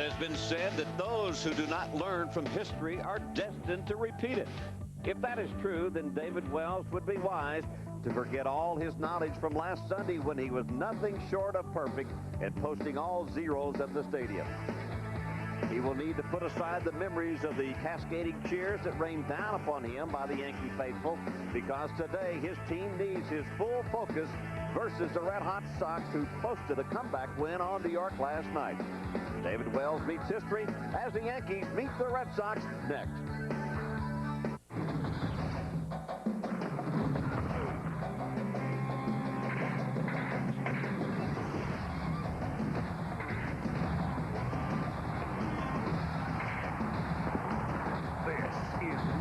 It has been said that those who do not learn from history are destined to repeat it. If that is true, then David Wells would be wise to forget all his knowledge from last Sunday when he was nothing short of perfect and posting all zeros at the stadium. He will need to put aside the memories of the cascading cheers that rained down upon him by the Yankee faithful, because today his team needs his full focus versus the Red Hot Sox, who posted a comeback win on New York last night. David Wells meets history as the Yankees meet the Red Sox next.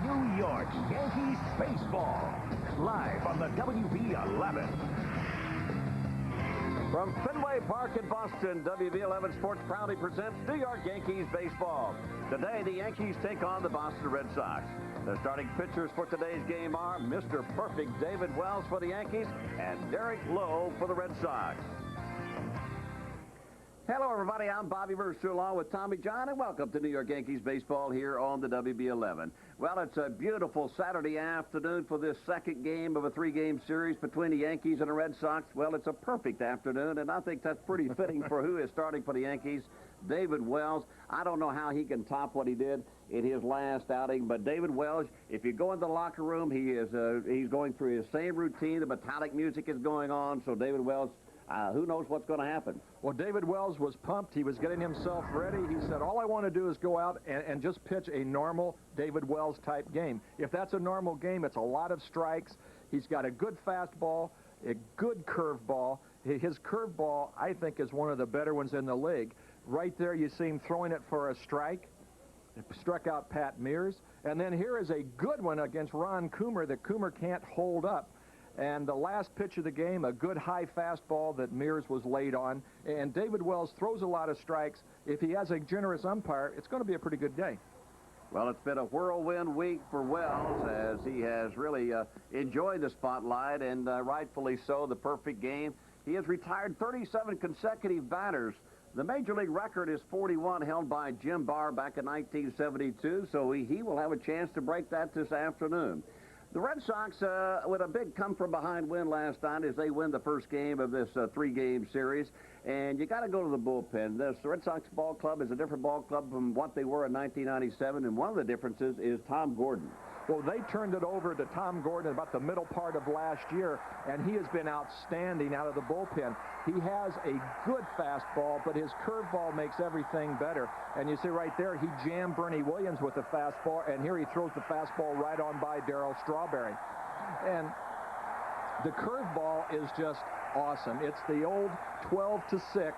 New York Yankees baseball, live on the WB11. From Fenway Park in Boston, WB11 Sports proudly presents New York Yankees baseball. Today, the Yankees take on the Boston Red Sox. The starting pitchers for today's game are Mr. Perfect David Wells for the Yankees and Derek Lowe for the Red Sox. Hello, everybody. I'm Bobby Verster along with Tommy John, and welcome to New York Yankees baseball here on the WB11. Well, it's a beautiful Saturday afternoon for this second game of a three-game series between the Yankees and the Red Sox. Well, it's a perfect afternoon, and I think that's pretty fitting for who is starting for the Yankees, David Wells. I don't know how he can top what he did in his last outing, but David Wells, if you go into the locker room, he's going through his same routine. The metallic music is going on, so David Wells, who knows what's going to happen? Well, David Wells was pumped. He was getting himself ready. He said, all I want to do is go out and just pitch a normal David Wells type game. If that's a normal game, it's a lot of strikes. He's got a good fastball, a good curveball. His curveball, I think, is one of the better ones in the league. Right there, you see him throwing it for a strike. Struck out Pat Mears. And then here is a good one against Ron Coomer that Coomer can't hold up. And the last pitch of the game, a good high fastball that Mears was laid on. And David Wells throws a lot of strikes. If he has a generous umpire, it's going to be a pretty good day. Well, it's been a whirlwind week for Wells, as he has really enjoyed the spotlight, and rightfully so, the perfect game. He has retired 37 consecutive batters. The Major League record is 41, held by Jim Barr back in 1972, so he will have a chance to break that this afternoon. The Red Sox, with a big come-from-behind win last night as they win the first game of this three-game series. And you got to go to the bullpen. The Red Sox ball club is a different ball club from what they were in 1997, and one of the differences is Tom Gordon. Well, they turned it over to Tom Gordon about the middle part of last year, and he has been outstanding out of the bullpen. He has a good fastball, but his curveball makes everything better. And you see right there, he jammed Bernie Williams with the fastball, and here he throws the fastball right on by Darryl Strawberry. And the curveball is just awesome. It's the old 12-6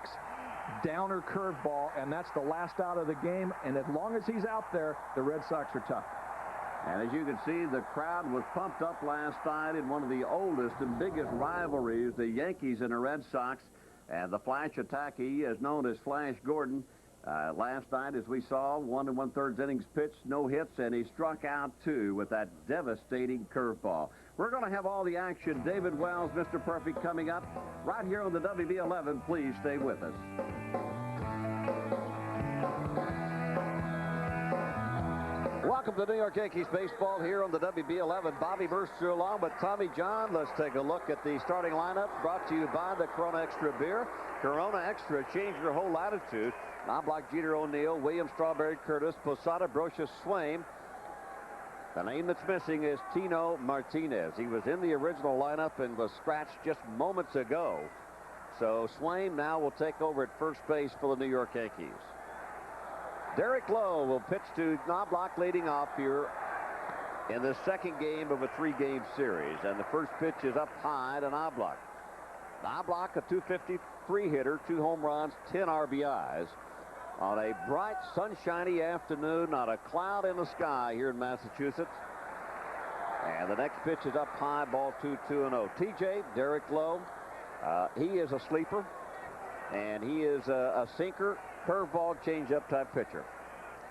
downer curveball, and that's the last out of the game. And as long as he's out there, the Red Sox are tough. And as you can see, the crowd was pumped up last night in one of the oldest and biggest rivalries, the Yankees and the Red Sox. And the flash attack, he is known as Flash Gordon. Last night, as we saw, 1 1/3 innings pitched, no hits, and he struck out 2 with that devastating curveball. We're going to have all the action. David Wells, Mr. Perfect, coming up right here on the WB11. Please stay with us. Welcome to New York Yankees baseball here on the WB11. Bobby Verster along with Tommy John. Let's take a look at the starting lineup brought to you by the Corona Extra beer. Corona Extra, change your whole attitude. Knobloch, Jeter, O'Neill, Williams, Strawberry, Curtis, Posada, Brocious, Swaim. The name that's missing is Tino Martinez. He was in the original lineup and was scratched just moments ago. So Swaim now will take over at first base for the New York Yankees. Derek Lowe will pitch to Knobloch leading off here in the second game of a three-game series. And the first pitch is up high to Knobloch. Knobloch, a .253 hitter, 2 home runs, 10 RBIs. On a bright, sunshiny afternoon, not a cloud in the sky here in Massachusetts. And the next pitch is up high, ball 2-2-0. TJ, Derek Lowe, he is a sleeper, and he is a sinker, curveball, changeup type pitcher.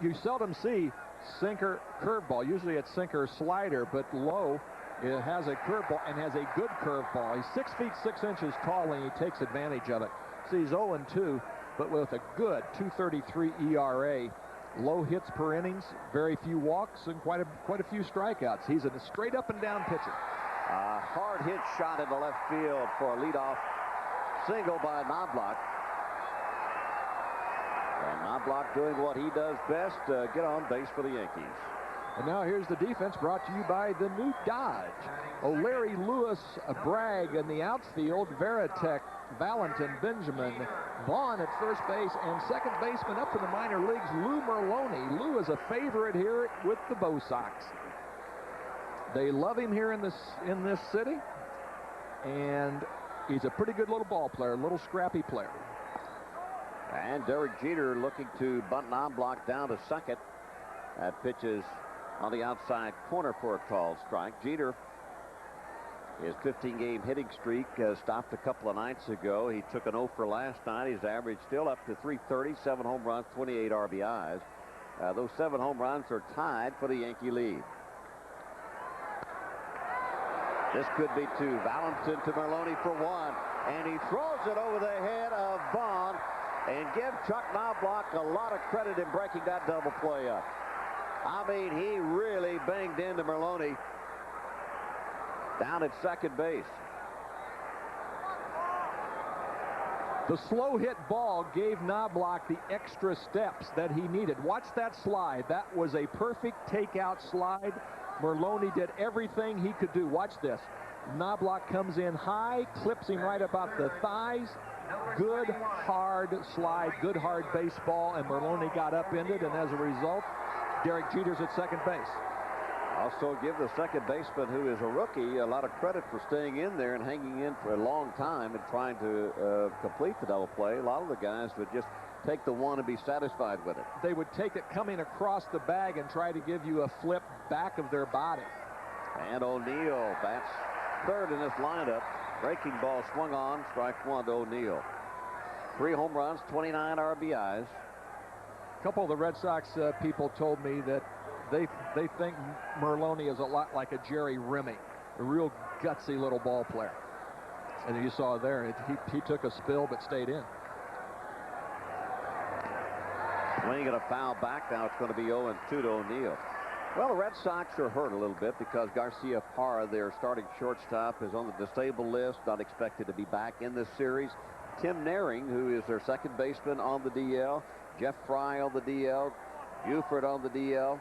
You seldom see sinker, curveball. Usually it's sinker, slider, but Lowe has a curveball and has a good curveball. He's 6 feet 6 inches tall, and he takes advantage of it. So he's 0-2. but with a good 2.33 ERA. Low hits per innings, very few walks, and quite a few strikeouts. He's a straight up and down pitcher. A hard hit shot into left field for a leadoff single by Knobloch. And Knobloch doing what he does best, get on base for the Yankees. And now here's the defense brought to you by the new Dodge. O'Leary, Lewis, Bragg in the outfield, Veritek, Valentin, Benjamin, Vaughn at first base, and second baseman up in the minor leagues, Lou Merlone. Lou is a favorite here with the Bo Sox. They love him here in this city, and he's a pretty good little ball player, a little scrappy player. And Derek Jeter looking to bunt Knobloch down to second. That pitch is on the outside corner for a called strike. Jeter, his 15-game hitting streak stopped a couple of nights ago. He took an 0 for last night. His average still up to 330, 7 home runs, 28 RBIs. Those 7 home runs are tied for the Yankee lead. This could be 2. Valentin to Merlone for 1, and he throws it over the head of Vaughn. And give Chuck Knobloch a lot of credit in breaking that double play up. I mean, he really banged into Merlone down at second base. The slow hit ball gave Knobloch the extra steps that he needed. Watch that slide. That was a perfect takeout slide. Merlone did everything he could do. Watch this. Knobloch comes in high, clips him right about the thighs. Good hard slide, good hard baseball, and Merlone got upended, and as a result, Derek Jeter's at second base. Also give the second baseman, who is a rookie, a lot of credit for staying in there and hanging in for a long time and trying to complete the double play. A lot of the guys would just take the one and be satisfied with it. They would take it coming across the bag and try to give you a flip back of their body. And O'Neill bats third in this lineup. Breaking ball swung on, strike 1 to O'Neill. 3 home runs, 29 RBIs. A couple of the Red Sox people told me that they think Merlone is a lot like a Jerry Remy, a real gutsy little ball player. And you saw there, he took a spill but stayed in. Swing and a foul back. Now it's going to be 0-2 to O'Neill. Well, the Red Sox are hurt a little bit because Garcia Parra, their starting shortstop, is on the disabled list, not expected to be back in this series. Tim Naring, who is their second baseman, on the DL. Jeff Fry on the DL. Buford on the DL.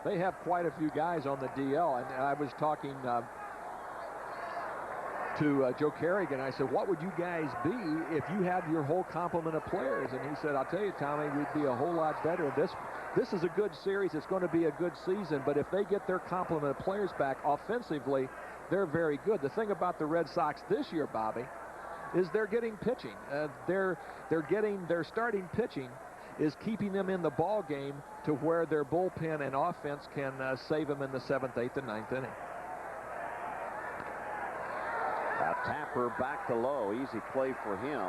They have quite a few guys on the DL, and I was talking to Joe Kerrigan. I said, what would you guys be if you had your whole complement of players? And he said, I'll tell you, Tommy, we'd be a whole lot better. This is a good series. It's going to be a good season. But if they get their complement of players back offensively, they're very good. The thing about the Red Sox this year, Bobby, is they're getting pitching. They're getting their starting pitching is keeping them in the ball game to where their bullpen and offense can save them in the 7th, 8th, and 9th inning. Tapper back to Lowe. Easy play for him.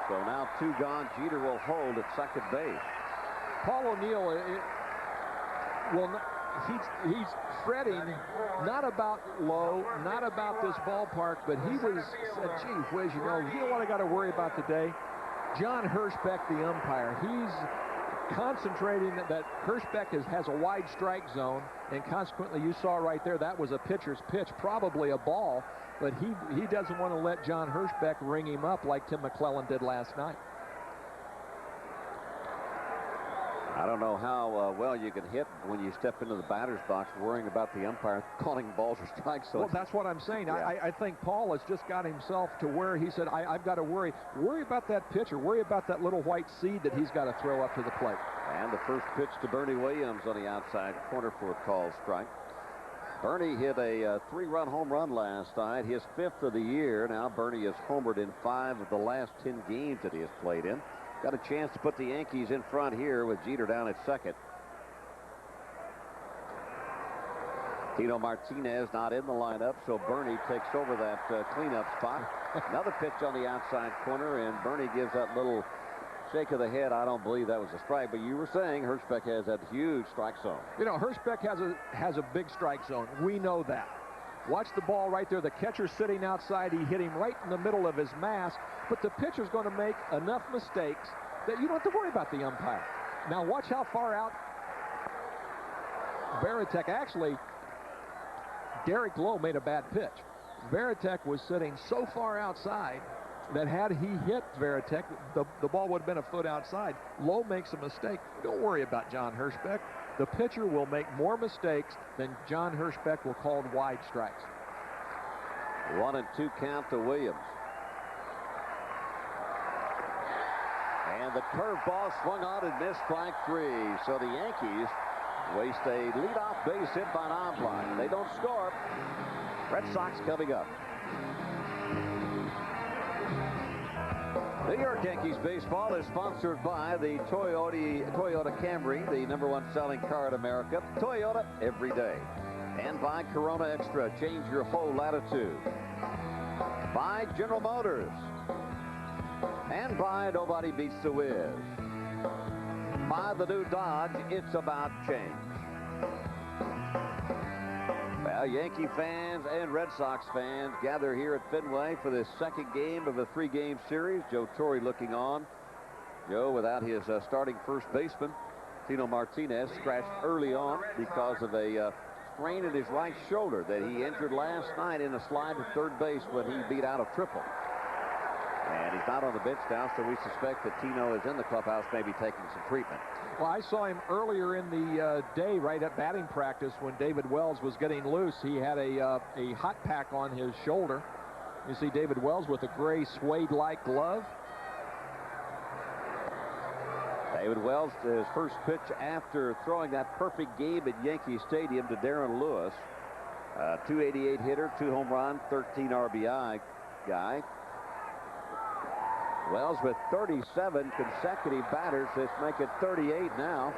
So now 2 gone. Jeter will hold at second base. Paul O'Neill he's fretting not about Lowe, not about this ballpark, but he said, gee whiz, you know what I got to worry about today? John Hirschbeck, the umpire. He's concentrating that Hirschbeck has a wide strike zone, and consequently you saw right there that was a pitcher's pitch, probably a ball, but he doesn't want to let John Hirschbeck ring him up like Tim McClellan did last night. I don't know how well you can hit when you step into the batter's box worrying about the umpire calling balls or strikes. So well, that's what I'm saying. Yeah. I think Paul has just got himself to where he said, I've got to worry about that pitcher, worry about that little white seed that he's got to throw up to the plate. And the first pitch to Bernie Williams on the outside corner for a called strike. Bernie hit a 3-run home run last night, his 5th of the year. Now Bernie has homered in 5 of the last 10 games that he has played in. Got a chance to put the Yankees in front here with Jeter down at second. Tino Martinez not in the lineup, so Bernie takes over that cleanup spot. Another pitch on the outside corner, and Bernie gives that little shake of the head. I don't believe that was a strike, but you were saying Hirschbeck has that huge strike zone. You know, Hirschbeck has a big strike zone. We know that. Watch the ball right there. The catcher's sitting outside. He hit him right in the middle of his mask. But the pitcher's going to make enough mistakes that you don't have to worry about the umpire. Now watch how far out Varitek, actually, Derek Lowe made a bad pitch. Varitek was sitting so far outside that had he hit Varitek, the ball would have been a foot outside. Lowe makes a mistake. Don't worry about John Hirschbeck. The pitcher will make more mistakes than John Hirschbeck will call wide strikes. 1-2 count to Williams. And the curveball swung on and missed, strike 3. So the Yankees waste a leadoff base hit by Knobloch. They don't score. Red Sox coming up. New York Yankees baseball is sponsored by the Toyota Camry, the #1 selling car in America. Toyota every day. And by Corona Extra, change your whole latitude. By General Motors. And by Nobody Beats the Wiz. By the new Dodge, it's about change. Well, Yankee fans and Red Sox fans gather here at Fenway for this second game of a 3-game series. Joe Torre looking on. Joe without his starting first baseman, Tino Martinez, scratched early on because of a sprain in his right shoulder that he injured last night in a slide to third base when he beat out a triple. And he's not on the bench now, so we suspect that Tino is in the clubhouse, maybe taking some treatment. Well, I saw him earlier in the day right at batting practice when David Wells was getting loose. He had a hot pack on his shoulder. You see David Wells with a gray suede-like glove. David Wells, his first pitch after throwing that perfect game at Yankee Stadium to Darren Lewis. 288 hitter, 2 home run, 13 RBI guy. Wells with 37 consecutive batters. Let's make it 38 now.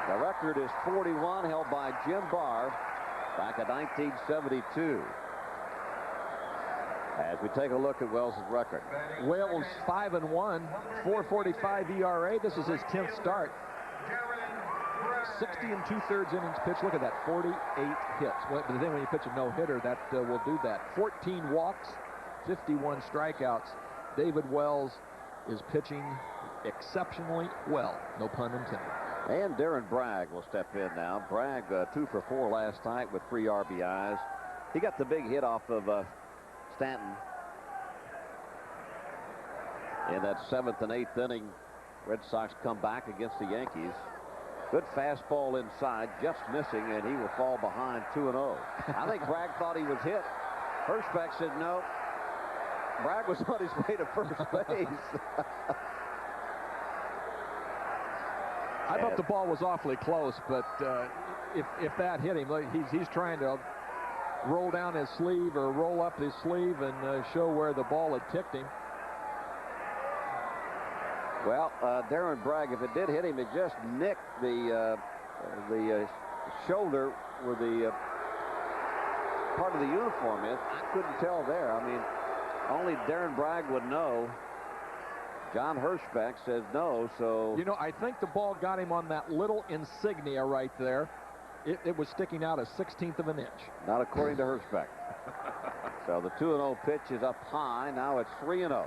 The record is 41, held by Jim Barr back in 1972. As we take a look at Wells' record. Wells 5-1, 4.45 ERA. This is his 10th start. 60 2/3 innings pitched. Look at that, 48 hits. But then when you pitch a no-hitter, that will do that. 14 walks, 51 strikeouts. David Wells is pitching exceptionally well, no pun intended. And Darren Bragg will step in now. Bragg 2 for 4 last night with 3 RBIs. He got the big hit off of Stanton in that 7th and 8th inning. Red Sox come back against the Yankees. Good fastball inside, just missing, and he will fall behind 2-0. I think Bragg thought he was hit. Hirschbeck said no. Bragg was on his way to first base. I thought the ball was awfully close, but if that hit him, he's trying to roll down his sleeve or roll up his sleeve and show where the ball had ticked him. Well, Darren Bragg, if it did hit him, it just nicked the shoulder where the part of the uniform is. I couldn't tell there. I mean, only Darren Bragg would know. John Hirschbeck says no, so... You know, I think the ball got him on that little insignia right there. It was sticking out a 1/16 of an inch. Not according to Hirschbeck. So the 2-0 pitch is up high. Now it's 3-0.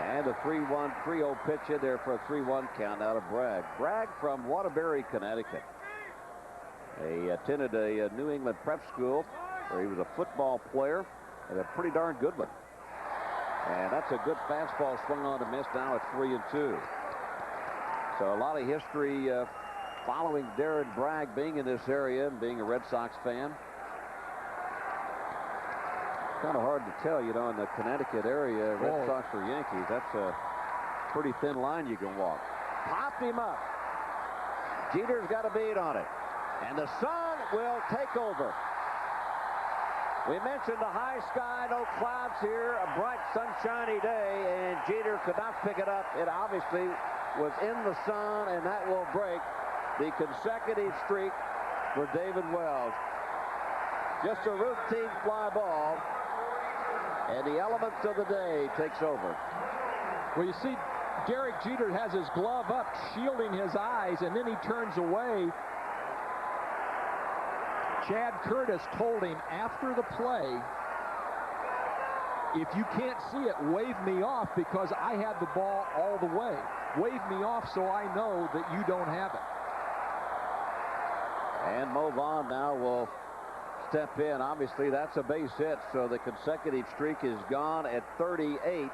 And a 3-1-3-0 pitch in there for a 3-1 count out of Bragg. Bragg from Waterbury, Connecticut. He attended a New England prep school where he was a football player, and a pretty darn good one. And that's a good fastball swung on to miss. Now it's 3-2. So a lot of history following Darren Bragg being in this area and being a Red Sox fan. Kind of hard to tell, you know, in the Connecticut area, Red Sox or Yankees. That's a pretty thin line you can walk. Popped him up. Jeter's got a bead on it. And the sun will take over. We mentioned the high sky, no clouds here, a bright sunshiny day, and Jeter could not pick it up. It obviously was in the sun, and that will break the consecutive streak for David Wells. Just a routine fly ball. And the elements of the day takes over. Well, you see, Derek Jeter has his glove up, shielding his eyes, and then he turns away. Chad Curtis told him after the play, if you can't see it, wave me off because I had the ball all the way. Wave me off so I know that you don't have it. And Mo Vaughn now will step in. Obviously, that's a base hit, so the consecutive streak is gone at 38.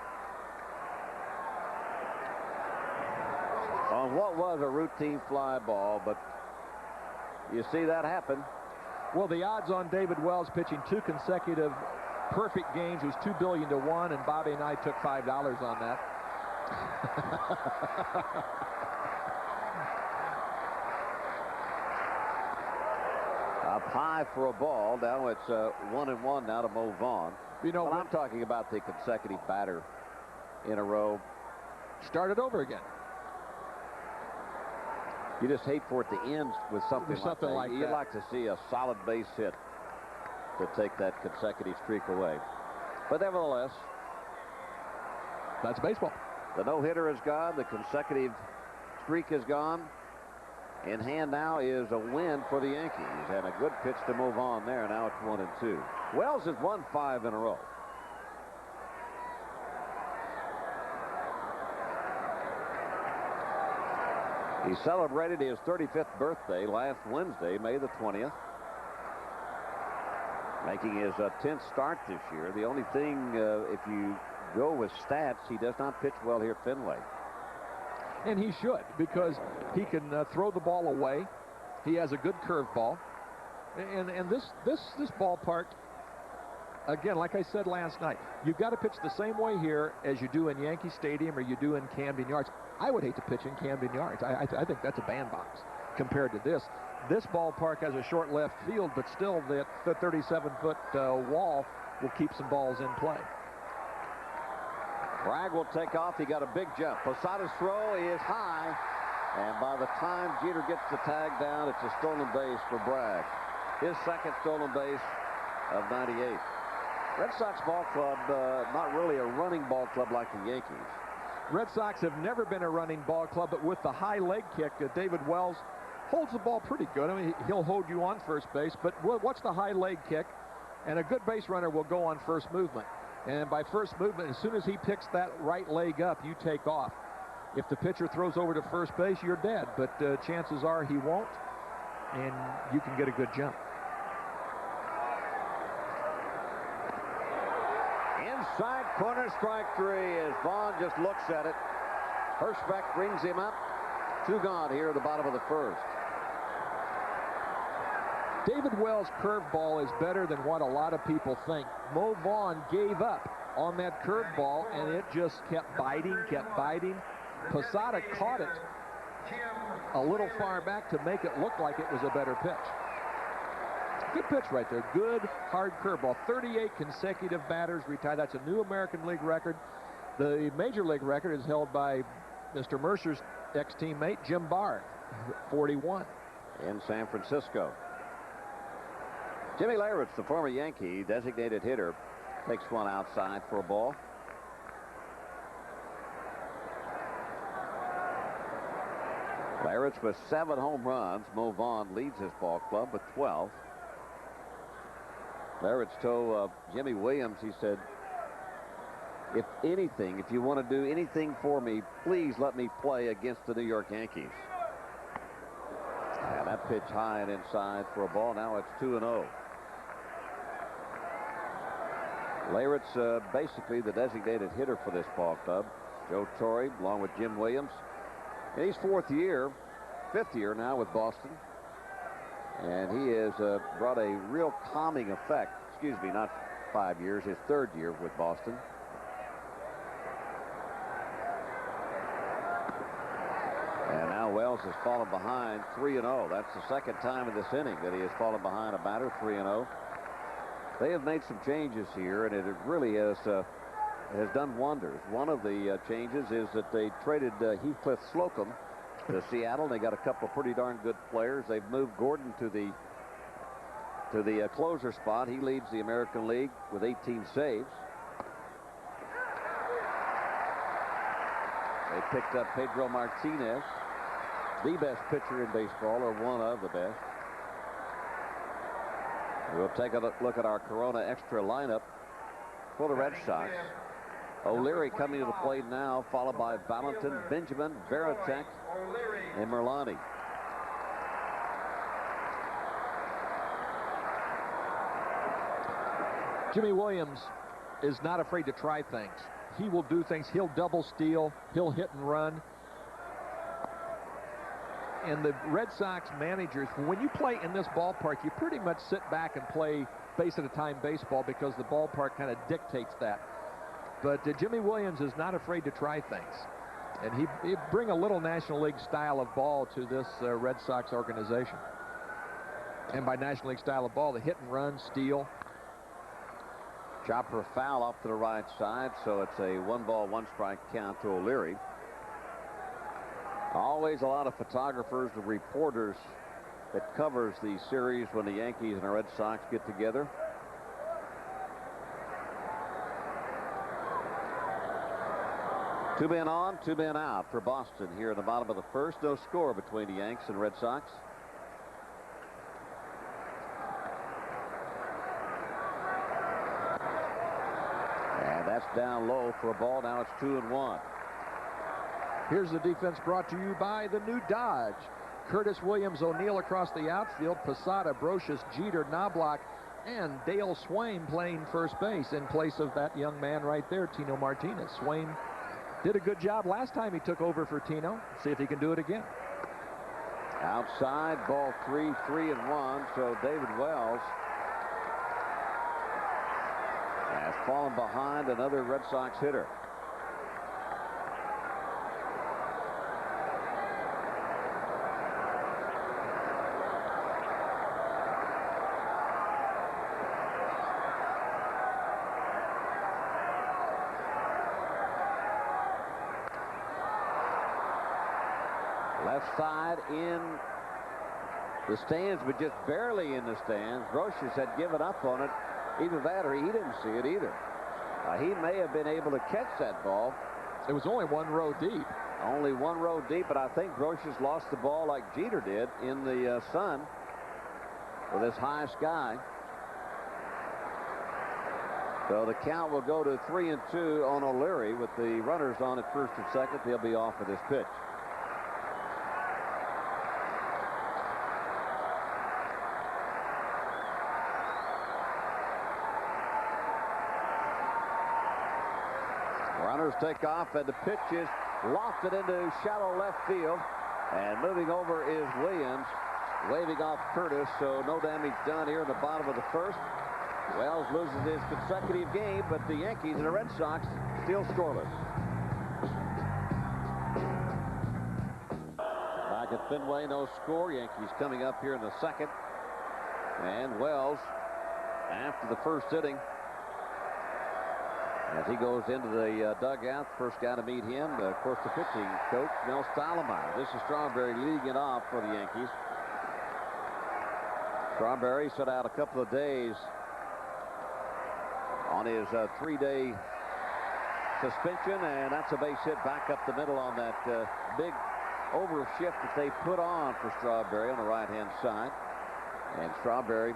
On what was a routine fly ball, but you see that happen. Well, the odds on David Wells pitching 2 consecutive perfect games was $2 billion to 1, and Bobby and I took $5 on that. Up high for a ball. Now it's 1-1 now to Mo Vaughn. You know, well, I'm talking about the consecutive batter in a row. Start it over again. You just hate for it to end with something like that. You'd like to see a solid base hit to take that consecutive streak away. But nevertheless, that's baseball. The no-hitter is gone. The consecutive streak is gone. In hand now is a win for the Yankees. And a good pitch to move on there. Now it's 1-2. Wells has won 5 in a row. He celebrated his 35th birthday last Wednesday, May the 20th. Making his 10th start this year. The only thing, if you go with stats, he does not pitch well here at Fenway. And he should, because he can throw the ball away. He has a good curveball. And this ballpark, again, like I said last night, you've got to pitch the same way here as you do in Yankee Stadium or you do in Camden Yards. I would hate to pitch in Camden Yards. I think that's a bandbox compared to this. This ballpark has a short left field, but still the 37-foot wall will keep some balls in play. Bragg will take off. He got a big jump. Posada's throw is high, and by the time Jeter gets the tag down, it's a stolen base for Bragg. His second stolen base of 98. Red Sox ball club, not really a running ball club like the Yankees. Red Sox have never been a running ball club, but with the high leg kick, David Wells holds the ball pretty good. I mean, he'll hold you on first base, but what's the high leg kick? And a good base runner will go on first movement. And by first movement, as soon as he picks that right leg up, you take off. If the pitcher throws over to first base, you're dead. But chances are he won't, and you can get a good jump. Inside corner, strike 3 as Vaughn just looks at it. Hirschbeck brings him up. 2 gone here at the bottom of the first. David Wells' curveball is better than what a lot of people think. Mo Vaughn gave up on that curveball, and it just kept biting, Posada caught it a little far back to make it look like it was a better pitch. Good pitch right there. Good, hard curveball. 38 consecutive batters retired. That's a new American League record. The Major League record is held by Mr. Mercer's ex-teammate, Jim Bard, 41. In San Francisco. Jimmy Leyritz, the former Yankee designated hitter, takes one outside for a ball. Leyritz with 7 home runs. Mo Vaughn leads his ball club with 12. Leyritz told Jimmy Williams, he said, if you want to do anything for me, please let me play against the New York Yankees. And that pitch high and inside for a ball. Now it's 2-0. Leyritz basically the designated hitter for this ball club. Joe Torre along with Jim Williams. And he's 5th year now with Boston. And he has brought a real calming effect. Excuse me, not 5 years, his 3rd year with Boston. And now Wells has fallen behind 3-0. That's the 2nd time in this inning that he has fallen behind a batter, 3-0. They have made some changes here, and it really has done wonders. One of the changes is that they traded Heathcliff Slocum to Seattle. They got a couple of pretty darn good players. They've moved Gordon to the closer spot. He leads the American League with 18 saves. picked up Pedro Martinez, the best pitcher in baseball, or one of the best. We'll take a look at our Corona Extra lineup for the Red Sox. O'Leary coming to the plate now, followed by Valentin, Benjamin, Varitek, and Merlani. Jimmy Williams is not afraid to try things. He will do things. He'll double steal. He'll hit and run. And the Red Sox managers, when you play in this ballpark, you pretty much sit back and play base at a time baseball because the ballpark kind of dictates that. But Jimmy Williams is not afraid to try things. And he bring a little National League style of ball to this Red Sox organization. And by National League style of ball, the hit and run, steal. Chopper foul off to the right side, so it's a 1-ball, 1-strike count to O'Leary. Always a lot of photographers and reporters that covers the series when the Yankees and the Red Sox get together. Two men on, two men out for Boston here in the bottom of the first. No score between the Yanks and Red Sox. And that's down low for a ball. Now it's 2-1. Here's the defense brought to you by the new Dodge. Curtis Williams O'Neill across the outfield. Posada, Brocious, Jeter, Knobloch, and Dale Swain playing first base in place of that young man right there, Tino Martinez. Swain did a good job last time he took over for Tino. See if he can do it again. Outside, ball 3, 3-1. So David Wells has fallen behind another Red Sox hitter. Left side in the stands, but just barely in the stands. Brocious had given up on it. Either that or he didn't see it either. He may have been able to catch that ball. It was only one row deep. Only one row deep, but I think Brocious lost the ball like Jeter did in the sun with this high sky. So the count will go to 3-2 on O'Leary with the runners on at first and second. They'll be off of this pitch. Runners take off, and the pitch is lofted into shallow left field. And moving over is Williams, waving off Curtis, so no damage done here in the bottom of the first. Wells loses his consecutive game, but the Yankees and the Red Sox still scoreless. Back at Fenway, no score. Yankees coming up here in the second. And Wells, after the first inning, as he goes into the dugout, first guy to meet him, of course, the pitching coach, Mel Stottlemyre. This is Strawberry leading it off for the Yankees. Strawberry set out a couple of days on his 3-day suspension, and that's a base hit back up the middle on that big overshift that they put on for Strawberry on the right-hand side. And Strawberry,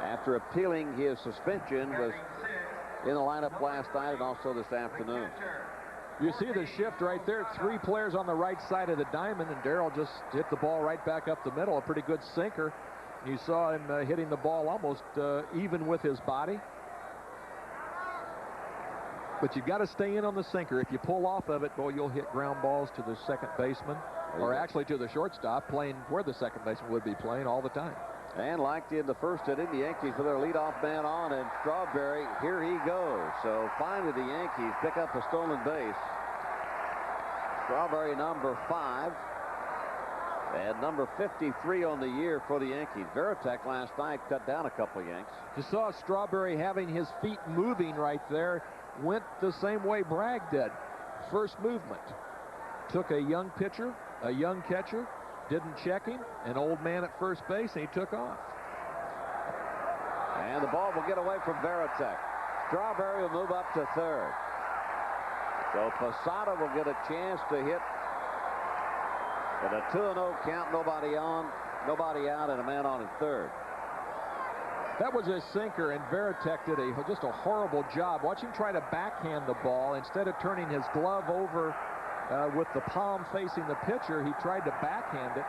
after appealing his suspension, was in the lineup last night and also this afternoon. You see the shift right there. 3 players on the right side of the diamond, and Darrell just hit the ball right back up the middle. A pretty good sinker. You saw him hitting the ball almost even with his body. But you've got to stay in on the sinker. If you pull off of it, boy, you'll hit ground balls to the second baseman, or actually to the shortstop, playing where the second baseman would be playing all the time. And like in the first inning, the Yankees with their leadoff man on, and Strawberry, here he goes. So finally the Yankees pick up a stolen base. Strawberry number 5. And number 53 on the year for the Yankees. Varitek last night cut down a couple of Yanks. You saw Strawberry having his feet moving right there. Went the same way Bragg did. First movement. Took a young pitcher, a young catcher, didn't check him, an old man at first base, and he took off. And the ball will get away from Varitek. Strawberry will move up to third. So Posada will get a chance to hit at a 2-0 count. Nobody on, nobody out, and a man on at third. That was a sinker, and Varitek did just a horrible job. Watch him try to backhand the ball. Instead of turning his glove over with the palm facing the pitcher, he tried to backhand it,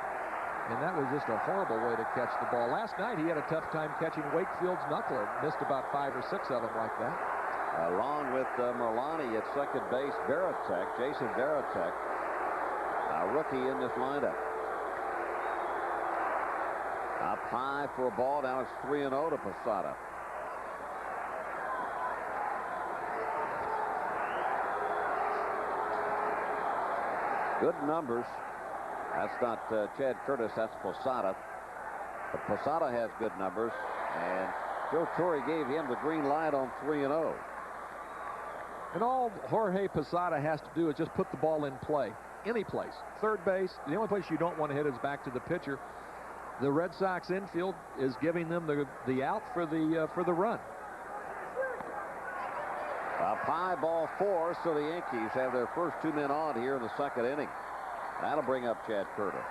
and that was just a horrible way to catch the ball. Last night, he had a tough time catching Wakefield's knuckler. Missed about 5 or 6 of them like that. Along with Merlani at second base, Varitek, Jason Varitek, a rookie in this lineup. Up high for a ball. Now it's 3-0 to Posada. Good numbers. That's not Chad Curtis. That's Posada. But Posada has good numbers. And Joe Torre gave him the green light on 3-0. And all Jorge Posada has to do is just put the ball in play. Any place. Third base. The only place you don't want to hit is back to the pitcher. The Red Sox infield is giving them the out for the run. Up high, ball 4, so the Yankees have their first 2 men on here in the second inning. That'll bring up Chad Curtis.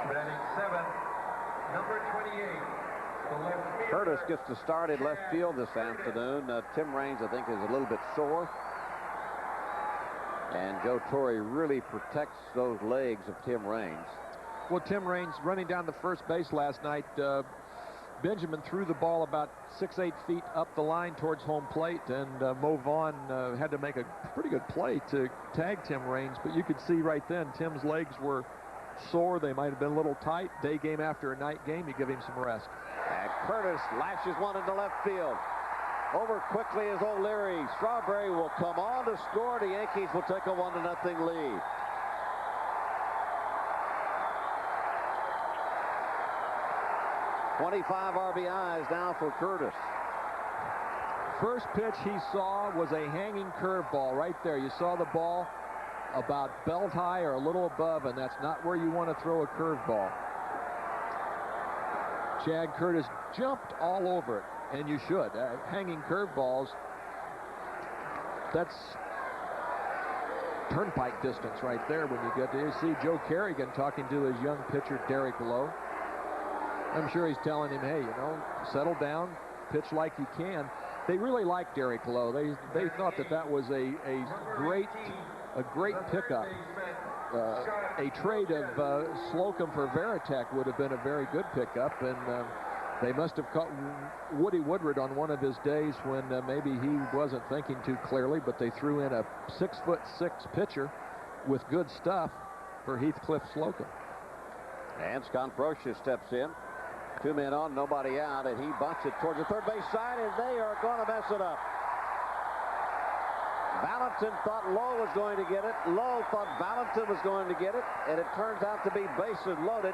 Batting 7, number 28. The left fielder. Curtis gets to start in left field this afternoon. Tim Raines, I think, is a little bit sore. And Joe Torre really protects those legs of Tim Raines. Well, Tim Raines running down the first base last night. Benjamin threw the ball about 6-8 feet up the line towards home plate, and Mo Vaughn had to make a pretty good play to tag Tim Raines. But you could see right then Tim's legs were sore. They might have been a little tight. Day game after a night game, you give him some rest. And Curtis lashes one into left field. Over quickly is O'Leary. Strawberry will come on to score. The Yankees will take a 1-0 lead. .25 RBIs now for Curtis. First pitch he saw was a hanging curveball right there. You saw the ball about belt high or a little above, and that's not where you want to throw a curveball. Chad Curtis jumped all over it. And you should. Hanging curveballs, that's turnpike distance right there when you get there. You see Joe Kerrigan talking to his young pitcher, Derek Lowe. I'm sure he's telling him, hey, settle down, pitch like you can. They really liked Derek Lowe. They thought that was a great pickup. A trade of Slocum for Varitek would have been a very good pickup, and they must have caught Woody Woodward on one of his days when maybe he wasn't thinking too clearly, but they threw in a 6'6" pitcher with good stuff for Heathcliff Slocum. And Scott Brocious steps in. 2 men on, nobody out, and he bunts it towards the third base side, and they are going to mess it up. Valentin thought Lowe was going to get it. Lowe thought Valentin was going to get it, and it turns out to be bases loaded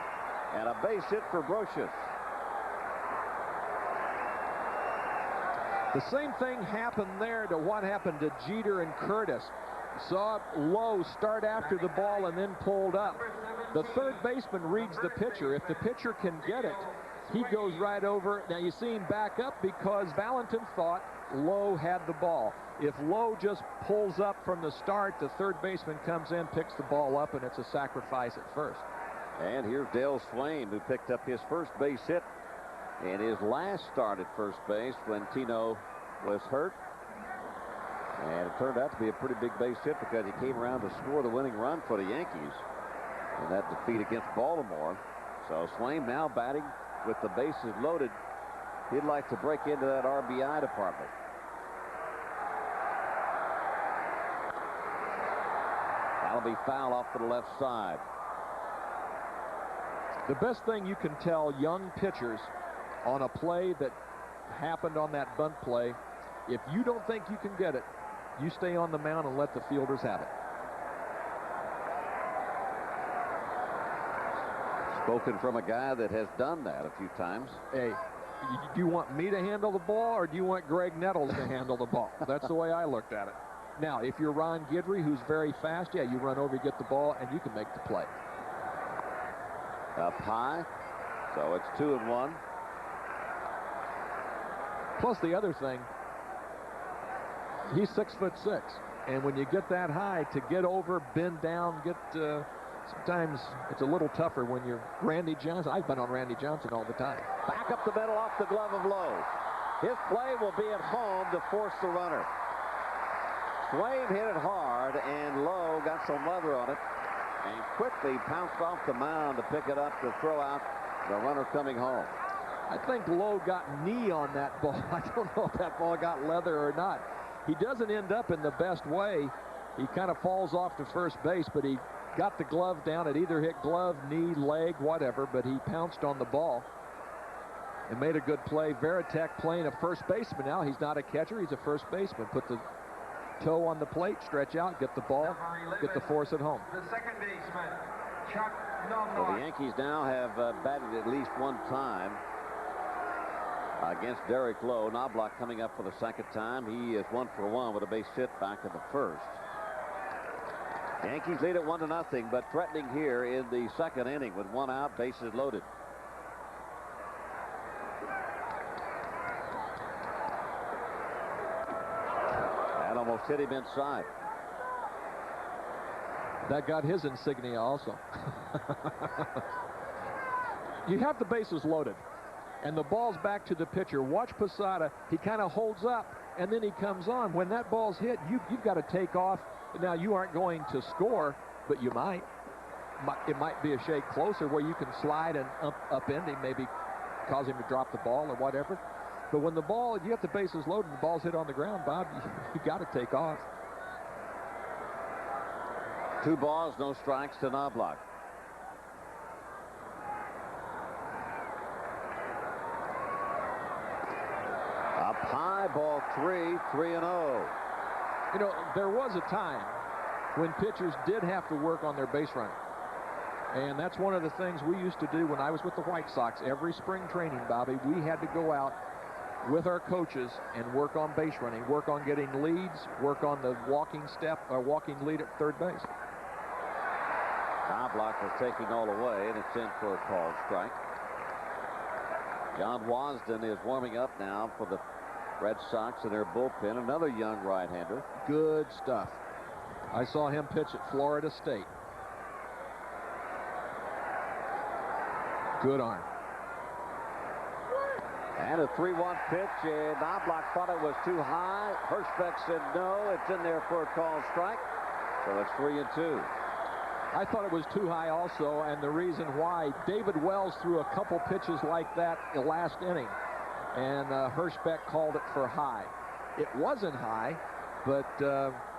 and a base hit for Brocious. The same thing happened there to what happened to Jeter and Curtis. Saw Lowe start after the ball and then pulled up. The third baseman reads the pitcher. If the pitcher can get it, he goes right over. Now you see him back up because Valentin thought Lowe had the ball. If Lowe just pulls up from the start, the third baseman comes in, picks the ball up, and it's a sacrifice at first. And here's Dale Swain, who picked up his first base hit in his last start at first base when Tino was hurt. And it turned out to be a pretty big base hit because he came around to score the winning run for the Yankees in that defeat against Baltimore. So Swain now batting with the bases loaded. He'd like to break into that RBI department. That'll be foul off to the left side. The best thing you can tell young pitchers on a play that happened on that bunt play, if you don't think you can get it, you stay on the mound and let the fielders have it. Spoken from a guy that has done that a few times. Hey, do you want me to handle the ball or do you want Greg Nettles to handle the ball? That's the way I looked at it. Now, if you're Ron Guidry, who's very fast, yeah, you run over, you get the ball, and you can make the play. Up high, so it's 2-1. Plus the other thing, he's 6'6", and when you get that high, to get over, bend down, sometimes it's a little tougher when you're Randy Johnson. I've been on Randy Johnson all the time. Back up the middle off the glove of Lowe. His play will be at home to force the runner. Swain hit it hard, and Lowe got some leather on it and quickly pounced off the mound to pick it up to throw out the runner coming home. I think Lowe got knee on that ball. I don't know if that ball got leather or not. He doesn't end up in the best way. He kind of falls off to first base, but he got the glove down. It either hit glove, knee, leg, whatever, but he pounced on the ball and made a good play. Varitek playing a first baseman now. He's not a catcher. He's a first baseman. Put the toe on the plate, stretch out, get the ball, get the force at home. The second baseman, Chuck Knobloch. Well, the Yankees now have batted at least one time against Derek Lowe. Knobloch coming up for the second time. He is 1 for 1 with a base hit back in the first. Yankees lead it 1-0, but threatening here in the second inning with 1 out, bases loaded. That almost hit him inside. That got his insignia also. You have the bases loaded, and the ball's back to the pitcher. Watch Posada. He kind of holds up, and then he comes on. When that ball's hit, you've got to take off. Now, you aren't going to score, but you might. It might be a shade closer where you can slide and upend him, maybe cause him to drop the ball or whatever. But when the ball, you have the bases loaded and the ball's hit on the ground, Bob, you got to take off. 2 balls, no strikes to Knobloch. Up high, ball 3, 3-0. You know, there was a time when pitchers did have to work on their base running. And that's one of the things we used to do when I was with the White Sox. Every spring training, Bobby, we had to go out with our coaches and work on base running, work on getting leads, work on the walking step or walking lead at third base. Knobloch is taking all away, and it's in for a called strike. John Wasden is warming up now for the Red Sox in their bullpen. Another young right-hander. Good stuff. I saw him pitch at Florida State. Good arm. And a 3-1 pitch, and Knobloch thought it was too high. Hirschbeck said no. It's in there for a called strike. So it's 3-2. I thought it was too high also, and the reason why, David Wells threw a couple pitches like that the last inning, and Hirschbeck called it for high. It wasn't high, but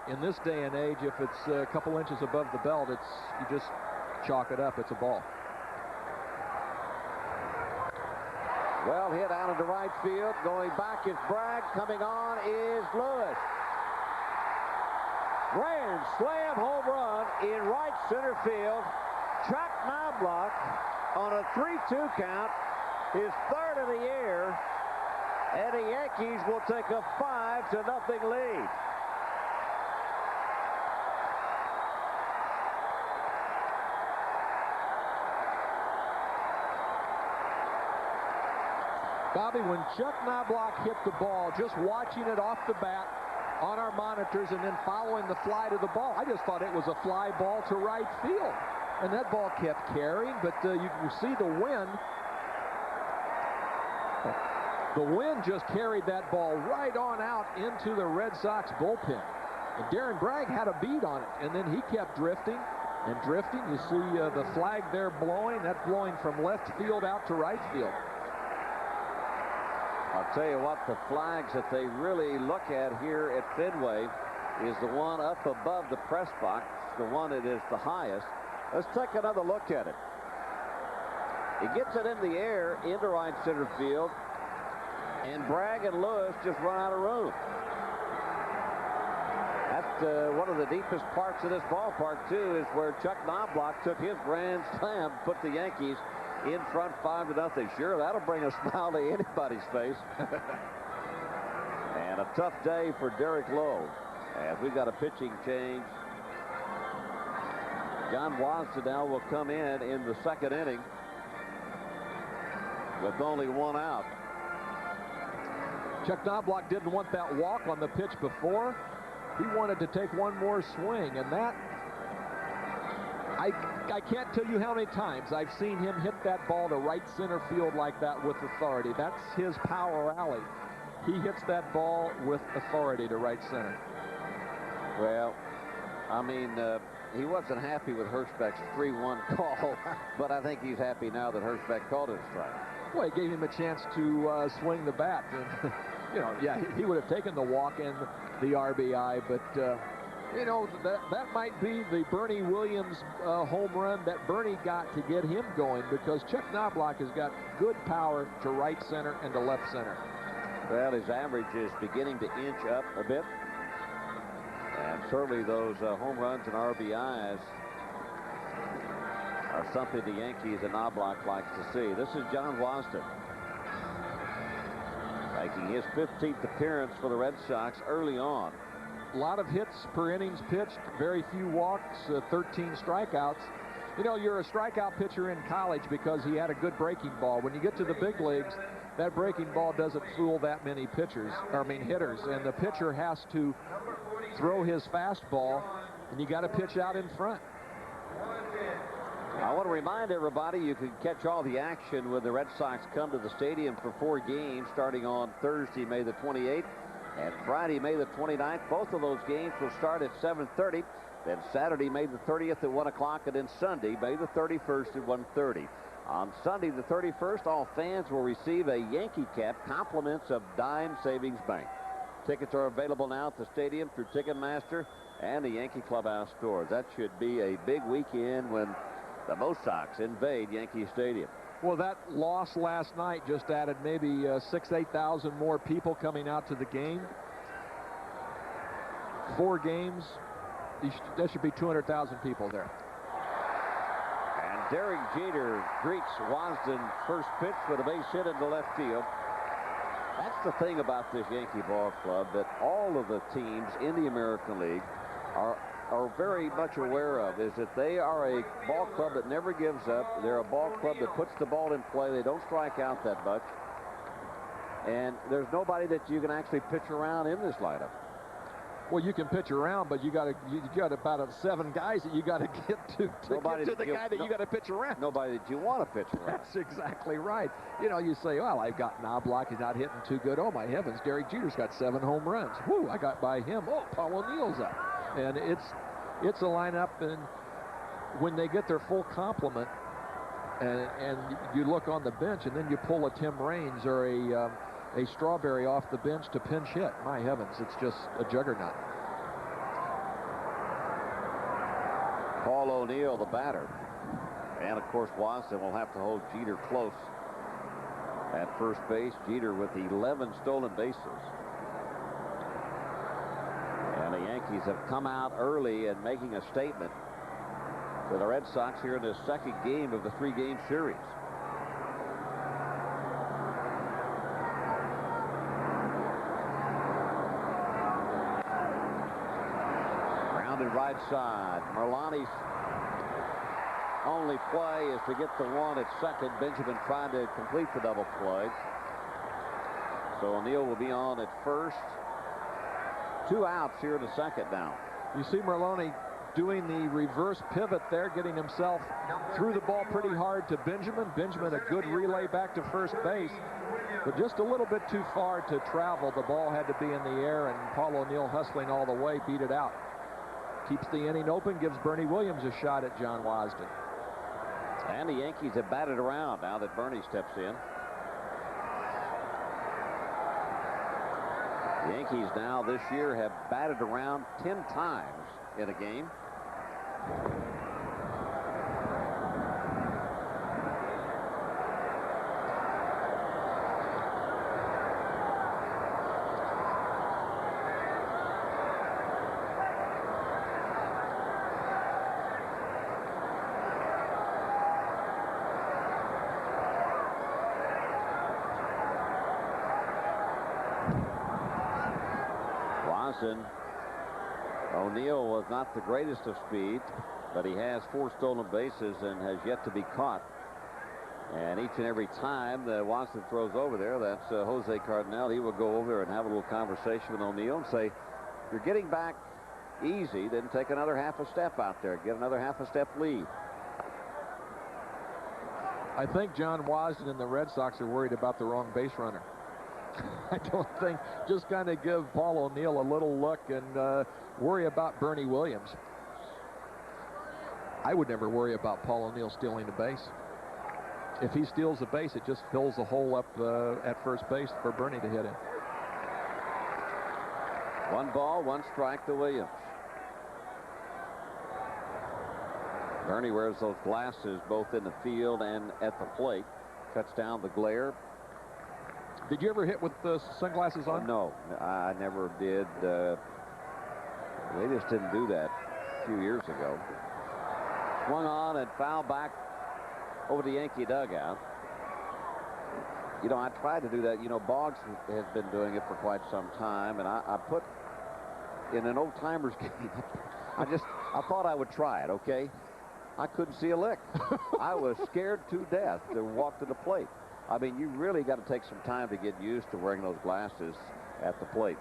in this day and age, if it's a couple inches above the belt, you just chalk it up. It's a ball. Well hit out into right field. Going back is Bragg. Coming on is Lewis. Grand slam home run in right center field. Chuck Knobloch on a 3-2 count. His third of the year. And the Yankees will take a 5-0 lead. Bobby, when Chuck Knobloch hit the ball, just watching it off the bat on our monitors and then following the fly to the ball, I just thought it was a fly ball to right field. And that ball kept carrying, but you see the wind. The wind just carried that ball right on out into the Red Sox bullpen. And Darren Bragg had a beat on it, and then he kept drifting and drifting. You see the flag there blowing. That's blowing from left field out to right field. I'll tell you what, the flags that they really look at here at Fenway is the one up above the press box, the one that is the highest. Let's take another look at it. He gets it in the air into right center field, and Bragg and Lewis just run out of room. That's one of the deepest parts of this ballpark, too, is where Chuck Knobloch took his grand slam, put the Yankees in front 5-0. Sure, that'll bring a smile to anybody's face. And a tough day for Derek Lowe, as we've got a pitching change. John Wasden now will come in the second inning with only 1 out. Chuck Knobloch didn't want that walk on the pitch before. He wanted to take one more swing, and that, I can't tell you how many times I've seen him hit that ball to right center field like that with authority. That's his power alley. He hits that ball with authority to right center. Well, I mean, he wasn't happy with Hirschbeck's 3-1 call, but I think he's happy now that Hirschbeck called it a strike. Well, he gave him a chance to swing the bat. And, you know, yeah, he would have taken the walk and the RBI, but, you know, that might be the Bernie Williams home run that Bernie got to get him going, because Chuck Knobloch has got good power to right center and to left center. Well, his average is beginning to inch up a bit. And certainly those home runs and RBIs are something the Yankees and Knobloch likes to see. This is John Wasden making his 15th appearance for the Red Sox early on. A lot of hits per innings pitched, very few walks, 13 strikeouts. You know, you're a strikeout pitcher in college because he had a good breaking ball. When you get to the big leagues, that breaking ball doesn't fool that many hitters, and the pitcher has to throw his fastball, and you got to pitch out in front. I want to remind everybody you can catch all the action when the Red Sox come to the stadium for 4 games starting on Thursday, May the 28th, and Friday, May the 29th. Both of those games will start at 7:30. Then Saturday, May the 30th at 1 o'clock, and then Sunday, May the 31st at 1:30. On Sunday the 31st, all fans will receive a Yankee cap, compliments of Dime Savings Bank. Tickets are available now at the stadium through Ticketmaster and the Yankee Clubhouse store. That should be a big weekend when the Mo Sox invade Yankee Stadium. Well, that loss last night just added maybe 6,000 to 8,000 more people coming out to the game. 4 games, there should be 200,000 people there. And Derek Jeter greets Wasden's first pitch with a base hit into left field. That's the thing about this Yankee ball club, that all of the teams in the American League are very much aware of, is that they are a ball club that never gives up. They're a ball club that puts the ball in play. They don't strike out that much. And there's nobody that you can actually pitch around in this lineup. Well, you can pitch around, but you got about 7 guys that you got to get to get to the guy that you got to pitch around. Nobody that you want to pitch around. That's exactly right. You know, you say, well, I've got Knobloch. He's not hitting too good. Oh, my heavens, Derek Jeter's got 7 home runs. Whoo, I got by him. Oh, Paul O'Neill's up. And it's a lineup, and when they get their full complement, and you look on the bench, and then you pull a Tim Raines or a Strawberry off the bench to pinch hit. My heavens, it's just a juggernaut. Paul O'Neill, the batter. And, of course, Wasden will have to hold Jeter close at first base. Jeter with 11 stolen bases. And the Yankees have come out early and making a statement to the Red Sox here in the second game of the 3-game series. Right side. Merlani's only play is to get the one at second. Benjamin tried to complete the double play. So O'Neill will be on at first. 2 outs here in the second now. You see Merlani doing the reverse pivot there, getting himself threw the ball pretty hard to Benjamin. Benjamin, a good relay back to first base, but just a little bit too far to travel. The ball had to be in the air, and Paul O'Neill hustling all the way beat it out. Keeps the inning open, gives Bernie Williams a shot at John Wasden. And the Yankees have batted around now that Bernie steps in. The Yankees now this year have batted around 10 times in a game. O'Neill was not the greatest of speed, but he has 4 stolen bases and has yet to be caught And each and every time that Watson throws over there, that's Jose Cardinal. He will go over there and have a little conversation with O'Neill and say, you're getting back easy, then take another half a step out there. Get another half a step lead. I think John Wasden and the Red Sox are worried about the wrong base runner. I don't think, just kind of give Paul O'Neill a little look and worry about Bernie Williams. I would never worry about Paul O'Neill stealing the base. If he steals the base, it just fills the hole up at first base for Bernie to hit in. 1 ball, 1 strike to Williams. Bernie wears those glasses both in the field and at the plate. Cuts down the glare. Did you ever hit with the sunglasses on? No, I never did. They just didn't do that a few years ago. Swung on and fouled back over the Yankee dugout. You know, I tried to do that. You know, Boggs has been doing it for quite some time, and I put in an old timers game. I thought I would try it. Okay, I couldn't see a lick. I was scared to death to walk to the plate. I mean, you really got to take some time to get used to wearing those glasses at the plate.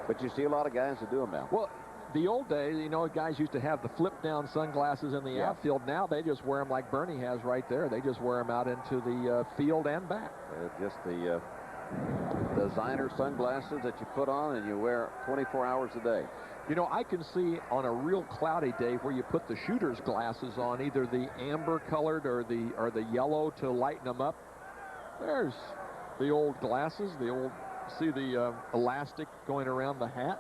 But you see a lot of guys that do them now. Well, the old days, you know, guys used to have the flip-down sunglasses in the outfield. Now they just wear them like Bernie has right there. They just wear them out into the field and back. Just the designer sunglasses that you put on and you wear 24 hours a day. You know, I can see on a real cloudy day where you put the shooter's glasses on, either the amber-colored or the yellow to lighten them up. There's the old glasses, the old, see the elastic going around the hat.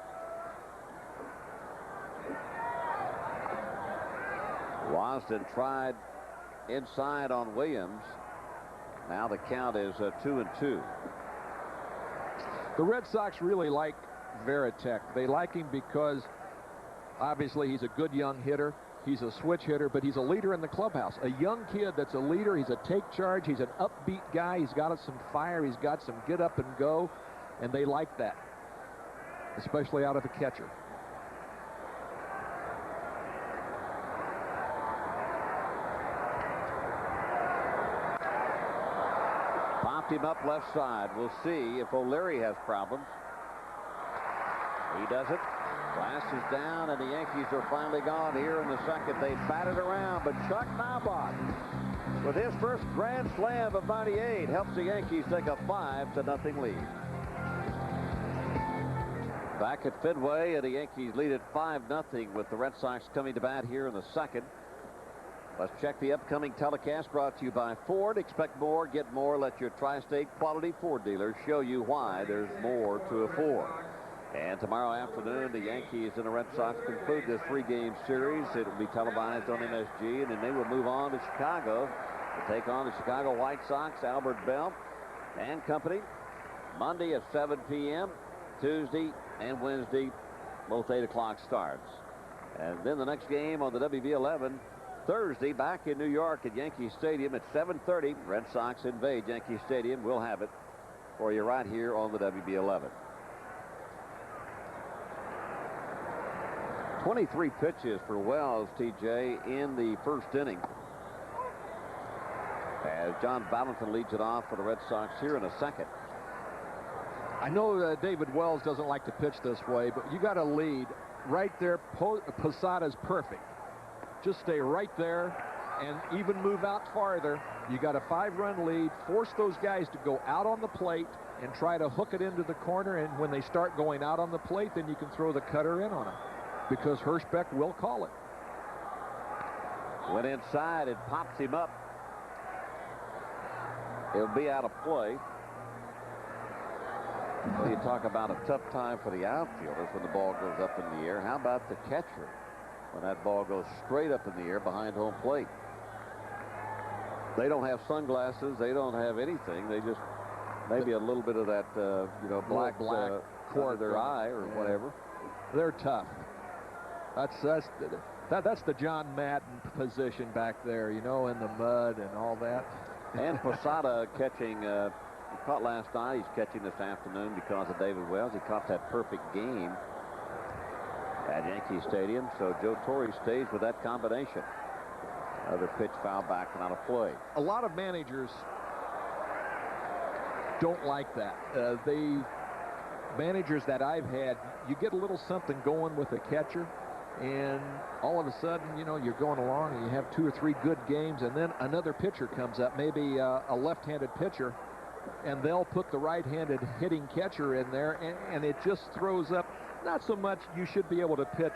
Wasden tried inside on Williams. Now the count is 2-2. The Red Sox really like Varitek. They like him because obviously he's a good young hitter. He's a switch hitter, but he's a leader in the clubhouse. A young kid that's a leader. He's a take charge. He's an upbeat guy. He's got some fire. He's got some get up and go, and they like that, especially out of a catcher. Popped him up left side. We'll see if O'Leary has problems. He doesn't. Glass is down, and the Yankees are finally gone here in the second. They batted around, but Chuck Knobloch, with his first grand slam of '98, helps the Yankees take a 5-0 lead. Back at Fenway, and the Yankees lead at 5-0 with the Red Sox coming to bat here in the second. Let's check the upcoming telecast, brought to you by Ford. Expect more, get more. Let your Tri-State quality Ford dealers show you why there's more to afford. And tomorrow afternoon, the Yankees and the Red Sox conclude this 3-game series. It will be televised on MSG, and then they will move on to Chicago to take on the Chicago White Sox, Albert Bell and company, Monday at 7 p.m., Tuesday and Wednesday, both 8 o'clock starts. And then the next game on the WB11, Thursday, back in New York at Yankee Stadium at 7:30. Red Sox invade Yankee Stadium. We'll have it for you right here on the WB11. 23 pitches for Wells, TJ, in the first inning, as John Valentin leads it off for the Red Sox here in a second. I know David Wells doesn't like to pitch this way, but you got to lead right there. Posada's perfect. Just stay right there and even move out farther. You got a 5-run lead. Force those guys to go out on the plate and try to hook it into the corner. And when they start going out on the plate, then you can throw the cutter in on them, because Hirschbeck will call it. Went inside and pops him up. It'll be out of play. When you talk about a tough time for the outfielders when the ball goes up in the air, how about the catcher when that ball goes straight up in the air behind home plate? They don't have sunglasses. They don't have anything. They just maybe a little bit of that, black cord their eye or whatever. They're tough. That's the John Madden position back there, in the mud and all that. And Posada catching. He caught last night. He's catching this afternoon because of David Wells. He caught that perfect game at Yankee Stadium. So Joe Torre stays with that combination. Other pitch foul back and out of play. A lot of managers don't like that. Managers that I've had, you get a little something going with a catcher, and all of a sudden, you know, you're going along and you have 2 or 3 good games, and then another pitcher comes up, maybe a left-handed pitcher, and they'll put the right-handed hitting catcher in there, and it just throws up. Not so much you should be able to pitch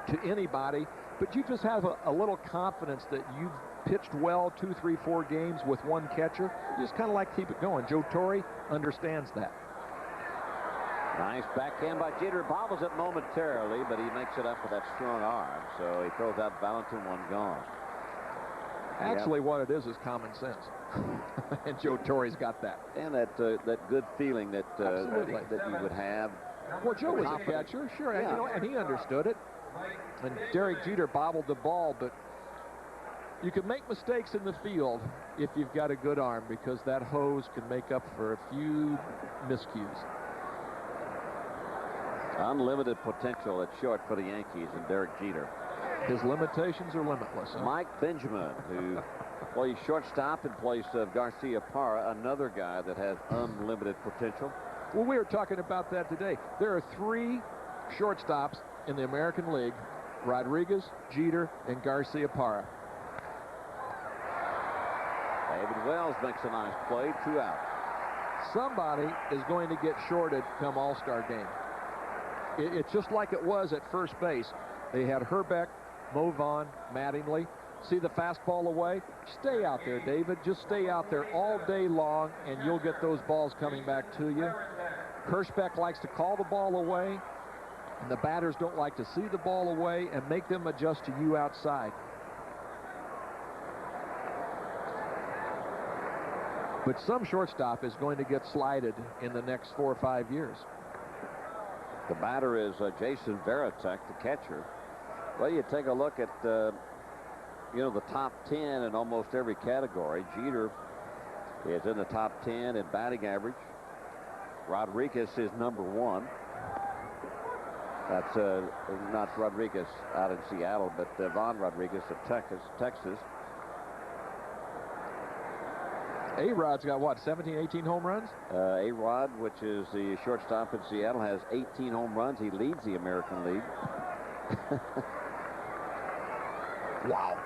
to anybody, but you just have a little confidence that you've pitched well 2, 3, 4 games with one catcher. You just kind of like keep it going. Joe Torre understands that. Nice backhand by Jeter. Bobbles it momentarily, but he makes it up with that strong arm. So he throws out Valentin, one gone. Actually, what it is common sense. And Joe Torre's got that. And that good feeling that you would have. Well, Joe was a catcher, sure, Yeah. and, you know, and he understood it. And Derek Jeter bobbled the ball, but you can make mistakes in the field if you've got a good arm, because that hose can make up for a few miscues. Unlimited potential at short for the Yankees and Derek Jeter. His limitations are limitless. Huh? Mike Benjamin, who plays shortstop in place of Garcia Parra, another guy that has unlimited potential. Well, we were talking about that today. There are 3 shortstops in the American League: Rodriguez, Jeter, and Garcia Parra. David Wells makes a nice play, 2 out. Somebody is going to get shorted come All-Star game. It's just like it was at first base. They had Herbeck, Mo Vaughn, Mattingly. See the fastball away? Stay out there, David. Just stay out there all day long, and you'll get those balls coming back to you. Hirschbeck likes to call the ball away, and the batters don't like to see the ball away and make them adjust to you outside. But some shortstop is going to get slighted in the next 4 or 5 years. The batter is Jason Varitek, the catcher. Well, you take a look at, the top 10 in almost every category. Jeter is in the top 10 in batting average. Rodriguez is number 1. That's not Rodriguez out in Seattle, but Von Rodriguez of Texas. A-Rod's got, what, 17, 18 home runs? A-Rod, which is the shortstop in Seattle, has 18 home runs. He leads the American League. Wow.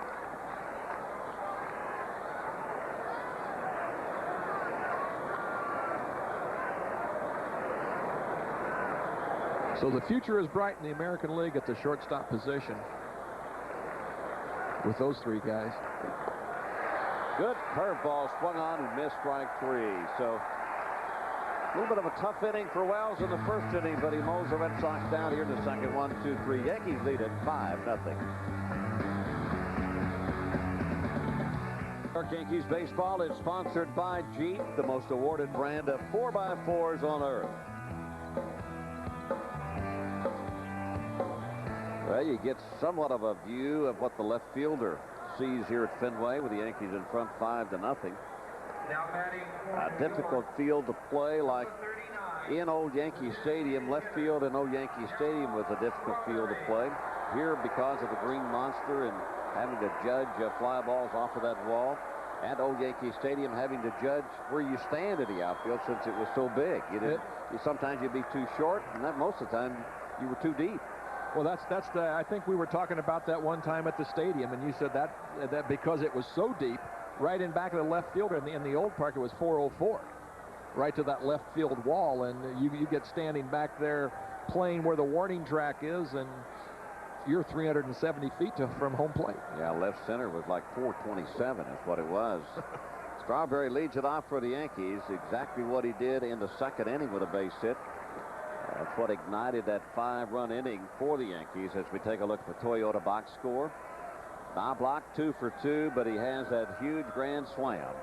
So the future is bright in the American League at the shortstop position with those 3 guys. Good curveball swung on and missed, strike 3. So a little bit of a tough inning for Wells in the first inning, but he mows the Red Sox down here in the second. 1, 2, 3. Yankees lead at 5-0. New York Yankees baseball is sponsored by Jeep, the most awarded brand of 4x4s on earth. Well, you get somewhat of a view of what the left fielder sees here at Fenway with the Yankees in front 5-0. A difficult field to play, like in old Yankee Stadium. Left field in old Yankee Stadium was a difficult field to play. Here, because of the green monster and having to judge fly balls off of that wall, and old Yankee Stadium having to judge where you stand in the outfield since it was so big. Sometimes you'd be too short, and most of the time you were too deep. Well, I think we were talking about that one time at the stadium, and you said that because it was so deep, right in back of the left fielder, in the old park, it was 404, right to that left field wall, and you get standing back there playing where the warning track is, and you're 370 feet from home plate. Yeah, left center was like 427 is what it was. Strawberry leads it off for the Yankees. Exactly what he did in the second inning with a base hit. That's what ignited that 5-run inning for the Yankees. As we take a look at the Toyota box score. Knobloch 2 for 2, but he has that huge grand slam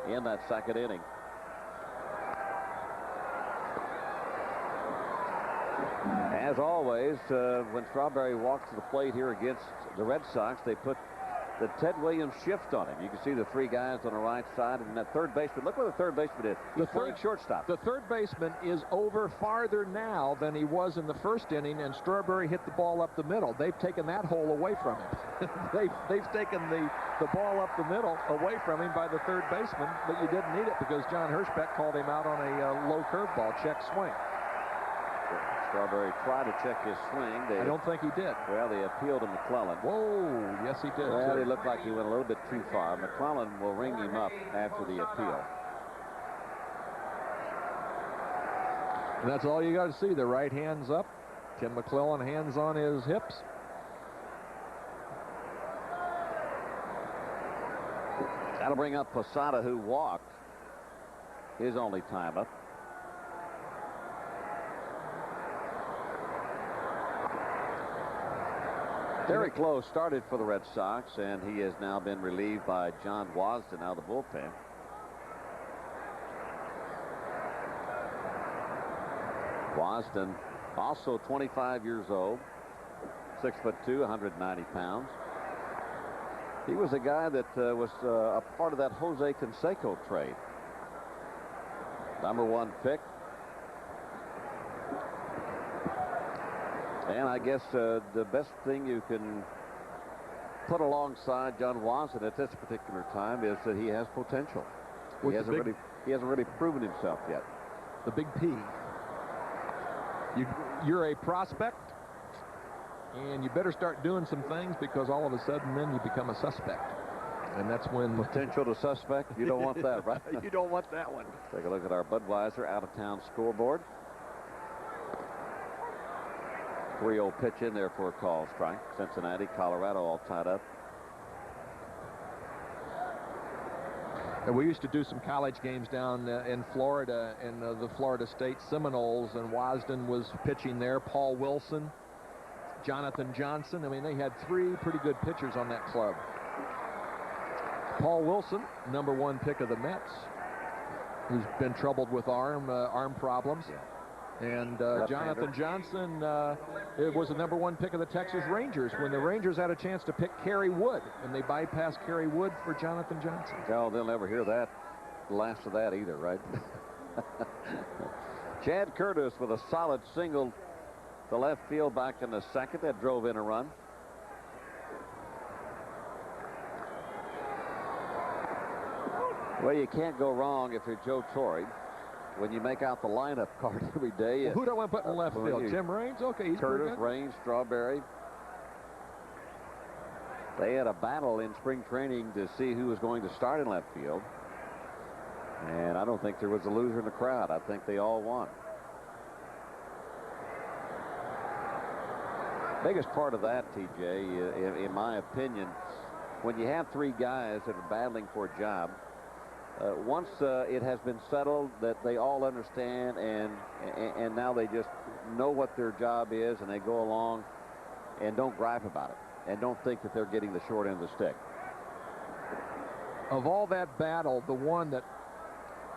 in that second inning. As always, when Strawberry walks to the plate here against the Red Sox, they put the Ted Williams shift on him. You can see the three guys on the right side, and that third baseman. Look where the third baseman is. He's playing shortstop. The third baseman is over farther now than he was in the first inning, and Strawberry hit the ball up the middle. They've taken that hole away from him. they've taken the ball up the middle away from him by the third baseman, but you didn't need it because John Hirschbeck called him out on a low curveball check swing. Strawberry tried to check his swing. I don't think he did. Well, they appealed to McClellan. Whoa, yes he did. Well, it looked like he went a little bit too far. McClellan will ring him up after the appeal. And that's all you got to see. The right hand's up. Tim McClellan hands on his hips. That'll bring up Posada, who walked his only time up. Derek Lowe started for the Red Sox, and he has now been relieved by John Wasden out of the bullpen. Wasden, also 25 years old, 6'2", 190 pounds. He was a guy that was a part of that Jose Canseco trade. #1 pick. And I guess the best thing you can put alongside John Wasden at this particular time is that he has potential. He hasn't really proven himself yet. The big P. You're a prospect, and you better start doing some things because all of a sudden then you become a suspect. And that's when... Potential to suspect? You don't want that, right? You don't want that one. Take a look at our Budweiser out-of-town scoreboard. 3-0 pitch in there for a call strike. Cincinnati, Colorado all tied up. And we used to do some college games down in Florida, in the Florida State Seminoles, and Wasden was pitching there. Paul Wilson, Jonathan Johnson. I mean, they had three pretty good pitchers on that club. Paul Wilson, #1 pick of the Mets, who's been troubled with arm problems. Yeah. And Jonathan Johnson it was the #1 pick of the Texas Rangers when the Rangers had a chance to pick Kerry Wood, and they bypassed Kerry Wood for Jonathan Johnson. No, they'll never hear that, the last of that either, right? Chad Curtis with a solid single to left field back in the second. That drove in a run. Well, you can't go wrong if you're Joe Torre. When you make out the lineup card every day. Well, who do I want to put in left field? Tim Raines? Okay, he's Curtis, Raines, Strawberry. They had a battle in spring training to see who was going to start in left field. And I don't think there was a loser in the crowd. I think they all won. Biggest part of that, TJ, in my opinion, when you have three guys that are battling for a job, once it has been settled that they all understand and now they just know what their job is, and they go along and don't gripe about it and don't think that they're getting the short end of the stick. Of all that battle, the one that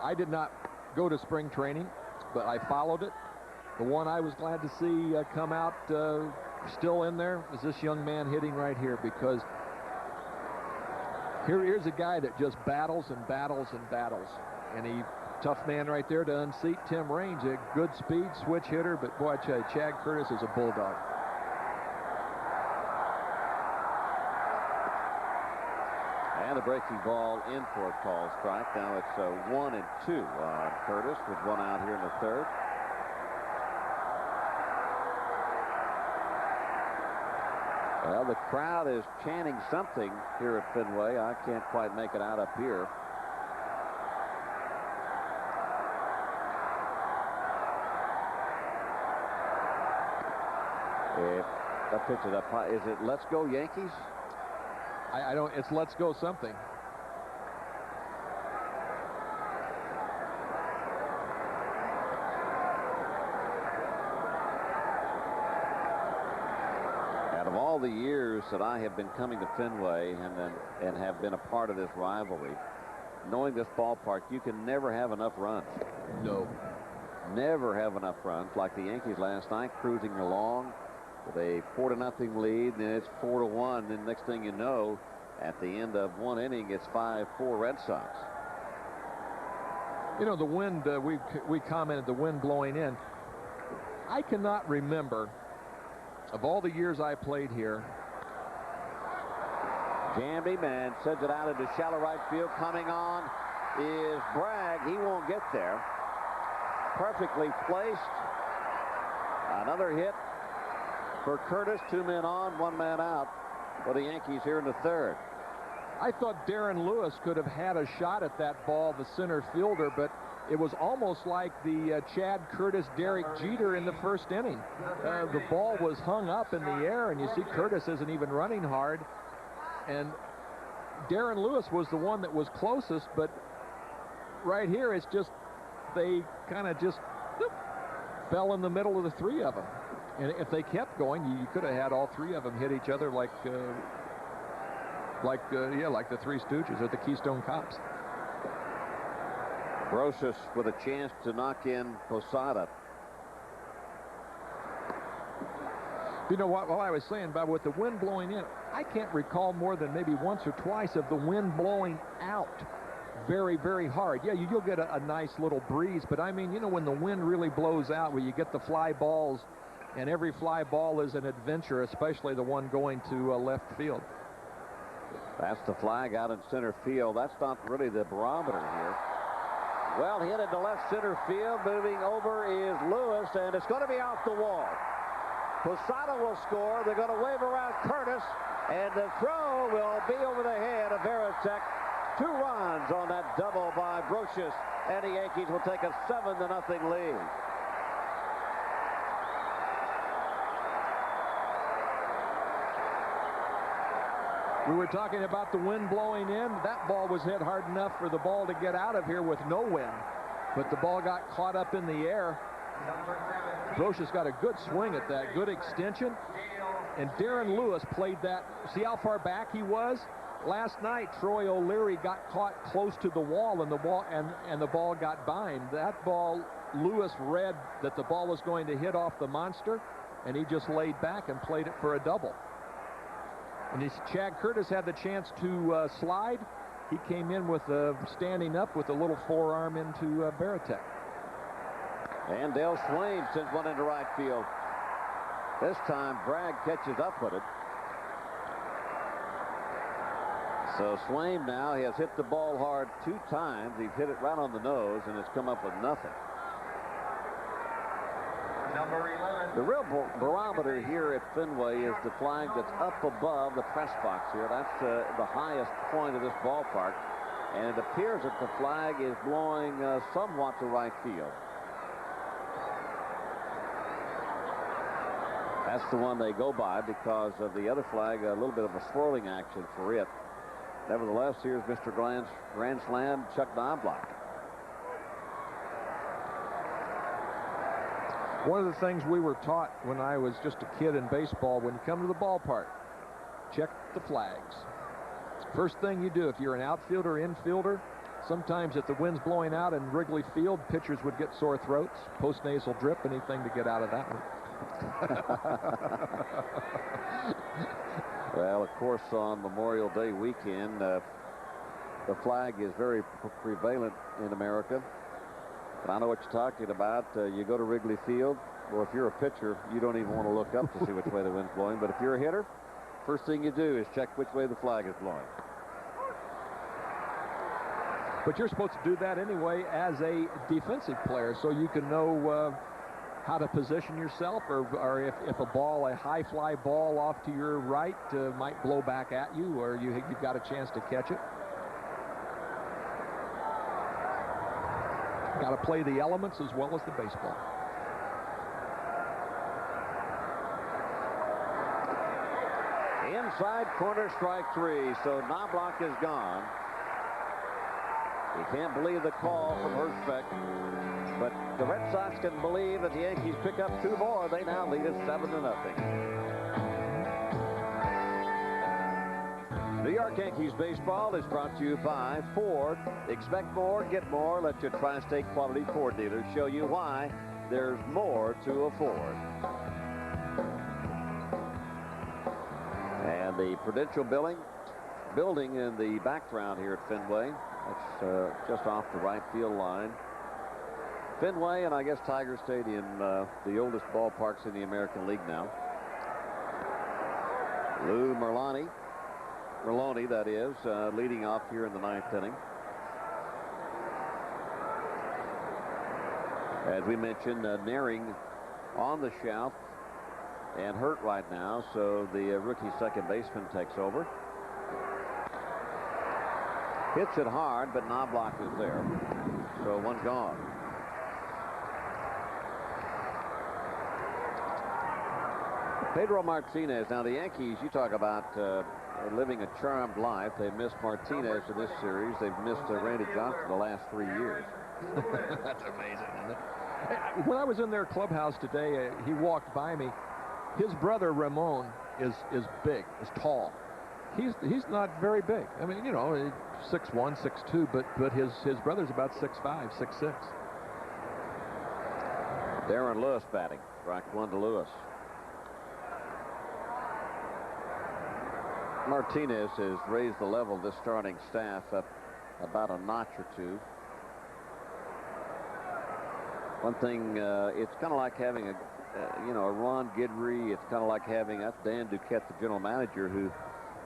I did not go to spring training, but I followed it, the one I was glad to see come out still in there is this young man hitting right here, because here's a guy that just battles and battles and battles. And tough man right there to unseat Tim Raines, a good speed switch hitter, but boy, I tell you, Chad Curtis is a bulldog. And a breaking ball in for a call strike. Now it's 1-2 on Curtis with one out here in the third. Well, the crowd is chanting something here at Fenway. I can't quite make it out up here. If that pitch is up high, is it "Let's go Yankees"? I don't. It's "Let's go" something. All the years that I have been coming to Fenway and have been a part of this rivalry, knowing this ballpark, you can never have enough runs. No. Never have enough runs. Like the Yankees last night, cruising along with a 4-0 lead, and then it's 4-1. Then next thing you know, At the end of one inning, it's 5-4 Red Sox. You know, the wind, we commented the wind blowing in. I cannot remember, of all the years I played here. Jammed him and sends it out into shallow right field. Coming on is Bragg. He won't get there. Perfectly placed. Another hit for Curtis. 2 men on, 1 man out for the Yankees here in the third. I thought Darren Lewis could have had a shot at that ball, the center fielder, but it was almost like the Chad Curtis, Derek Jeter in the first inning. The ball was hung up in the air, and you see Curtis isn't even running hard. And Darren Lewis was the one that was closest, but right here it's just they kind of just fell in the middle of the 3 of them. And if they kept going, you could have had all 3 of them hit each other like the Three Stooges or the Keystone Cops. Brocious with a chance to knock in Posada. You know what? While I was saying, Bob, with the wind blowing in, I can't recall more than maybe once or twice of the wind blowing out very, very hard. Yeah, you'll get a nice little breeze, but I mean, you know, when the wind really blows out, where you get the fly balls, and every fly ball is an adventure, especially the one going to left field. That's the flag out in center field. That's not really the barometer here. Well, hit into left center field. Moving over is Lewis, and it's going to be off the wall. Posada will score. They're going to wave around Curtis, and the throw will be over the head of Varitek. 2 runs on that double by Brocious, and the Yankees will take a 7-0 lead. We were talking about the wind blowing in. That ball was hit hard enough for the ball to get out of here with no wind. But the ball got caught up in the air. Brocious got a good swing at that, good extension. And Darren Lewis played that. See how far back he was? Last night, Troy O'Leary got caught close to the wall, and the ball got by him. That ball, Lewis read that the ball was going to hit off the monster, and he just laid back and played it for a double. And Chad Curtis had the chance to slide. He came in with standing up with a little forearm into Varitek. And Dale Swain sends one into right field. This time Bragg catches up with it. So Swain now has hit the ball hard 2 times. He's hit it right on the nose, and it's come up with nothing. Number 11. The real barometer here at Fenway is the flag that's up above the press box here. That's the highest point of this ballpark. And it appears that the flag is blowing somewhat to right field. That's the one they go by because of the other flag, a little bit of a swirling action for it. Nevertheless, here's Mr. Grand Slam, Chuck Knobloch. One of the things we were taught when I was just a kid in baseball, when you come to the ballpark, check the flags. First thing you do, if you're an outfielder, infielder, sometimes if the wind's blowing out in Wrigley Field, pitchers would get sore throats, postnasal drip, anything to get out of that one. Well, of course, on Memorial Day weekend, the flag is very prevalent in America. And I know what you're talking about. You go to Wrigley Field, well, if you're a pitcher, you don't even want to look up to see which way the wind's blowing. But if you're a hitter, first thing you do is check which way the flag is blowing. But you're supposed to do that anyway as a defensive player, so you can know how to position yourself, or if a high fly ball off to your right might blow back at you, or you've got a chance to catch it. Got to play the elements as well as the baseball. Inside corner, strike 3. So Knobloch is gone. You can't believe the call from Hirschbeck. But the Red Sox can believe that the Yankees pick up 2 more. They now lead it 7-0. New York Yankees baseball is brought to you by Ford. Expect more, get more. Let your tri-state quality Ford dealers show you why there's more to afford. And the Prudential billing building in the background here at Fenway. That's just off the right field line. Fenway and I guess Tiger Stadium, the oldest ballparks in the American League now. Lou Merloni, that is, leading off here in the 9th inning. As we mentioned, Naring on the shelf and hurt right now, so the rookie second baseman takes over. Hits it hard, but Knobloch is there, so one gone. Pedro Martinez. Now the Yankees, you talk about living a charmed life. They missed Martinez in this series. They've missed Randy Johnson the last 3 years. That's amazing, isn't it? When I was in their clubhouse today, he walked by me. His brother Ramon is big, is tall. He's not very big. I mean, you know, 6'1", 6'2", but his brother's about 6'5", 6'6". Darren Lewis batting. Strike one to Lewis. Martinez has raised the level of this starting staff up about a notch or two. One thing, it's kind of like having a Ron Guidry. It's kind of like having Dan Duquette, the general manager, who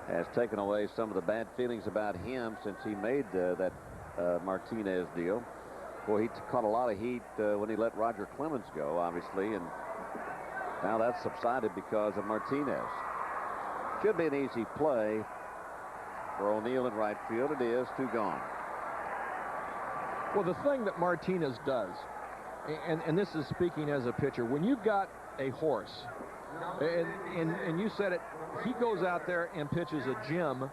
has taken away some of the bad feelings about him since he made that Martinez deal. Boy, he caught a lot of heat when he let Roger Clemens go, obviously, and now that's subsided because of Martinez. Should be an easy play for O'Neill in right field. It is. 2 gone. Well, the thing that Martinez does, and this is speaking as a pitcher, when you've got a horse, and you said it, he goes out there and pitches a gem,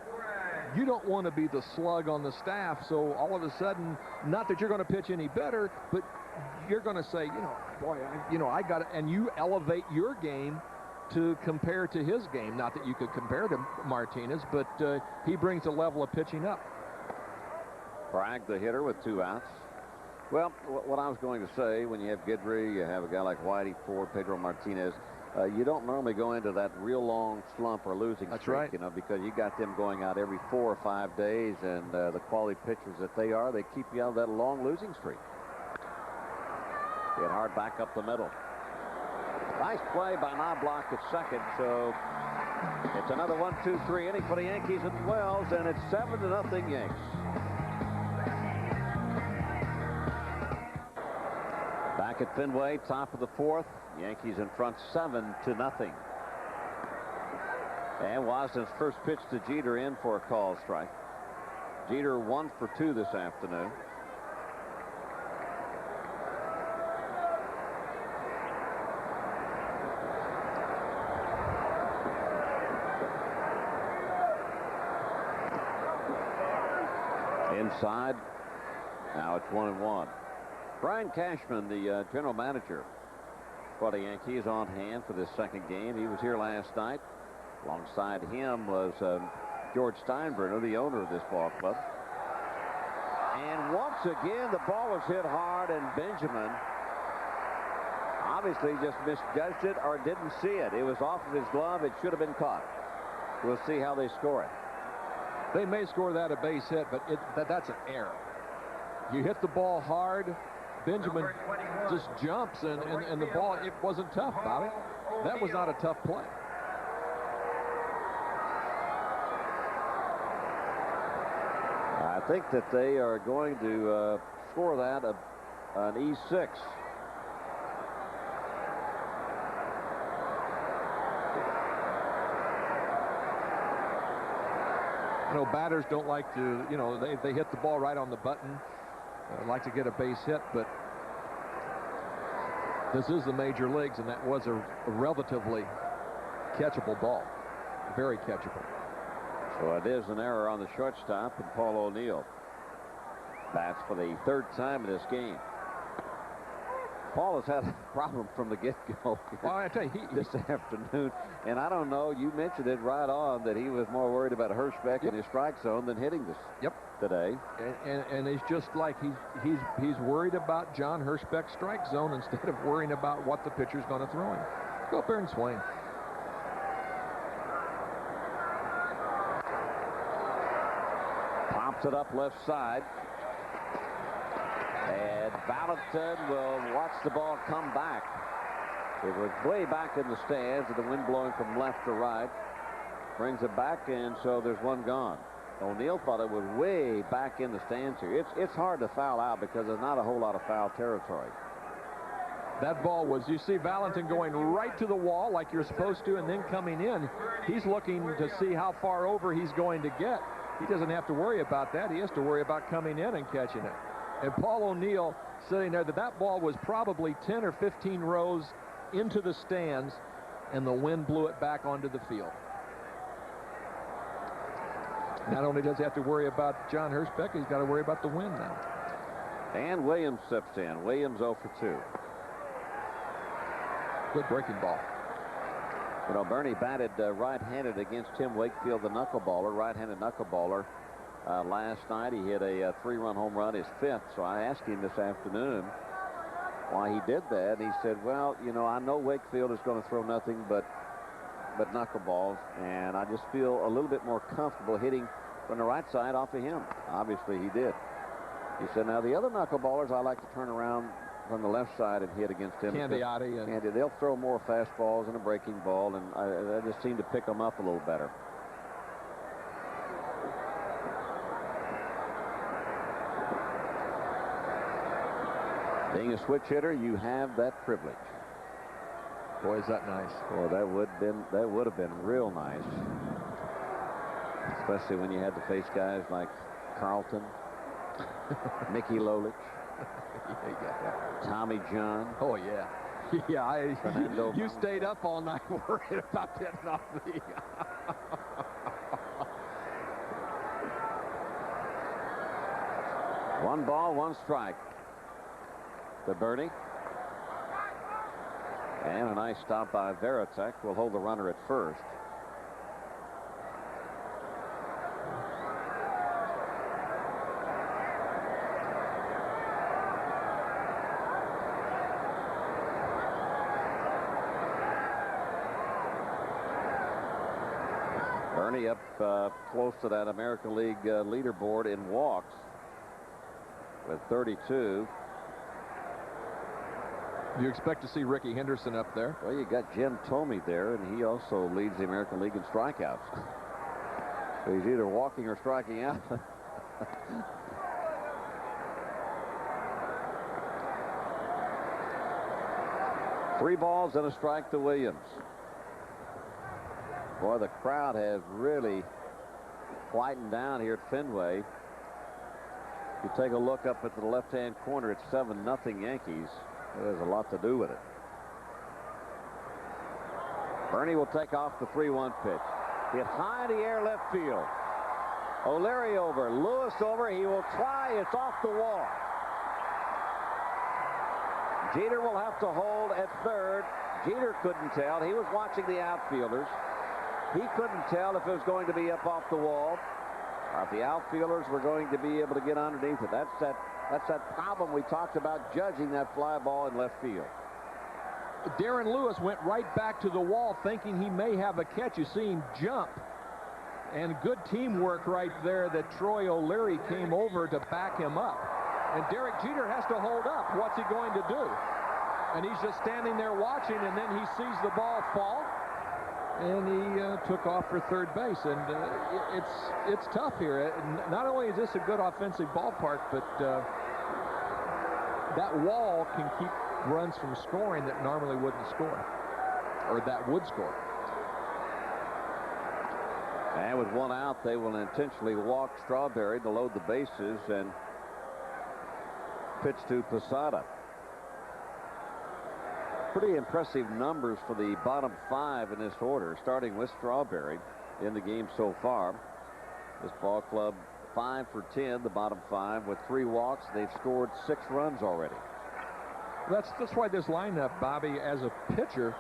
you don't want to be the slug on the staff, so all of a sudden, not that you're going to pitch any better, but you're going to say, I got it, and you elevate your game to compare to his game. Not that you could compare to Martinez, but he brings a level of pitching up. Bragg, the hitter, with 2 outs. Well, what I was going to say, when you have Guidry, you have a guy like Whitey, Ford, Pedro Martinez, you don't normally go into that real long slump or losing streak. That's right. You know, because you got them going out every 4 or 5 days, and the quality pitchers that they are, they keep you out of that long losing streak. Hit hard back up the middle. Nice play by Knobloch at second, so it's another 1-2-3 inning for the Yankees at Wells, and it's 7-0 Yanks. Back at Fenway, top of the 4th, Yankees in front 7-0. And Wasden's first pitch to Jeter in for a called strike. Jeter 1 for 2 this afternoon. Inside. Now it's 1-1. Brian Cashman, the general manager for the Yankees, on hand for this second game. He was here last night. Alongside him was George Steinbrenner, the owner of this ball club. And once again, the ball was hit hard, and Benjamin obviously just misjudged it or didn't see it. It was off of his glove. It should have been caught. We'll see how they score it. They may score that a base hit, but that's an error. You hit the ball hard. Benjamin just jumps, and the ball, it wasn't tough, Bobby. That was not a tough play. I think that they are going to score that an E6. You know, batters don't like to, they hit the ball right on the button. Like to get a base hit, but this is the major leagues, and that was a relatively catchable ball. Very catchable. So it is an error on the shortstop, and Paul O'Neill bats for the 3rd time in this game. Paul has had a problem from the get-go well, I tell you, this afternoon, and I don't know, you mentioned it right on that he was more worried about Hirschbeck in his strike zone than hitting this today. And it's just like he's worried about John Hirschbeck's strike zone instead of worrying about what the pitcher's going to throw him. Go up there and swing. Pops it up left side. And Valentin will watch the ball come back. It was way back in the stands with the wind blowing from left to right. Brings it back, and so there's one gone. O'Neill thought it was way back in the stands here. It's hard to foul out because there's not a whole lot of foul territory. That ball was, you see Valentin going right to the wall like you're supposed to, and then coming in. He's looking to see how far over he's going to get. He doesn't have to worry about that. He has to worry about coming in and catching it. And Paul O'Neill sitting there, that ball was probably 10 or 15 rows into the stands, and the wind blew it back onto the field. Not only does he have to worry about John Hirschbeck, he's got to worry about the wind now. And Williams steps in. Williams 0 for 2. Good breaking ball. You know, Bernie batted right-handed against Tim Wakefield, the knuckleballer, right-handed knuckleballer. Last night he hit a 3-run home run, his 5th. So I asked him this afternoon why he did that. And he said, well, you know, I know Wakefield is going to throw nothing but knuckleballs, and I just feel a little bit more comfortable hitting from the right side off of him. Obviously he did. He said, now the other knuckleballers I like to turn around from the left side and hit against him. Candy, they'll throw more fastballs and a breaking ball, and I just seem to pick them up a little better. Being a switch hitter, you have that privilege. Boy, is that nice. Boy, that would have been real nice, especially when you had to face guys like Carlton, Mickey Lolich, Tommy John. Oh yeah, yeah. You Montoya. stayed up all night worried about getting off the. One ball, one strike to Bernie. And a nice stop by Veritek will hold the runner at first. Bernie up close to that American League leaderboard in walks with 32. You expect to see Ricky Henderson up there. Well, you got Jim Thome there, and he also leads the American League in strikeouts. So he's either walking or striking out. 3 balls and a strike to Williams. Boy, the crowd has really quietened down here at Fenway. You take a look up at the left-hand corner, it's 7-0 Yankees. It has a lot to do with it. Bernie will take off the 3-1 pitch. Hit high in the air left field. O'Leary over, Lewis over. He will try. It's off the wall. Jeter will have to hold at third. Jeter couldn't tell. He was watching the outfielders. He couldn't tell if it was going to be up off the wall or if the outfielders were going to be able to get underneath it. That's that problem we talked about, judging that fly ball in left field. Darren Lewis went right back to the wall thinking he may have a catch. You see him jump. And good teamwork right there that Troy O'Leary came over to back him up. And Derek Jeter has to hold up. What's he going to do? And he's just standing there watching, and then he sees the ball fall, and he took off for third base. And it's tough here. Not only is this a good offensive ballpark, but that wall can keep runs from scoring that normally wouldn't score, or that would score. And with one out, they will intentionally walk Strawberry to load the bases and pitch to Posada. Pretty impressive numbers for the bottom 5 in this order, starting with Strawberry in the game so far. This ball club 5 for 10, the bottom 5 with 3 walks. They've scored 6 runs already. That's why this lineup, Bobby, as a pitcher,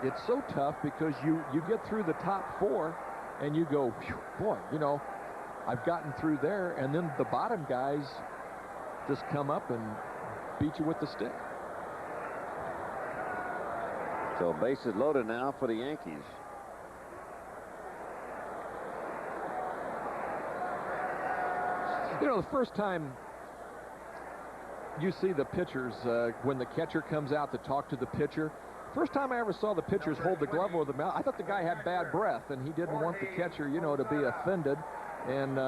it's so tough, because you get through the top 4 and you go, boy, you know, I've gotten through there, and then the bottom guys just come up and beat you with the stick. So bases loaded now for the Yankees. You know, the first time you see the pitchers, when the catcher comes out to talk to the pitcher, first time I ever saw the pitchers hold the glove over the mouth, I thought the guy had bad breath, and he didn't want the catcher, you know, to be offended. And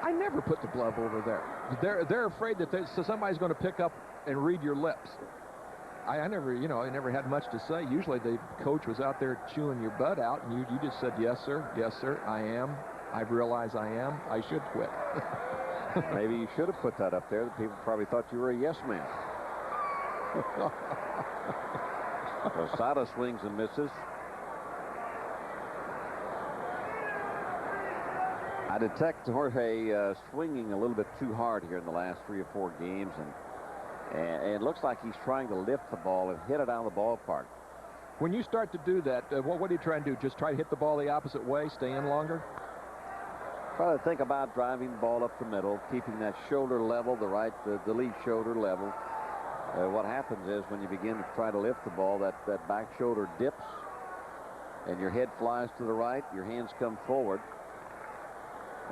I never put the glove over there. They're afraid that so somebody's going to pick up and read your lips. I never had much to say. Usually the coach was out there chewing your butt out, and you just said, yes, sir, I am. I realize I am. I should quit. Maybe you should have put that up there. The people probably thought you were a yes man. Posada swings and misses. I detect Jorge swinging a little bit too hard here in the last 3 or 4 games, and it looks like he's trying to lift the ball and hit it out of the ballpark. When you start to do that, what do you try and do? Just try to hit the ball the opposite way, stay in longer? Try to think about driving the ball up the middle, keeping that shoulder level, the lead shoulder level. What happens is when you begin to try to lift the ball, that back shoulder dips, and your head flies to the right, your hands come forward,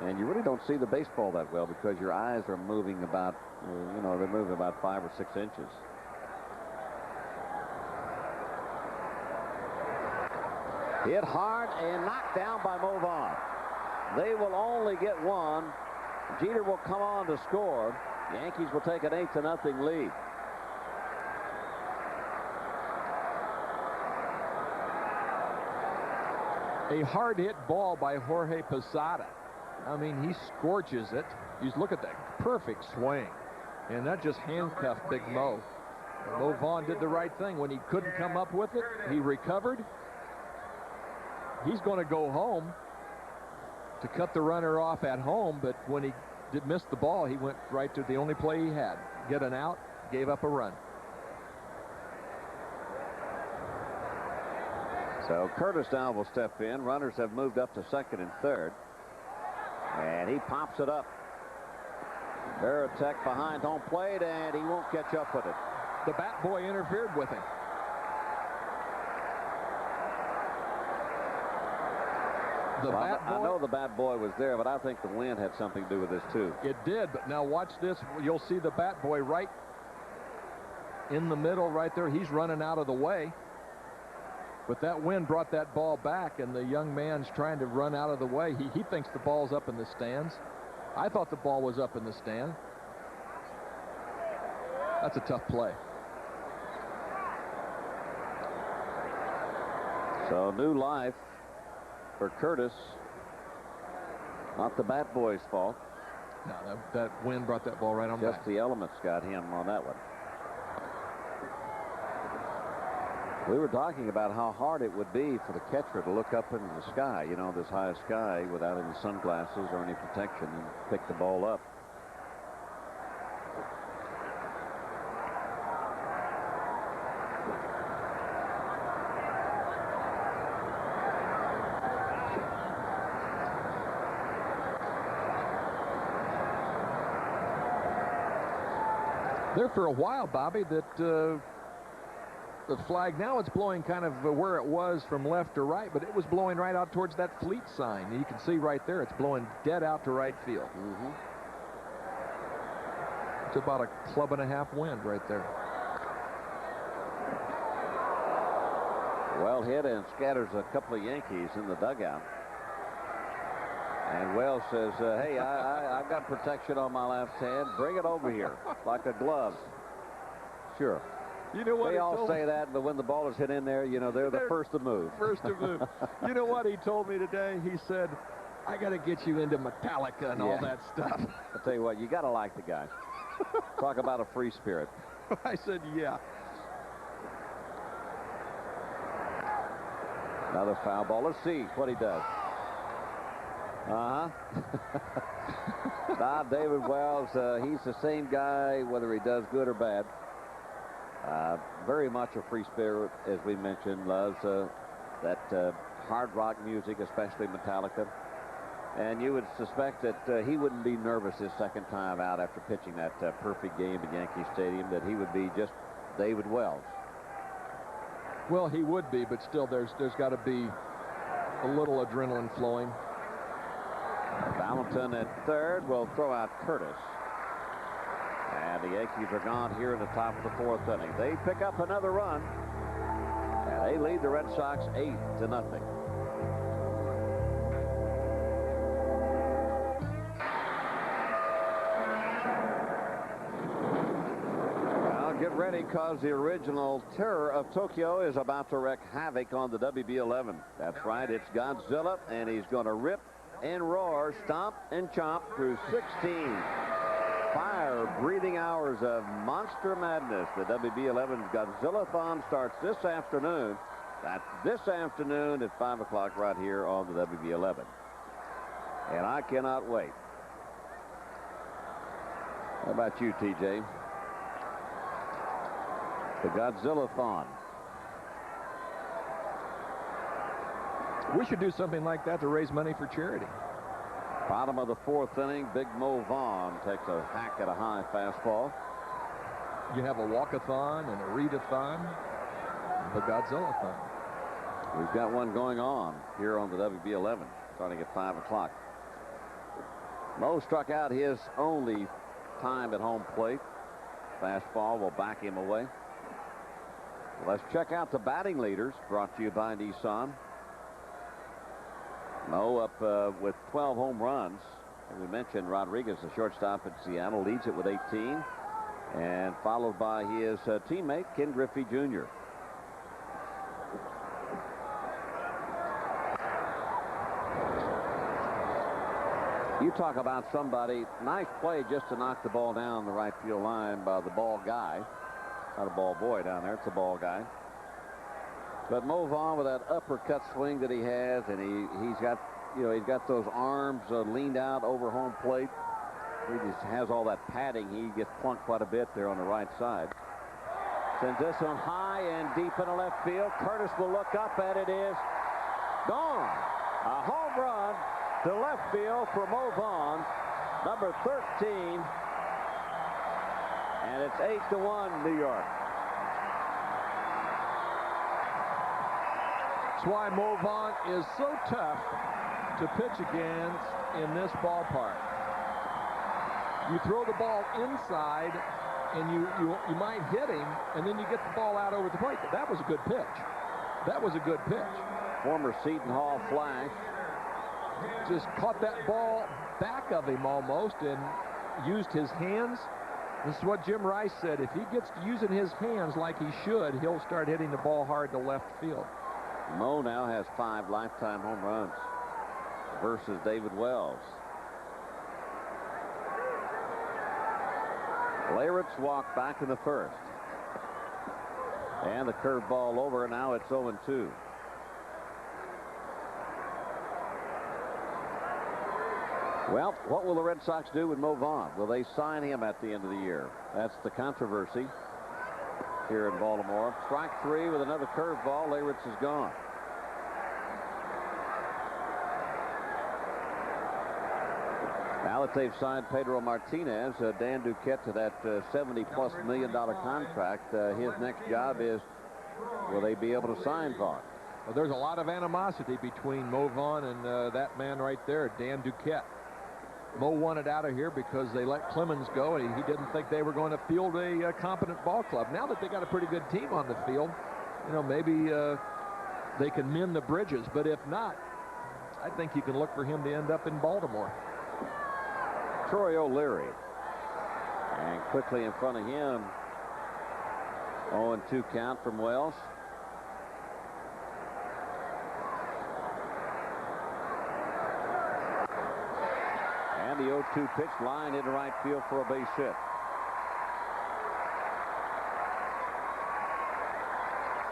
and you really don't see the baseball that well because your eyes are moving about, they're moving about 5 or 6 inches. Hit hard and knocked down by Mo Vaughn. They will only get one. Jeter will come on to score. The Yankees will take an 8-0 lead. A hard hit ball by Jorge Posada. I mean, he scorches it. You look at that perfect swing, and that just handcuffed Big Mo. Mo Vaughn did the right thing. When he couldn't come up with it, he recovered. He's going to go home to cut the runner off at home, but when he did miss the ball, he went right to the only play he had. Get an out, gave up a run. So Curtis now will step in. Runners have moved up to second and third. And he pops it up. Veritek behind home plate, and he won't catch up with it. The bat boy interfered with him. I know the bat boy was there, but I think the wind had something to do with this too. It did, but now watch this. You'll see the bat boy right in the middle right there. He's running out of the way. But that wind brought that ball back, and the young man's trying to run out of the way. He thinks the ball's up in the stands. I thought the ball was up in the stand. That's a tough play. So new life for Curtis. Not the bat boy's fault. No, that wind brought that ball right on back. Just the elements got him on that one. We were talking about how hard it would be for the catcher to look up into the sky, this high sky, without any sunglasses or any protection, and pick the ball up. There for a while, Bobby, that the flag, now it's blowing kind of where it was from left to right, but it was blowing right out towards that Fleet sign. You can see right there, it's blowing dead out to right field. It's about a club-and-a-half wind right there. Well hit, and scatters a couple of Yankees in the dugout. And Wells says, hey, I've got protection on my left hand. Bring it over here like a glove. Sure. You know what? They all say that, but when the ball is hit in there, they're the first to move. First to move. You know what he told me today? He said, I got to get you into Metallica and all that stuff. I'll tell you what, you got to like the guy. Talk about a free spirit. I said, yeah. Another foul ball. Let's see what he does. David Wells, he's the same guy, whether he does good or bad. Very much a free spirit, as we mentioned, loves that hard rock music, especially Metallica. And you would suspect that he wouldn't be nervous his second time out after pitching that perfect game at Yankee Stadium, that he would be just David Wells. Well, he would be, but still there's got to be a little adrenaline flowing. Valentin at third will throw out Curtis. And the Yankees are gone here in the top of the 4th inning. They pick up another run. And they lead the Red Sox 8-0. Get ready, because the original terror of Tokyo is about to wreak havoc on the WB11. That's right, it's Godzilla, and he's going to rip and roar, stomp and chomp through 16 fire-breathing hours of monster madness. The WB11's Godzilla-thon starts this afternoon. That's this afternoon at 5 o'clock right here on the WB11. And I cannot wait. How about you, TJ? The Godzilla-thon. We should do something like that to raise money for charity. Bottom of the 4th inning, Big Mo Vaughn takes a hack at a high fastball. You have a walk-a-thon and a read-a-thon, the Godzilla-thon. We've got one going on here on the WB11, starting at 5 o'clock. Mo struck out his only time at home plate. Fastball will back him away. Let's check out the batting leaders, brought to you by Nissan. Mo up with 12 home runs. And we mentioned Rodriguez, the shortstop at Seattle, leads it with 18. And followed by his teammate, Ken Griffey Jr. You talk about somebody, nice play just to knock the ball down the right field line by the ball guy. Not a ball boy down there, it's a ball guy. But Mo Vaughn with that uppercut swing that he has, and he's got, he's got those arms leaned out over home plate. He just has all that padding. He gets plunked quite a bit there on the right side. Sends this one high and deep in the left field. Curtis will look up, and it is gone. A home run to left field for Mo Vaughn, number 13. And it's 8-1 New York. That's why Mo Vaughn is so tough to pitch against in this ballpark. You throw the ball inside, and you might hit him, and then you get the ball out over the plate. But that was a good pitch. That was a good pitch. Former Seton Hall Flash. Just caught that ball back of him almost and used his hands. This is what Jim Rice said. If he gets to using his hands like he should, he'll start hitting the ball hard to left field. Mo now has 5 lifetime home runs versus David Wells. Leyritz walked back in the 1st. And the curveball over. Now it's 0-2. Well, what will the Red Sox do with Mo Vaughn? Will they sign him at the end of the year? That's the controversy here in Baltimore. Strike 3 with another curveball. Leyritz is gone. Now that they've signed Pedro Martinez, Dan Duquette to that $70+ million contract, his next job is, will they be able to sign Vaughn? Well, there's a lot of animosity between Mo Vaughn and that man right there, Dan Duquette. Mo wanted out of here because they let Clemens go, and he didn't think they were going to field a competent ball club. Now that they got a pretty good team on the field, maybe they can mend the bridges. But if not, I think you can look for him to end up in Baltimore. Troy O'Leary. And quickly in front of him, 0-2 count from Wells. And the 0-2 pitch, line into right field for a base hit.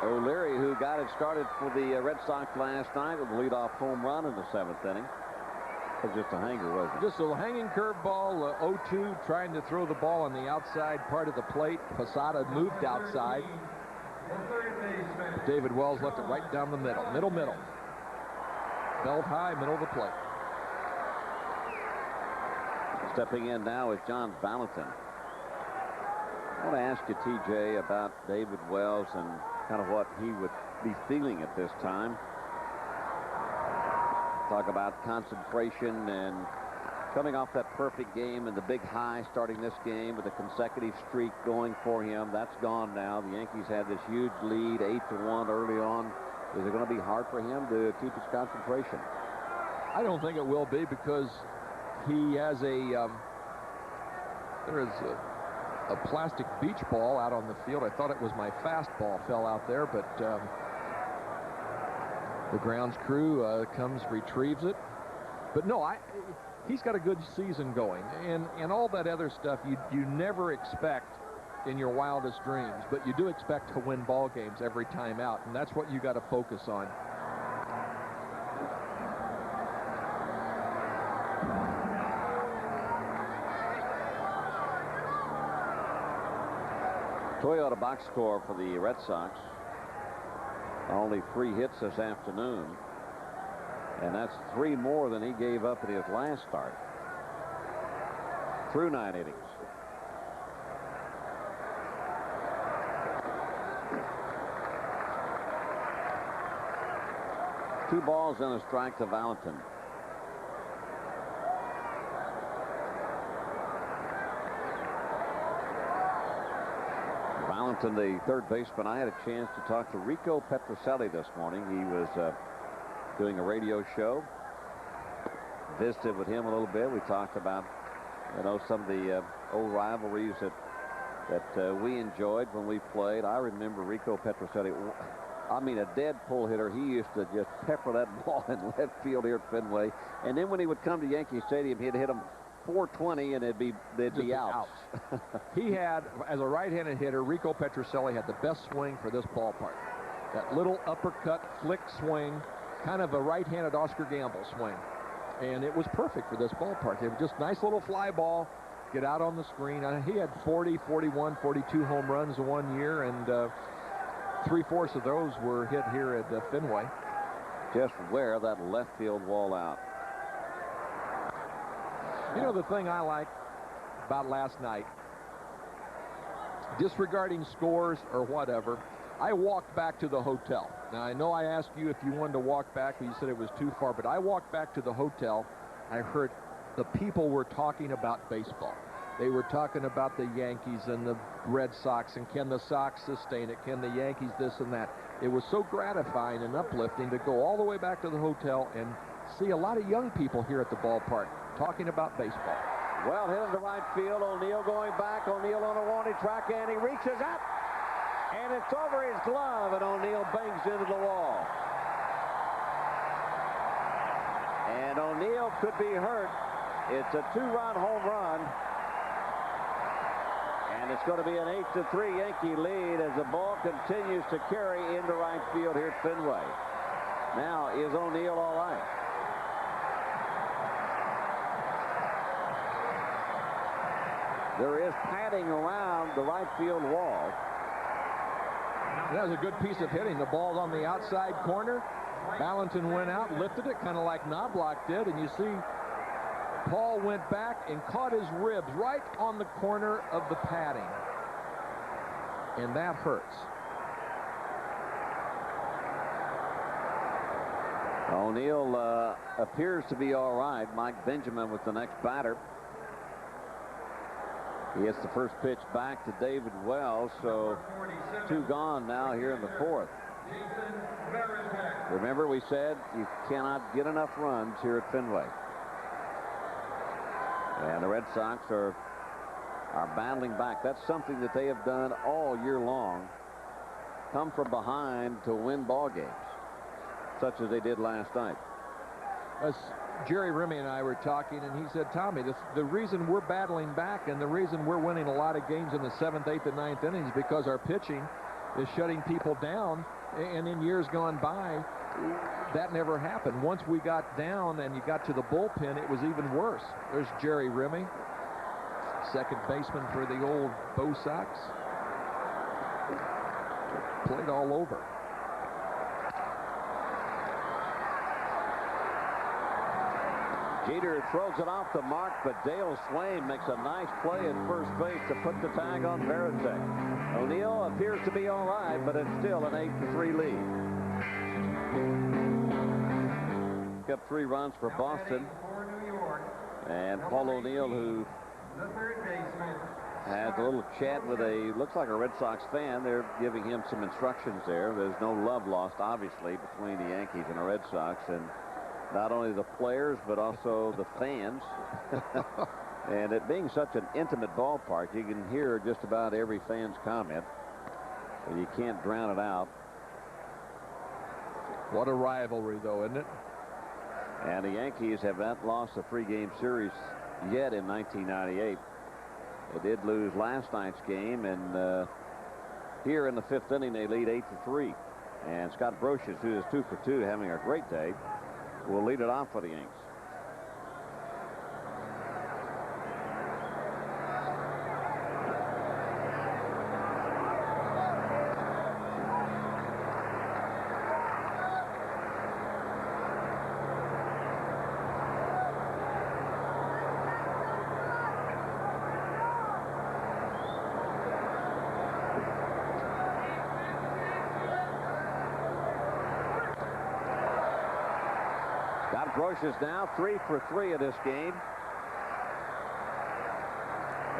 O'Leary, who got it started for the Red Sox last night with a leadoff home run in the 7th inning. It was just a hanger, wasn't it? Just a hanging curveball, 0-2, trying to throw the ball on the outside part of the plate. Posada moved outside. David Wells left it right down the middle. Middle. Belt high, middle of the plate. Stepping in now is John Valentin. I want to ask you, TJ, about David Wells and kind of what he would be feeling at this time. Talk about concentration and coming off that perfect game and the big high starting this game with a consecutive streak going for him. That's gone now. The Yankees had this huge lead, 8-1 early on. Is it going to be hard for him to keep his concentration? I don't think it will be, because he has there is a plastic beach ball out on the field. I thought it was my fastball fell out there, but the grounds crew comes, retrieves it. But no, he's got a good season going, and all that other stuff you never expect in your wildest dreams, but you do expect to win ball games every time out, and that's what you got to focus on. Toyota box score for the Red Sox. Only 3 hits this afternoon, and that's 3 more than he gave up in his last start through 9 innings. Two balls and a strike to Valentin. Valentin, the third baseman. I had a chance to talk to Rico Petrocelli this morning. He was doing a radio show. Visited with him a little bit. We talked about, some of the old rivalries that we enjoyed when we played. I remember Rico Petrocelli. I mean, a dead pull hitter. He used to just pepper that ball in left field here at Fenway. And then when he would come to Yankee Stadium, he'd hit them 420 and they'd be out. He had, as a right-handed hitter, Rico Petrocelli had the best swing for this ballpark. That little uppercut flick swing, kind of a right-handed Oscar Gamble swing. And it was perfect for this ballpark. It was just nice little fly ball, get out on the screen. He had 40, 41, 42 home runs in 1 year, and 3/4 of those were hit here at Fenway. Just wear that left field wall out. The thing I like about last night, disregarding scores or whatever, I walked back to the hotel. Now, I know I asked you if you wanted to walk back, but you said it was too far, but I walked back to the hotel. I heard the people were talking about baseball. They were talking about the Yankees and the Red Sox, and can the Sox sustain it? Can the Yankees this and that? It was so gratifying and uplifting to go all the way back to the hotel and see a lot of young people here at the ballpark talking about baseball. Well, hit into right field. O'Neill going back. O'Neill on a warning track, and he reaches up, and it's over his glove, and O'Neill bangs into the wall. And O'Neill could be hurt. It's a 2-run home run. And it's going to be an 8-3 Yankee lead as the ball continues to carry into right field here at Fenway. Now, is O'Neill all right? There is padding around the right field wall. That was a good piece of hitting. The ball's on the outside corner. Valentin went out, lifted it, kind of like Knobloch did, and you see Paul went back and caught his ribs right on the corner of the padding. And that hurts. O'Neill appears to be all right. Mike Benjamin with the next batter. He hits the first pitch back to David Wells, so 2 gone now here in the 4th. Remember, we said you cannot get enough runs here at Fenway. And the Red Sox are battling back. That's something that they have done all year long. Come from behind to win ball games, such as they did last night. Jerry Remy and I were talking, and he said, Tommy, the reason we're battling back and the reason we're winning a lot of games in the 7th, 8th, and 9th innings is because our pitching is shutting people down. And in years gone by, that never happened. Once we got down and you got to the bullpen, it was even worse. There's Jerry Remy, second baseman for the old Bo Sox. Played all over. Jeter throws it off the mark, but Dale Swain makes a nice play at first base to put the tag on Varitek. O'Neill appears to be all right, but it's still an 8-3 lead. up 3 runs for Boston. For New York, And Paul O'Neill, who the third baseman. had a little chat with looks like a Red Sox fan. They're giving him some instructions there. There's no love lost, obviously, between the Yankees and the Red Sox. And not only the players, but also the fans. And it being such an intimate ballpark, you can hear just about every fan's comment. And you can't drown it out. What a rivalry, though, isn't it? And the Yankees have not lost a 3-game series yet in 1998. They did lose last night's game, and here in the 5th inning, they lead 8-3. And Scott Brocious, who is 2 for 2, having a great day, will lead it off for the Yanks. Brocious now 3 for 3 in this game.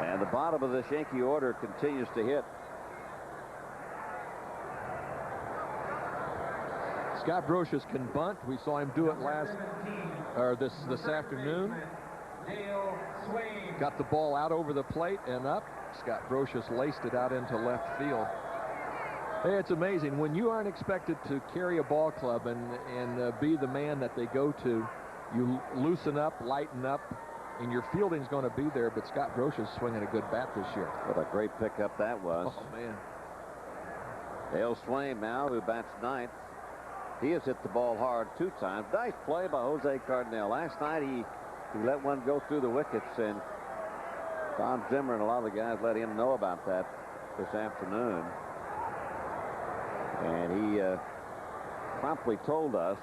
And the bottom of this Yankee order continues to hit. Scott Brocious can bunt. We saw him do it this afternoon. Got the ball out over the plate and up. Scott Brocious laced it out into left field. Hey, it's amazing when you aren't expected to carry a ball club and be the man that they go to. You loosen up, lighten up, and your fielding's going to be there. But Scott Brocious swinging a good bat this year. What a great pickup that was. Oh man. Dale Swaim now, who bats 9th. He has hit the ball hard 2 times. Nice play by Jose Cardinal. Last night he let one go through the wickets, and Tom Zimmer and a lot of the guys let him know about that this afternoon. And he promptly told us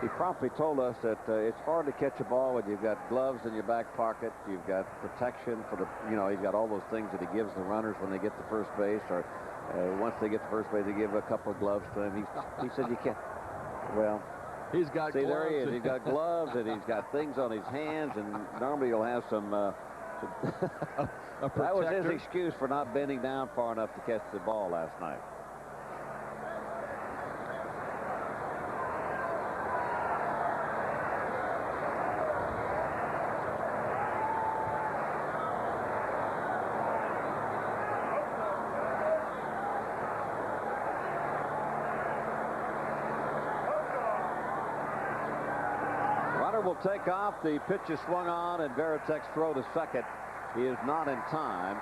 that it's hard to catch a ball when you've got gloves in your back pocket, you've got protection for the, he's got all those things that he gives the runners when they get to first base, or once they get to first base, they give a couple of gloves to him. He said you can't. Well, he's got see, gloves. there he is. He's got gloves and he's got things on his hands, and normally he'll have some. That was his excuse for not bending down far enough to catch the ball last night. Will take off. The pitch is swung on, and Varitek's throw to second is not in time.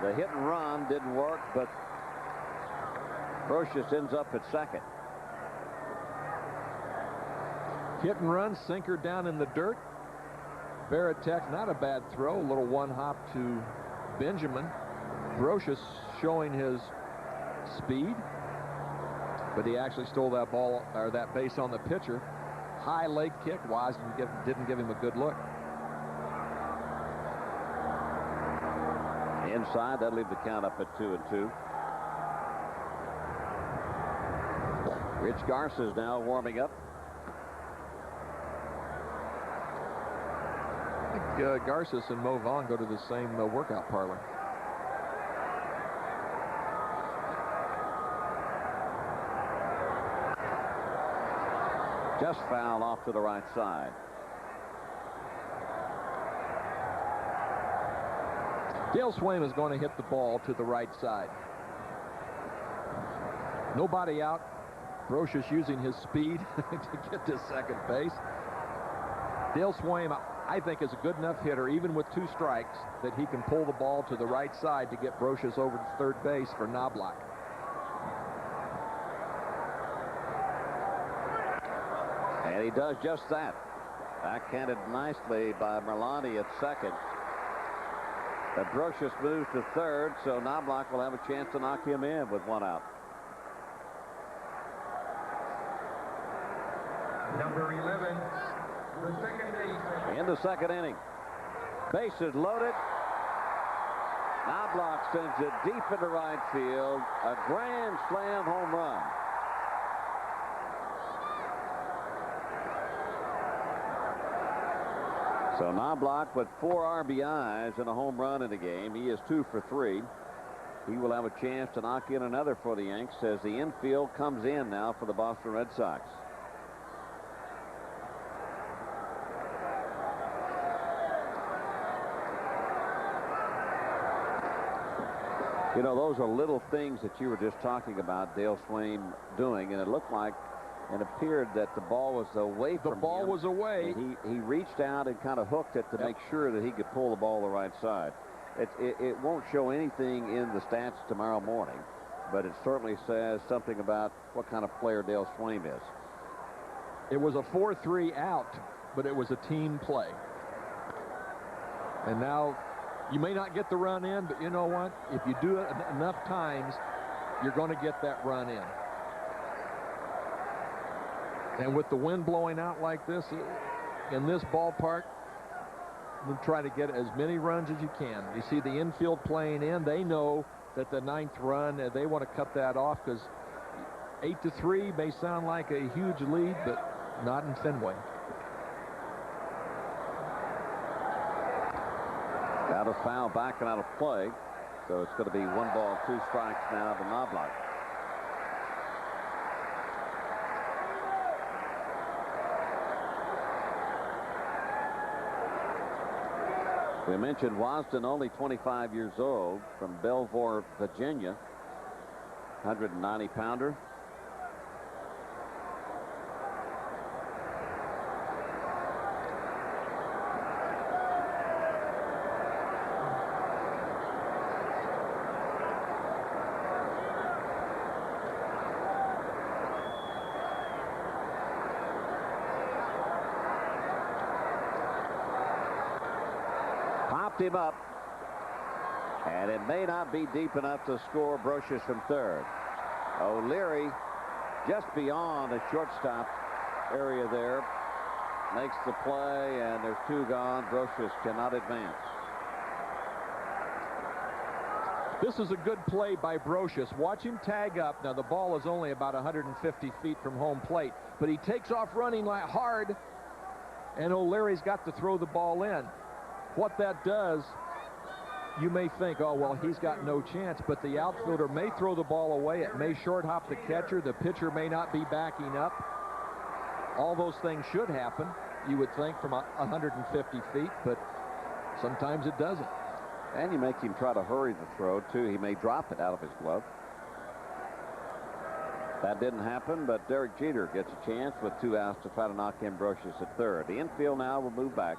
The hit and run didn't work, but Brocious ends up at second. Hit and run, sinker down in the dirt. Varitek, not a bad throw. A little one hop to Benjamin. Brocious showing his speed, but he actually stole that ball, or that base on the pitcher. High leg kick. Wise didn't give him a good look. Inside, that'll leave the count up at 2-2. Rich Garza's now warming up. I think Garces and Mo Vaughn go to the same workout parlor. Just foul off to the right side. Dale Swaim is going to hit the ball to the right side. Nobody out. Brocious using his speed to get to second base. Dale Swaim, I think, is a good enough hitter, even with 2 strikes, that he can pull the ball to the right side to get Brocious over to third base for Knobloch. And he does just that. Backhanded nicely by Merlani at second. Brocious moves to third, so Knobloch will have a chance to knock him in with 1 out. Number 11, the second baseman. In the second inning. Bases loaded. Knobloch sends it deep into right field. A grand slam home run. So Knobloch with 4 RBIs and a home run in the game. He is 2 for 3. He will have a chance to knock in another for the Yanks as the infield comes in now for the Boston Red Sox. You know, those are little things that you were just talking about Dale Swain doing, and it looked like and appeared that the ball was away from him. The ball was away. He reached out and kind of hooked it to make sure that he could pull the ball the right side. It won't show anything in the stats tomorrow morning, but it certainly says something about what kind of player Dale Swain is. It was a 4-3 out, but it was a team play. And now you may not get the run in, but you know what? If you do it enough times, you're going to get that run in. And with the wind blowing out like this in this ballpark, we'll try to get as many runs as you can. You see the infield playing in. They know that the 9th run, they want to cut that off because 8-3 may sound like a huge lead, but not in Fenway. Out of foul back and out of play. So it's going to be 1 ball, 2 strikes now to Knobloch. We mentioned Wasden, only 25 years old, from Belvoir, Virginia. 190-pounder. Him up, and it may not be deep enough to score. Brocious from third. O'Leary just beyond the shortstop area there makes the play, and there's 2 gone. Brocious cannot advance. This is a good play by Brocious. Watch him tag up. Now the ball is only about 150 feet from home plate, but he takes off running like hard, and O'Leary's got to throw the ball in. What that does, you may think, oh, well, he's got no chance, but the outfielder may throw the ball away. It may short hop the catcher. The pitcher may not be backing up. All those things should happen, you would think, from 150 feet, but sometimes it doesn't. And you make him try to hurry the throw, too. He may drop it out of his glove. That didn't happen, but Derek Jeter gets a chance with 2 outs to try to knock in Brocious at third. The infield now will move back.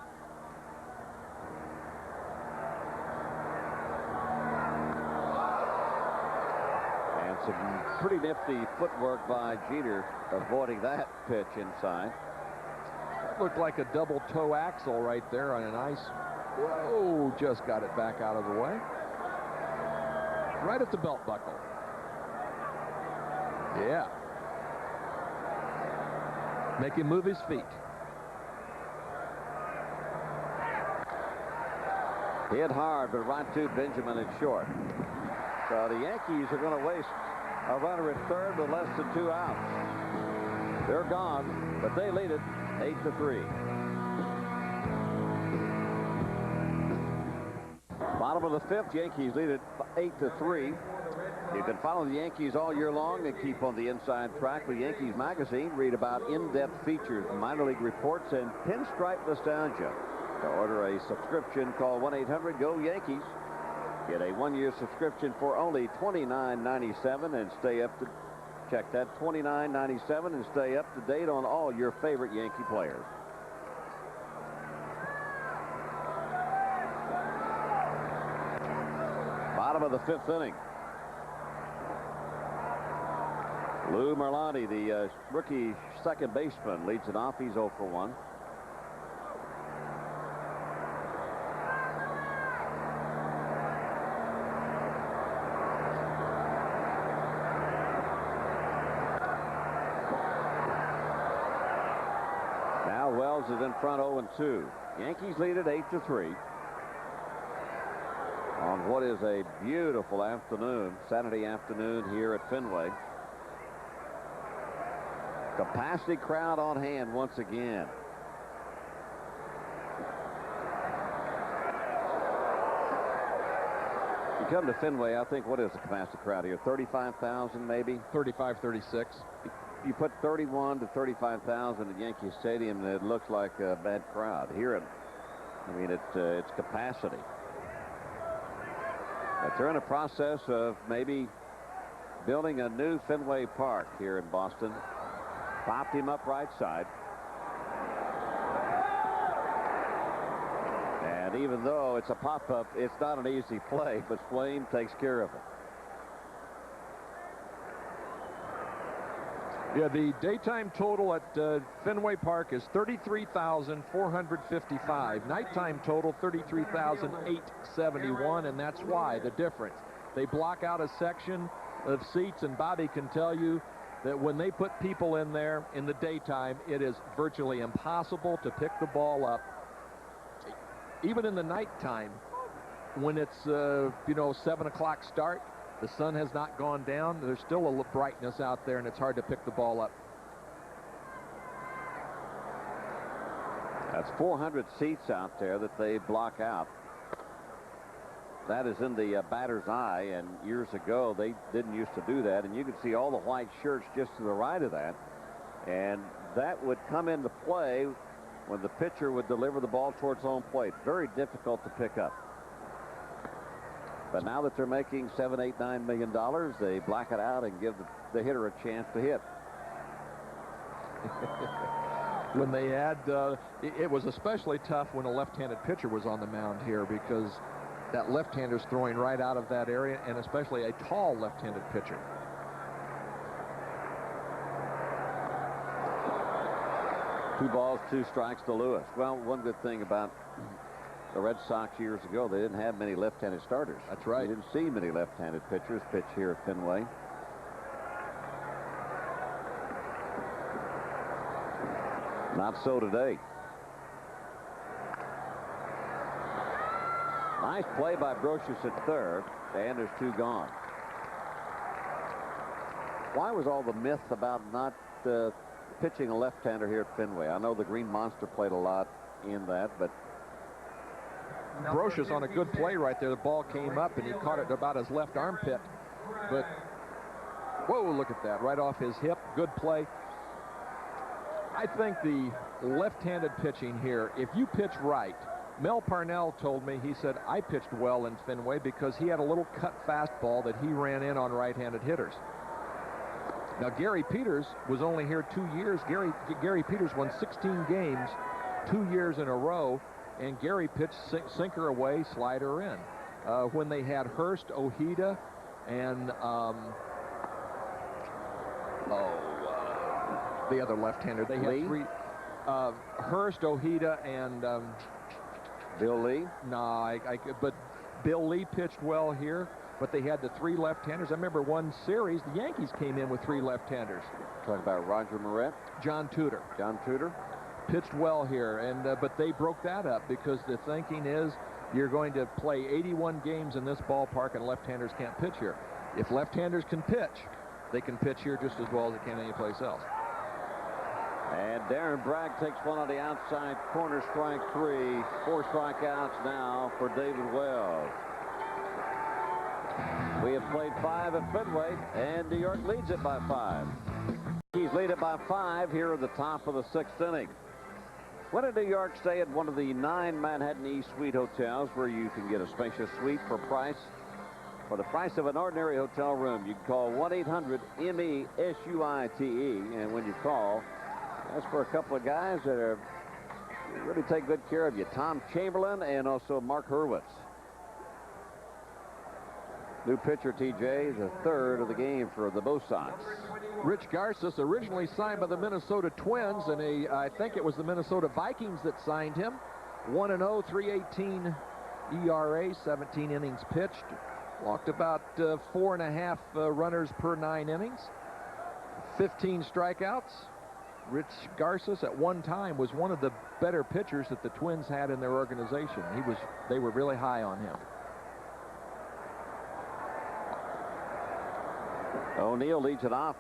Some pretty nifty footwork by Jeter avoiding that pitch inside. That looked like a double toe axle right there on a nice. Whoa, just got it back out of the way. Right at the belt buckle. Yeah. Make him move his feet. Hit hard, but right to Benjamin is short. So the Yankees are going to waste a runner at third with less than 2 outs. They're gone, but they lead it 8-3. Bottom of the 5th, Yankees lead it 8-3. You can follow the Yankees all year long and keep on the inside track with Yankees Magazine. Read about in-depth features, minor league reports, and pinstripe nostalgia. To order a subscription, call 1-800-GO-YANKEES. Get a 1-year subscription for only $29.97 and stay up to check that $29.97 and stay up to date on all your favorite Yankee players. Bottom of the 5th inning. Lou Merlani, the rookie second baseman, leads it off. He's 0 for 1. Wells is in front 0-2. Yankees lead it 8-3 on what is a beautiful afternoon, Saturday afternoon here at Fenway. Capacity crowd on hand once again. Come to Fenway, I think, what is the capacity crowd here? 35,000 maybe? 35, 36. You put 31 to 35,000 at Yankee Stadium, and it looks like a bad crowd. Here, I mean, it's capacity. But they're in a process of maybe building a new Fenway Park here in Boston. Popped him up right side. And even though it's a pop-up, it's not an easy play, but Swain takes care of it. Yeah, the daytime total at Fenway Park is 33,455. Nighttime total 33,871, and that's why the difference. They block out a section of seats, and Bobby can tell you that when they put people in there in the daytime, it is virtually impossible to pick the ball up. Even in the nighttime, when it's, 7 o'clock start, the sun has not gone down. There's still a brightness out there, and it's hard to pick the ball up. That's 400 seats out there that they block out. That is in the batter's eye, and years ago they didn't used to do that, and you could see all the white shirts just to the right of that, and that would come into play when the pitcher would deliver the ball towards home plate. Very difficult to pick up. But now that they're making $7, $8, $9 million, they black it out and give the hitter a chance to hit. When they add, it was especially tough when a left-handed pitcher was on the mound here, because that left-hander's throwing right out of that area, and especially a tall left-handed pitcher. Two balls, two strikes to Lewis. Well, one good thing about the Red Sox years ago, they didn't have many left-handed starters. That's right. You didn't see many left-handed pitchers pitch here at Fenway. Not so today. Nice play by Brocious at third, and there's two gone. Why was all the myth about not pitching a left-hander here at Fenway? I know the Green Monster played a lot in that, but Brocious on a good play right there. The ball came up, and he caught it about his left armpit. But, whoa, look at that. Right off his hip. Good play. I think the left-handed pitching here, if you pitch right, Mel Parnell told me, he said, I pitched well in Fenway because he had a little cut fastball that he ran in on right-handed hitters. Now, Gary Peters was only here 2 years. Gary Peters won 16 games 2 years in a row, and Gary pitched sinker away, slider in. When they had Hurst, Ojeda, and the other left-hander, they had three. Hurst, Ojeda, and Bill Lee? No, but Bill Lee pitched well here. But they had the three left-handers. I remember one series, the Yankees came in with three left-handers. Talking about Roger Moret? John Tudor. John Tudor? Pitched well here, and but they broke that up because the thinking is you're going to play 81 games in this ballpark, and left-handers can't pitch here. If left-handers can pitch, they can pitch here just as well as they can anyplace else. And Darren Bragg takes one on the outside corner, strike three. 4 strikeouts now for David Wells. We have played 5 at Fenway, and New York leads it by 5. He's lead it by 5 here at the top of the 6th inning. When did New York stay at one of the 9 Manhattan East Suite hotels, where you can get a spacious suite for the price of an ordinary hotel room? You can call 1-800-MESUITE, and when you call, that's for a couple of guys that really take good care of you. Tom Chamberlain and also Mark Hurwitz. New pitcher, TJ, the third of the game for the Bo Sox. Rich Garces, originally signed by the Minnesota Twins, and I think it was the Minnesota Vikings that signed him. 1-0, 3.18 ERA, 17 innings pitched. Walked about 4.5 runners per 9 innings. 15 strikeouts. Rich Garces at one time was one of the better pitchers that the Twins had in their organization. They were really high on him. O'Neill leads it off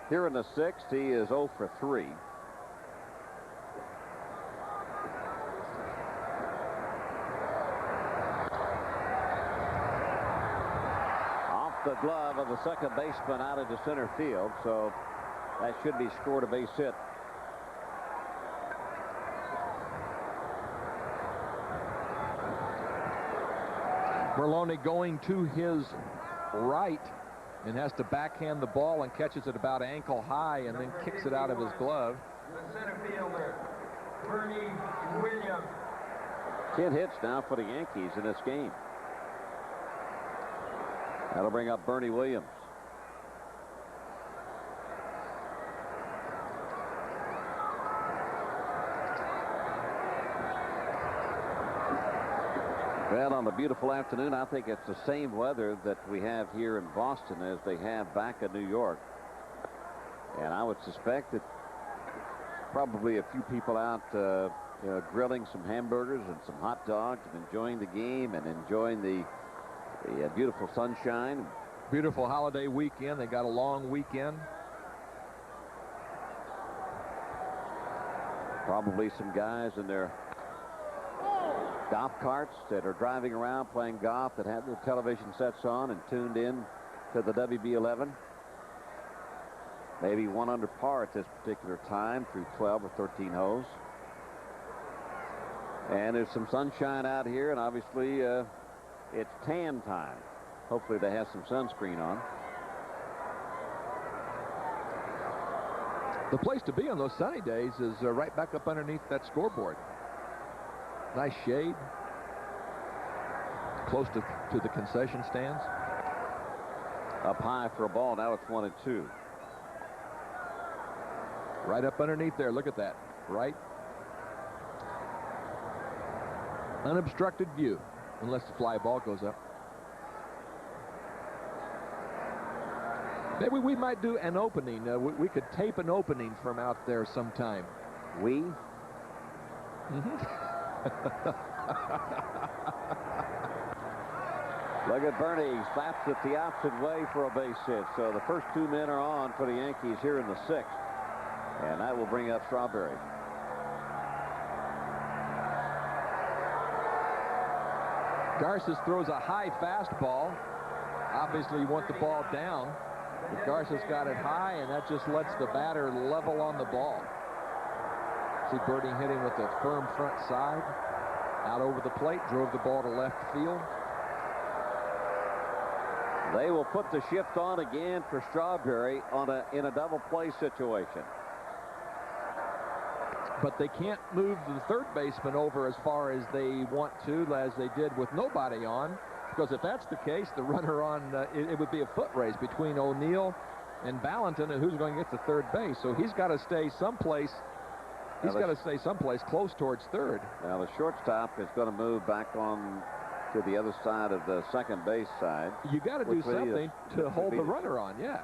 here in the 6th. He is 0 for 3. the glove of the second baseman out into center field, so that should be scored a base hit. Merlone going to his right and has to backhand the ball and catches it about ankle high and then kicks it out of his glove. The center fielder, Bernie Williams. 10 hits now for the Yankees in this game. That'll bring up Bernie Williams. Well, on a beautiful afternoon, I think it's the same weather that we have here in Boston as they have back in New York. And I would suspect that probably a few people out grilling some hamburgers and some hot dogs and enjoying the game and enjoying the beautiful sunshine. Beautiful holiday weekend. They got a long weekend. Probably some guys in their golf carts that are driving around playing golf that have their television sets on and tuned in to the WB11. Maybe one under par at this particular time through 12 or 13 holes. And there's some sunshine out here, and obviously it's tan time. Hopefully they have some sunscreen on. The place to be on those sunny days is right back up underneath that scoreboard. Nice shade. Close to the concession stands. Up high for a ball. Now it's 1-2. Right up underneath there. Look at that. Right. Unobstructed view, unless the fly ball goes up. Maybe we might do an opening. We could tape an opening from out there sometime. We? Look at Bernie. He slaps it the opposite way for a base hit. So the first two men are on for the Yankees here in the sixth. And that will bring up Strawberry. Garces throws a high fastball. Obviously you want the ball down. But Garces got it high, and that just lets the batter level on the ball. See Bernie hitting with a firm front side. Out over the plate, drove the ball to left field. They will put the shift on again for Strawberry in a double play situation. But they can't move the third baseman over as far as they want to, as they did with nobody on. Because if that's the case, the runner on, it would be a foot race between O'Neill and Valentin, and who's going to get to third base. So he's got to stay someplace. He's got to stay someplace close towards third. Now the shortstop is going to move back on to the other side of the second base side. You got to do something to hold the runner on, yeah.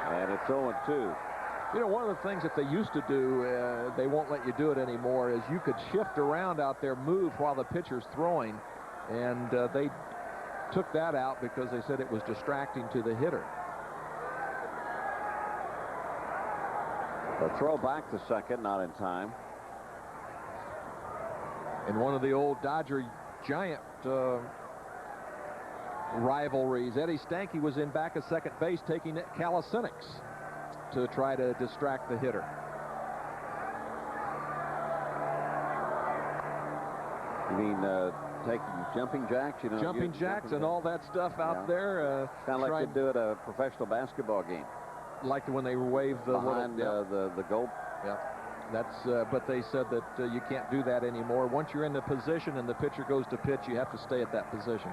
And it's 0-2. You know, one of the things that they used to do, they won't let you do it anymore, is you could shift around out there, move while the pitcher's throwing, and they took that out because they said it was distracting to the hitter. The throw back to second, not in time. In one of the old Dodger Giant rivalries, Eddie Stanky was in back of second base taking calisthenics to try to distract the hitter. You mean taking jumping jacks? You know, jumping jacks and all that stuff out there. Kind of like they do at a professional basketball game. Like when they wave the behind the goal. Yeah. That's but they said that you can't do that anymore. Once you're in the position and the pitcher goes to pitch, you have to stay at that position.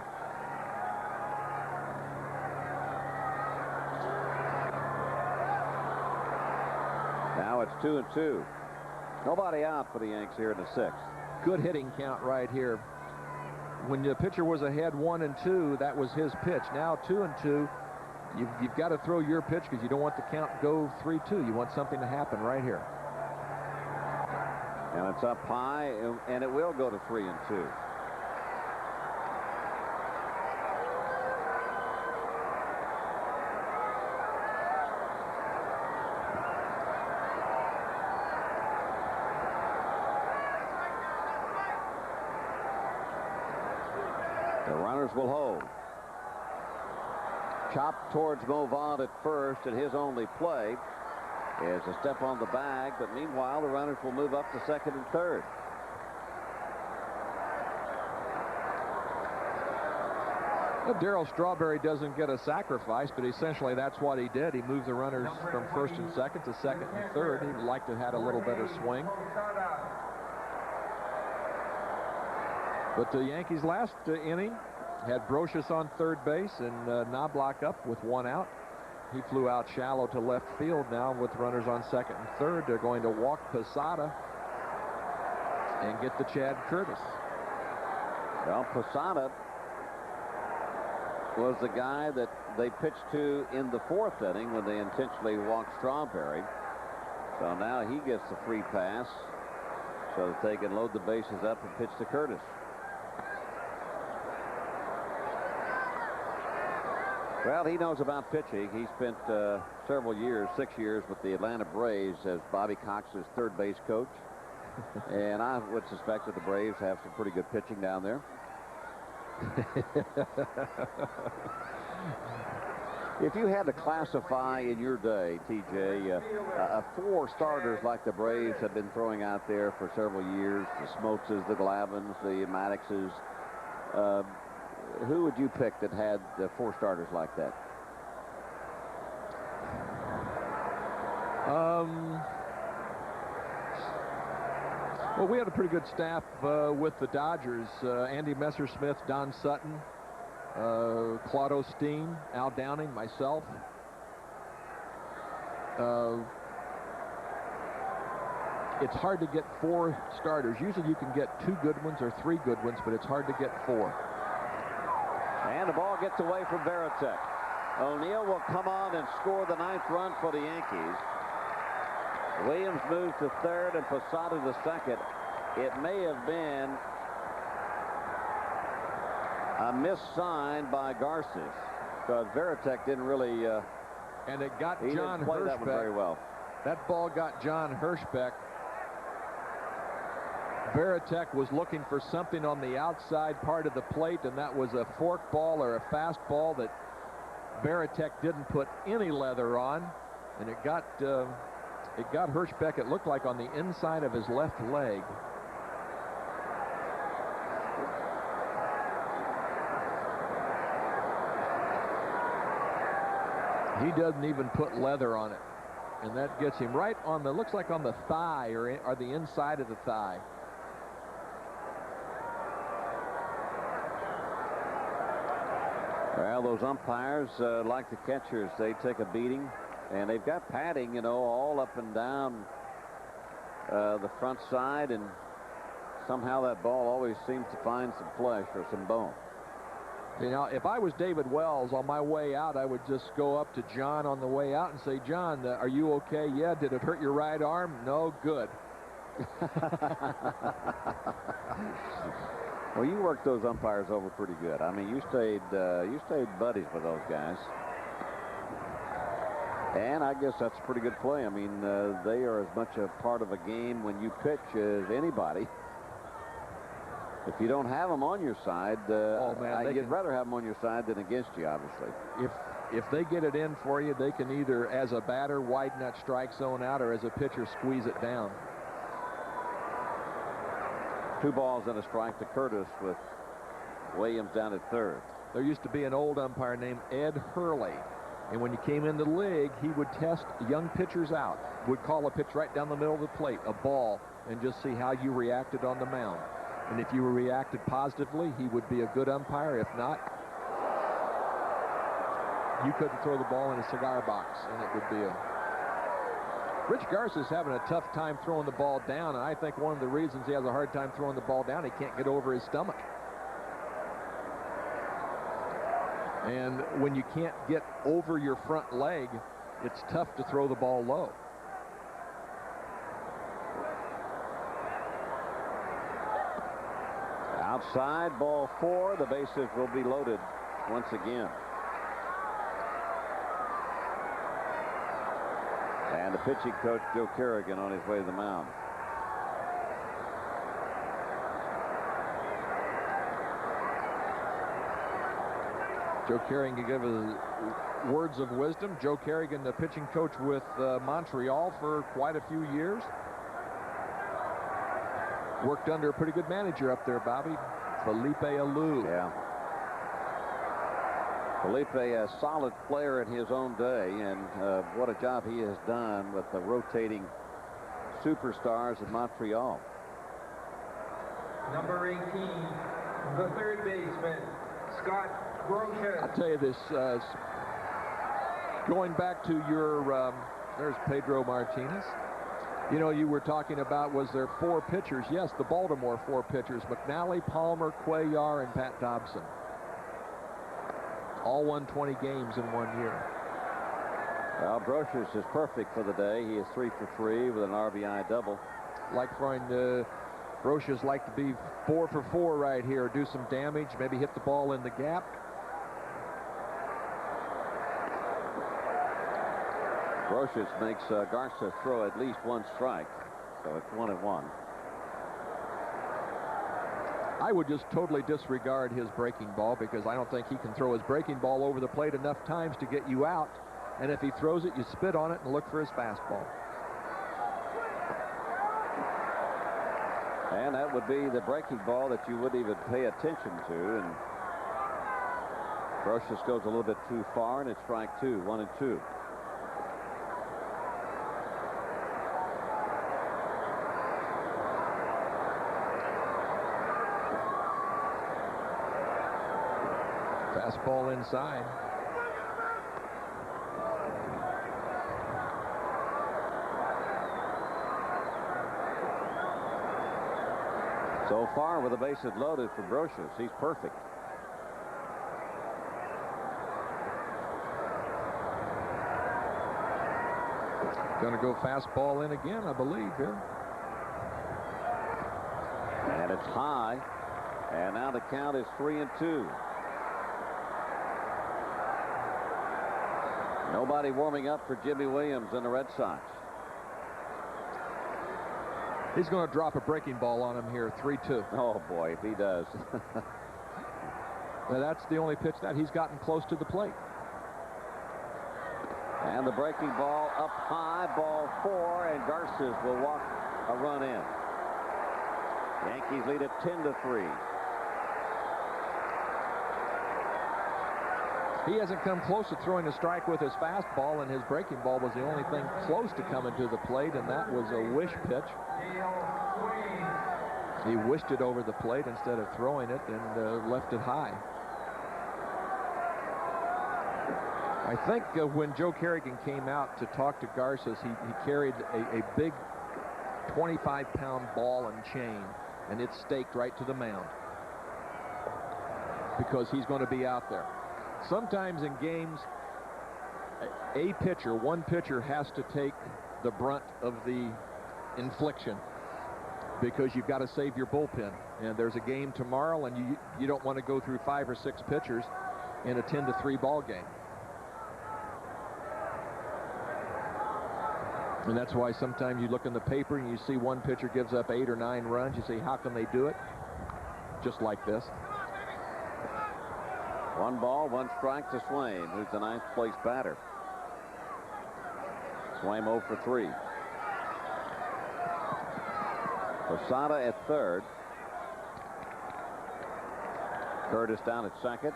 Now it's 2-2. Nobody out for the Yanks here in the sixth. Good hitting count right here. When the pitcher was ahead 1-2, that was his pitch. Now 2-2. You've got to throw your pitch because you don't want the count go 3-2. You want something to happen right here. And it's up high, and it will go to 3-2. runners will hold. Chop towards Movant at first, and his only play is a step on the bag, but meanwhile the runners will move up to second and third. Well, Darryl Strawberry doesn't get a sacrifice, but essentially that's what he did. He moved the runners from first and second to second and third. He would like to have had a little better swing. But the Yankees last inning had Brocious on third base and Knobloch up with one out. He flew out shallow to left field. Now with runners on second and third, they're going to walk Posada and get to Chad Curtis. Well, Posada was the guy that they pitched to in the fourth inning when they intentionally walked Strawberry. So now he gets the free pass so that they can load the bases up and pitch to Curtis. Well, he knows about pitching. He spent several years, 6 years, with the Atlanta Braves as Bobby Cox's third base coach. And I would suspect that the Braves have some pretty good pitching down there. If you had to classify in your day, TJ, 4 starters like the Braves have been throwing out there for several years, the Smoltzes, the Glavins, the Maddoxes, who would you pick that had 4 starters like that? Well, we had a pretty good staff with the Dodgers. Andy Messersmith, Don Sutton, Claude Osteen, Al Downing, myself. It's hard to get 4 starters. Usually you can get 2 good ones or 3 good ones, but it's hard to get 4. And the ball gets away from Varitek. O'Neill will come on and score the 9th run for the Yankees. Williams moves to third and Posada to second. It may have been a missed sign by Garces because Varitek didn't really and it got he John didn't play Hirschbeck. that one very well. That ball got John Hirschbeck. Varitek was looking for something on the outside part of the plate, and that was a fork ball or a fast ball that Varitek didn't put any leather on, and it got Hirschbeck, it looked like, on the inside of his left leg. He doesn't even put leather on it, and that gets him right on the, looks like on the thigh or the inside of the thigh. Well, those umpires, like the catchers, they take a beating, and they've got padding, you know, all up and down the front side, and somehow that ball always seems to find some flesh or some bone. You know, if I was David Wells on my way out, I would just go up to John on the way out and say, John, are you okay? Yeah. Did it hurt your right arm? No. Good. Well, you worked those umpires over pretty good. I mean, you stayed buddies with those guys. And I guess that's a pretty good play. I mean, they are as much a part of a game when you pitch as anybody. If you don't have them on your side, you'd rather have them on your side than against you, obviously. If they get it in for you, they can either, as a batter, widen that strike zone out, or as a pitcher, squeeze it down. 2 balls and a strike to Curtis with Williams down at third. There used to be an old umpire named Ed Hurley, and when you came into the league, he would test young pitchers out, would call a pitch right down the middle of the plate, a ball, and just see how you reacted on the mound. And if you reacted positively, he would be a good umpire. If not, you couldn't throw the ball in a cigar box, and it would be a... Rich Garcia's having a tough time throwing the ball down, and I think one of the reasons he has a hard time throwing the ball down, he can't get over his stomach. And when you can't get over your front leg, it's tough to throw the ball low. Outside, ball 4. The bases will be loaded once again. And the pitching coach, Joe Kerrigan, on his way to the mound. Joe Kerrigan gave us words of wisdom. Joe Kerrigan, the pitching coach with Montreal for quite a few years. Worked under a pretty good manager up there, Bobby. Felipe Alou. Yeah. Felipe, a solid player in his own day, and what a job he has done with the rotating superstars in Montreal. Number 18, the third baseman, Scott Groshans. I'll tell you this, going back to your, there's Pedro Martinez. You know, you were talking about, was there 4 pitchers? Yes, the Baltimore 4 pitchers, McNally, Palmer, Cuellar, and Pat Dobson. All won 20 games in 1 year. Well, Groshans is perfect for the day. He is 3 for 3 with an RBI double. Like for Groshans like to be 4 for 4 right here, do some damage, maybe hit the ball in the gap. Groshans makes Garza throw at least 1 strike, so it's 1-1. I would just totally disregard his breaking ball because I don't think he can throw his breaking ball over the plate enough times to get you out. And if he throws it, you spit on it and look for his fastball. And that would be the breaking ball that you wouldn't even pay attention to. And Groshans goes a little bit too far, and it's strike 2, 1-2. Fastball inside. So far, with the bases loaded for Groshans, he's perfect. Going to go fastball in again, I believe, here. And it's high. And now the count is 3-2. Nobody warming up for Jimmy Williams and the Red Sox. He's going to drop a breaking ball on him here, 3-2. Oh, boy, if he does. Now, that's the only pitch that he's gotten close to the plate. And the breaking ball up high, ball 4, and Garces will walk a run in. Yankees lead it 10-3. He hasn't come close to throwing a strike with his fastball, and his breaking ball was the only thing close to coming to the plate, and that was a wish pitch. He wished it over the plate instead of throwing it and left it high. I think when Joe Kerrigan came out to talk to Garces, he carried a big 25-pound ball and chain, and it's staked right to the mound because he's going to be out there. Sometimes in games, one pitcher has to take the brunt of the infliction because you've got to save your bullpen. And there's a game tomorrow, and you don't want to go through 5 or 6 pitchers in a 10-3 ball game. And that's why sometimes you look in the paper and you see one pitcher gives up 8 or 9 runs. You say, how can they do it? Just like this. 1 ball, 1 strike to Swaim, who's the 9th place batter. Swaim 0 for 3. Posada at 3rd. Curtis down at 2nd.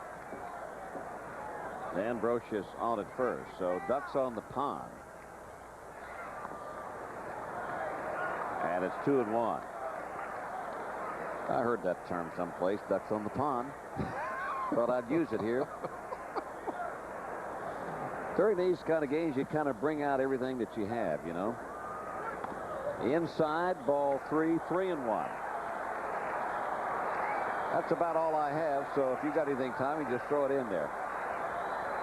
Then Groshans on at 1st. So ducks on the pond. And it's 2-1. I heard that term someplace, ducks on the pond. Thought I'd use it here. During these kind of games, you kind of bring out everything that you have, you know. Inside, ball 3, 3-1. That's about all I have, so if you got anything, Tommy, just throw it in there.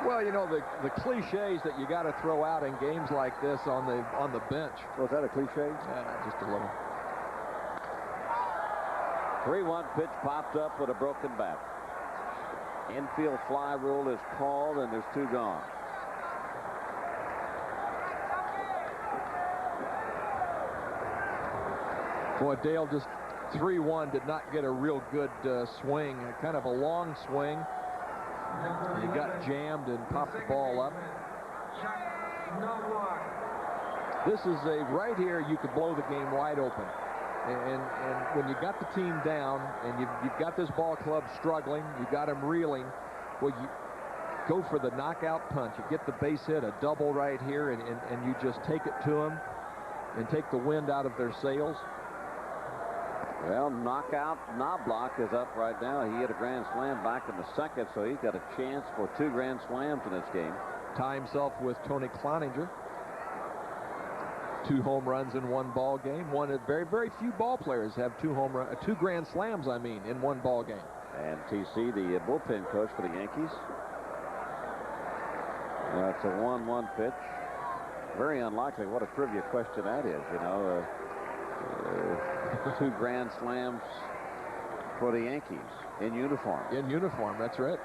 Well, you know, the cliches that you got to throw out in games like this on the bench. Was that a cliche? Yeah, just a little. 3-1 pitch popped up with a broken bat. Infield fly rule is called, and there's 2 gone. Boy, Dale, just 3-1 did not get a real good swing. Kind of a long swing. He got jammed and popped the ball up. No block. This is right here you could blow the game wide open. And when you got the team down and you've got this ball club struggling, you got them reeling, well, you go for the knockout punch. You get the base hit, a double right here, and you just take it to them and take the wind out of their sails. Well, knockout Knobloch is up right now. He hit a grand slam back in the second, so he's got a chance for 2 grand slams in this game. Tie himself with Tony Cloninger. 2 home runs in 1 ball game. Very, very few ball players have 2 grand slams, in 1 ball game. And TC, the bullpen coach for the Yankees. It's a 1-1 pitch. Very unlikely. What a trivia question that is, 2 grand slams for the Yankees in uniform. In uniform, that's right.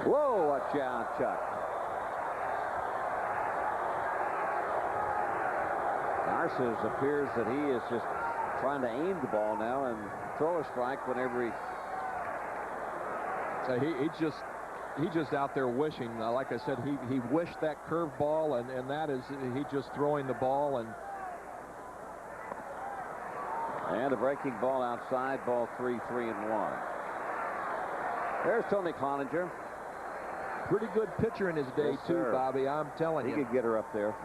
Whoa, watch out, Chuck. Narcissus appears that he is just trying to aim the ball now and throw a strike whenever he... So he's just out there wishing. Like I said, he wished that curveball, and that is he just throwing the ball. And a breaking ball outside, ball 3-1. There's Tony Cloninger. Pretty good pitcher in his day, yes, too, sir. Bobby. I'm telling you. He could get her up there.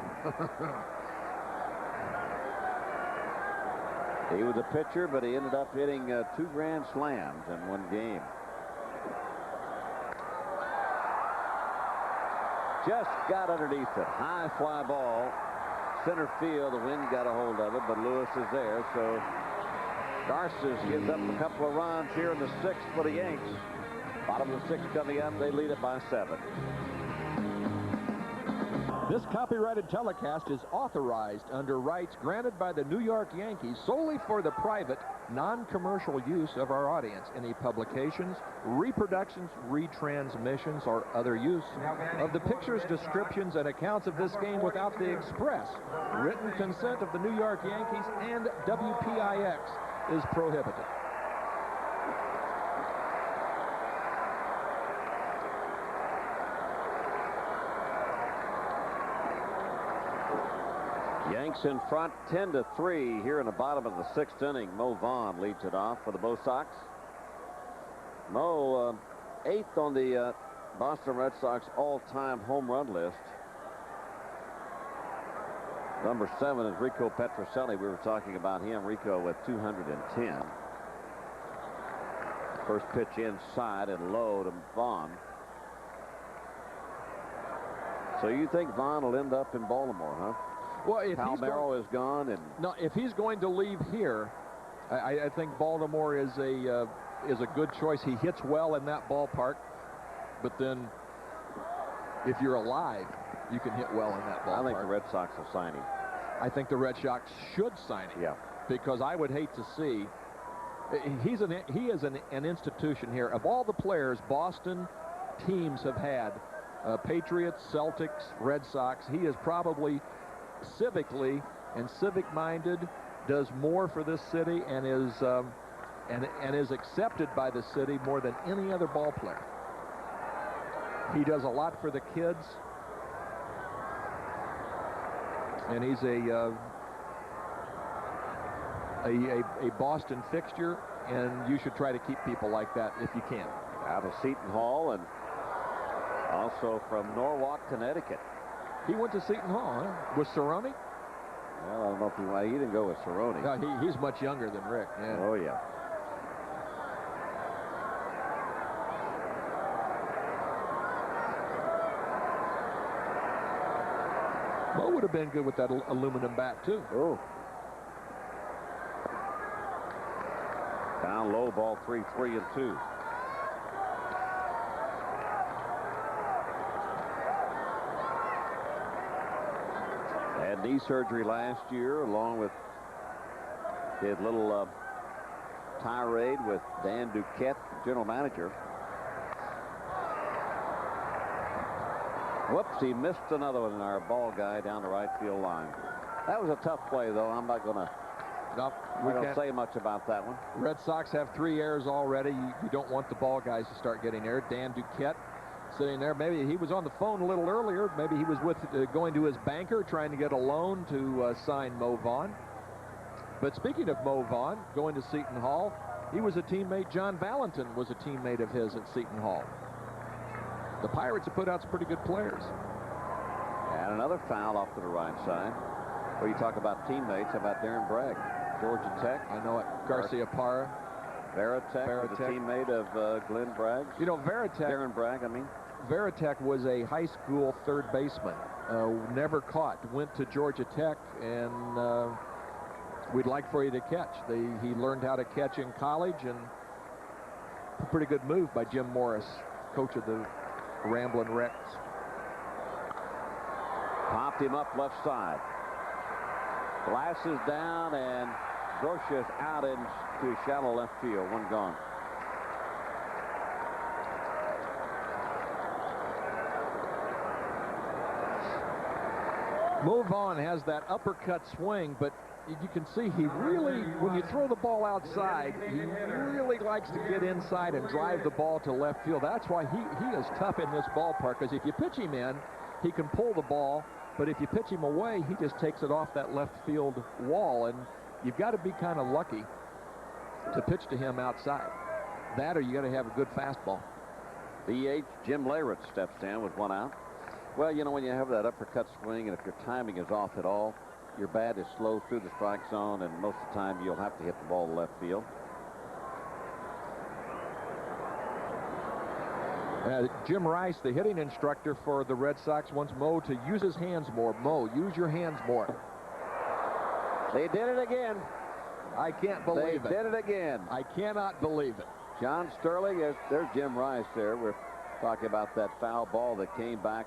He was a pitcher, but he ended up hitting 2 grand slams in 1 game. Just got underneath it. High fly ball. Center field. The wind got a hold of it, but Lewis is there. So Narcissus gives up a couple of runs here in the 6th for the Yanks. Bottom of the 6th coming up. They lead it by 7. This copyrighted telecast is authorized under rights granted by the New York Yankees solely for the private, non-commercial use of our audience. Any publications, reproductions, retransmissions, or other use of the pictures, descriptions, and accounts of this game without the express written consent of the New York Yankees and WPIX is prohibited. Yanks in front 10-3 here in the bottom of the 6th inning. Mo Vaughn leads it off for the Bo Sox. Mo 8th on the Boston Red Sox all-time home run list. Number 7 is Rico Petrocelli. We were talking about him. Rico with 210. First pitch inside and low to Vaughn. So you think Vaughn will end up in Baltimore, huh? Well, if Palmeiro is gone, and no, if he's going to leave here, I think Baltimore is a good choice. He hits well in that ballpark, but then if you're alive, you can hit well in that ballpark. I think the Red Sox will sign him. I think the Red Sox should sign him. Yeah. Because I would hate to see. He is an institution here. Of all the players Boston teams have had, Patriots, Celtics, Red Sox, he is probably civically and civic-minded, does more for this city, and is accepted by the city more than any other ball player. He does a lot for the kids, and he's a Boston fixture, and you should try to keep people like that if you can. Out of Seton Hall, and also from Norwalk, Connecticut. He went to Seton Hall, huh? With Cerrone? Well, I don't know if he didn't go with Cerrone. No, he's much younger than Rick. Yeah. Oh, yeah. Lowe would have been good with that aluminum bat, too. Oh. Down low, ball 3-2. Had knee surgery last year, along with his little tirade with Dan Duquette, general manager. Whoops, he missed another one in our ball guy down the right field line. That was a tough play, though. I'm not going to Nope, I don't say much about that one. Red Sox have 3 errors already. You don't want the ball guys to start getting erred. Dan Duquette sitting there. Maybe he was on the phone a little earlier. Maybe he was with going to his banker trying to get a loan to sign Mo Vaughn. But speaking of Mo Vaughn, going to Seton Hall, he was a teammate. John Valentin was a teammate of his at Seton Hall. The Pirates have put out some pretty good players. And another foul off to the right side. Well, you talk about teammates. How about Darren Bragg? Georgia Tech. I know it. Garcia Parra. Veritek was a teammate of Glenn Bragg. You know, Veritek. Darren Bragg, I mean. Veritek was a high school third baseman. Never caught. Went to Georgia Tech, and we'd like for you to catch. He learned how to catch in college, and a pretty good move by Jim Morris, coach of the Ramblin' Wrecks. Popped him up left side. Glasses down, and Grosh's out into shallow left field. One gone. Mo Vaughn has that uppercut swing, but you can see he really, when you throw the ball outside, he really likes to get inside and drive the ball to left field. That's why he is tough in this ballpark, because if you pitch him in, he can pull the ball, but if you pitch him away, he just takes it off that left field wall, and you've got to be kind of lucky to pitch to him outside. That, or you got to have a good fastball. DH Jim Leyritz steps in with one out. Well, you know, when you have that uppercut swing, and if your timing is off at all, your bat is slow through the strike zone, and most of the time you'll have to hit the ball to left field. Jim Rice, the hitting instructor for the Red Sox, wants Mo to use his hands more. Mo, use your hands more. They did it again. I can't believe it. They did it again. I cannot believe it. John Sterling, there's Jim Rice there. We're talking about that foul ball that came back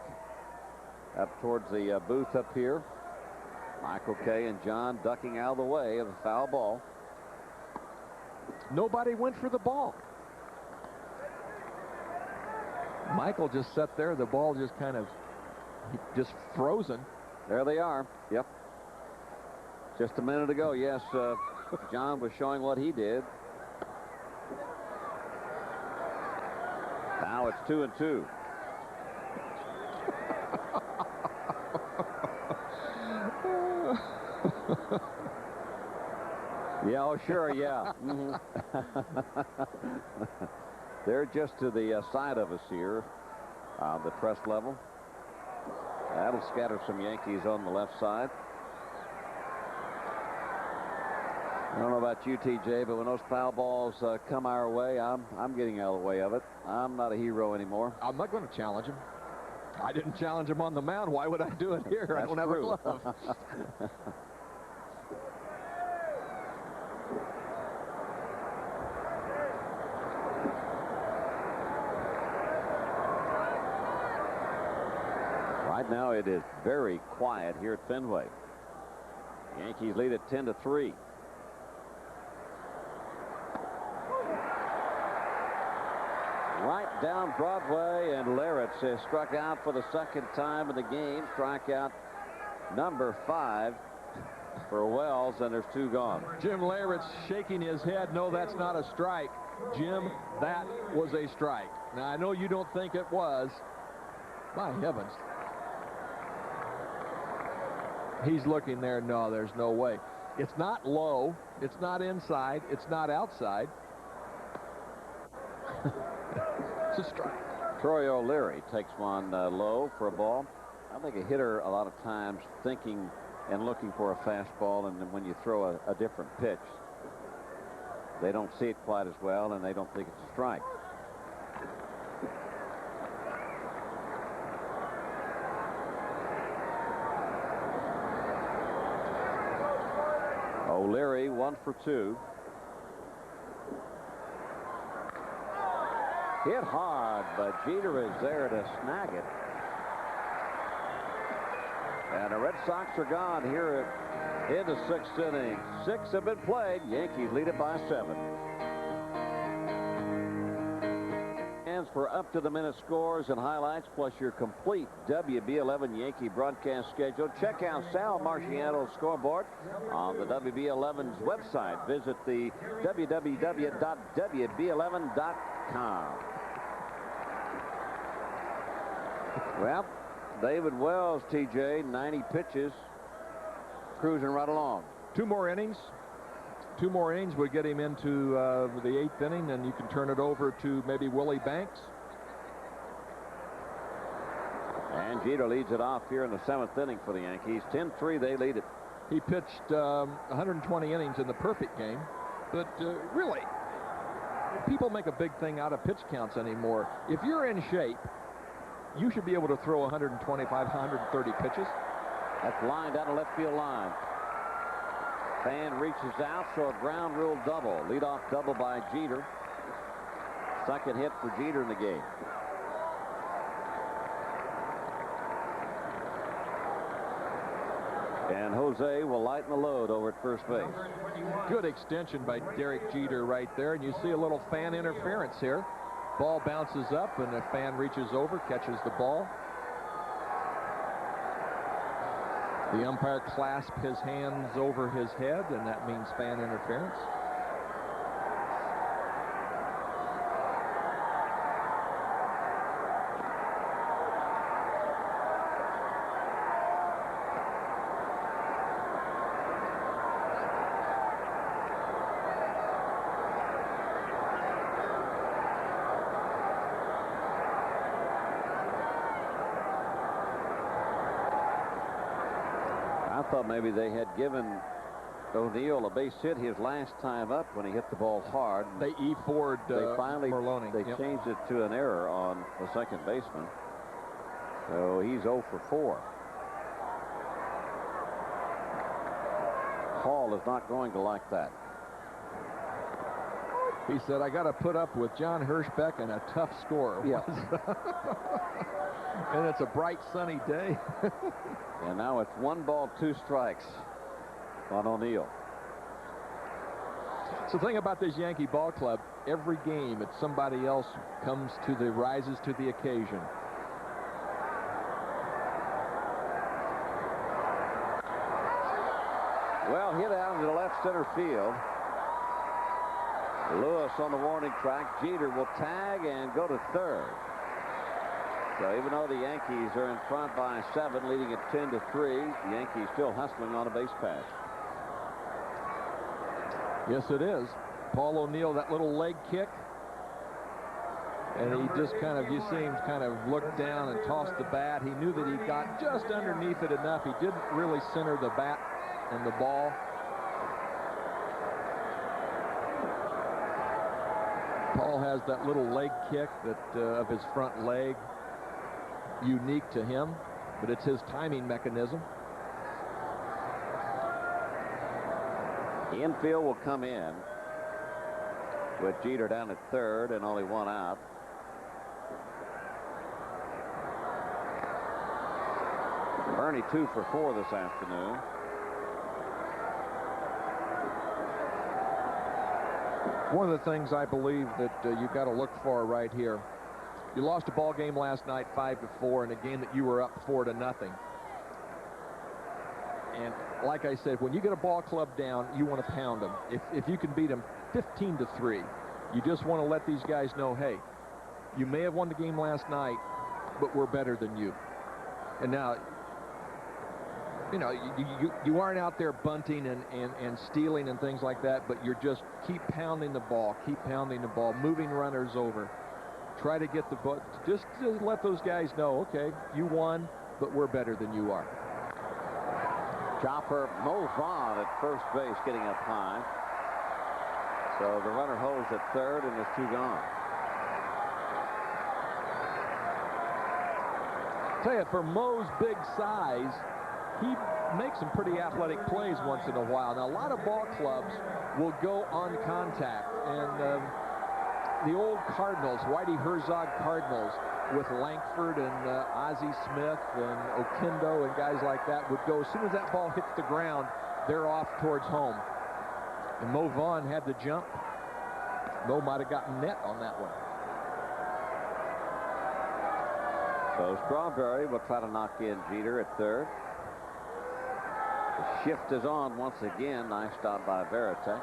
up towards the booth up here. Michael Kay and John ducking out of the way of the foul ball. Nobody went for the ball. Michael just sat there. The ball just kind of just frozen. There they are. Yep. Just a minute ago, yes, John was showing what he did. Now it's 2-2. Yeah, oh sure, yeah. They're just to the side of us here on the press level. That'll scatter some Yankees on the left side. I don't know about you, TJ, but when those foul balls come our way, I'm getting out of the way of it. I'm not a hero anymore. I'm not going to challenge him. I didn't challenge him on the mound. Why would I do it here? I don't have a glove. Right now it is very quiet here at Fenway. Yankees lead at 10-3. Right down Broadway, and Leyritz has struck out for the second time in the game. Strikeout number 5 for Wells, and there's 2 gone. Jim Leyritz shaking his head. No, that's not a strike. Jim, that was a strike. Now, I know you don't think it was. My heavens. He's looking there. No, there's no way. It's not low. It's not inside. It's not outside. It's a strike. Troy O'Leary takes one low for a ball. I think a hitter a lot of times thinking and looking for a fastball, and then when you throw a different pitch, they don't see it quite as well, and they don't think it's a strike. O'Leary 1 for 2. Hit hard, but Jeter is there to snag it. And the Red Sox are gone here in the 6th inning. 6 have been played. Yankees lead it by 7. Hands for up-to-the-minute scores and highlights, plus your complete WB11 Yankee broadcast schedule. Check out Sal Marciano's scoreboard on the WB11's website. Visit the www.wb11.com. Well, David Wells, TJ, 90 pitches, cruising right along. 2 more innings. 2 more innings would get him into the 8th inning, and you can turn it over to maybe Willie Banks. And Jeter leads it off here in the 7th inning for the Yankees. 10-3, they lead it. He pitched 120 innings in the perfect game, but really, people make a big thing out of pitch counts anymore. If you're in shape, you should be able to throw 125, 130 pitches. That's line down the left field line. Fan reaches out, so a ground rule double. Leadoff double by Jeter. Second hit for Jeter in the game. And Jose will lighten the load over at first base. Good extension by Derek Jeter right there, and you see a little fan interference here. Ball bounces up, and the fan reaches over, catches the ball. The umpire clasps his hands over his head, and that means fan interference. I thought maybe they had given O'Neill a base hit his last time up when he hit the ball hard. They E4'd they finally Merlone. They changed it to an error on the second baseman. So he's 0 for 4. Hall is not going to like that. He said, I got to put up with John Hirschbeck and a tough score. Yeah. And it's a bright, sunny day. And now it's 1 ball, 2 strikes on O'Neill. So the thing about this Yankee ball club, every game it's somebody else rises to the occasion. Well, hit out into the left center field. Lewis on the warning track. Jeter will tag and go to third. So even though the Yankees are in front by 7, leading it 10-3, the Yankees still hustling on a base pass. Yes, it is. Paul O'Neill, that little leg kick. And he just kind of, you see him kind of look down and toss the bat. He knew that he got just underneath it enough. He didn't really center the bat and the ball. Paul has that little leg kick that of his front leg, unique to him, but it's his timing mechanism. The infield will come in with Jeter down at third and only 1 out. Bernie 2 for 4 this afternoon. One of the things I believe that you've got to look for right here. You lost a ball game last night 5-4 in a game that you were up 4-0. And like I said, when you get a ball club down, you want to pound them. If you can beat them 15-3, you just want to let these guys know, hey, you may have won the game last night, but we're better than you. And now, you know, you aren't out there bunting and stealing and things like that, but you're just keep pounding the ball, moving runners over. Try to get the ball. Just to let those guys know, okay, you won, but we're better than you are. Chopper, Mo Vaughn at first base, getting up high. So the runner holds at third, and there's 2 gone. Tell you, for Mo's big size, he makes some pretty athletic plays once in a while. Now, a lot of ball clubs will go on contact, and the old Cardinals, Whitey Herzog Cardinals, with Lankford and Ozzie Smith and Oquendo and guys like that, would go, as soon as that ball hits the ground, they're off towards home. And Mo Vaughn had to jump. Mo might have gotten net on that one. So Strawberry will try to knock in Jeter at third. The shift is on once again. Nice stop by Varitek.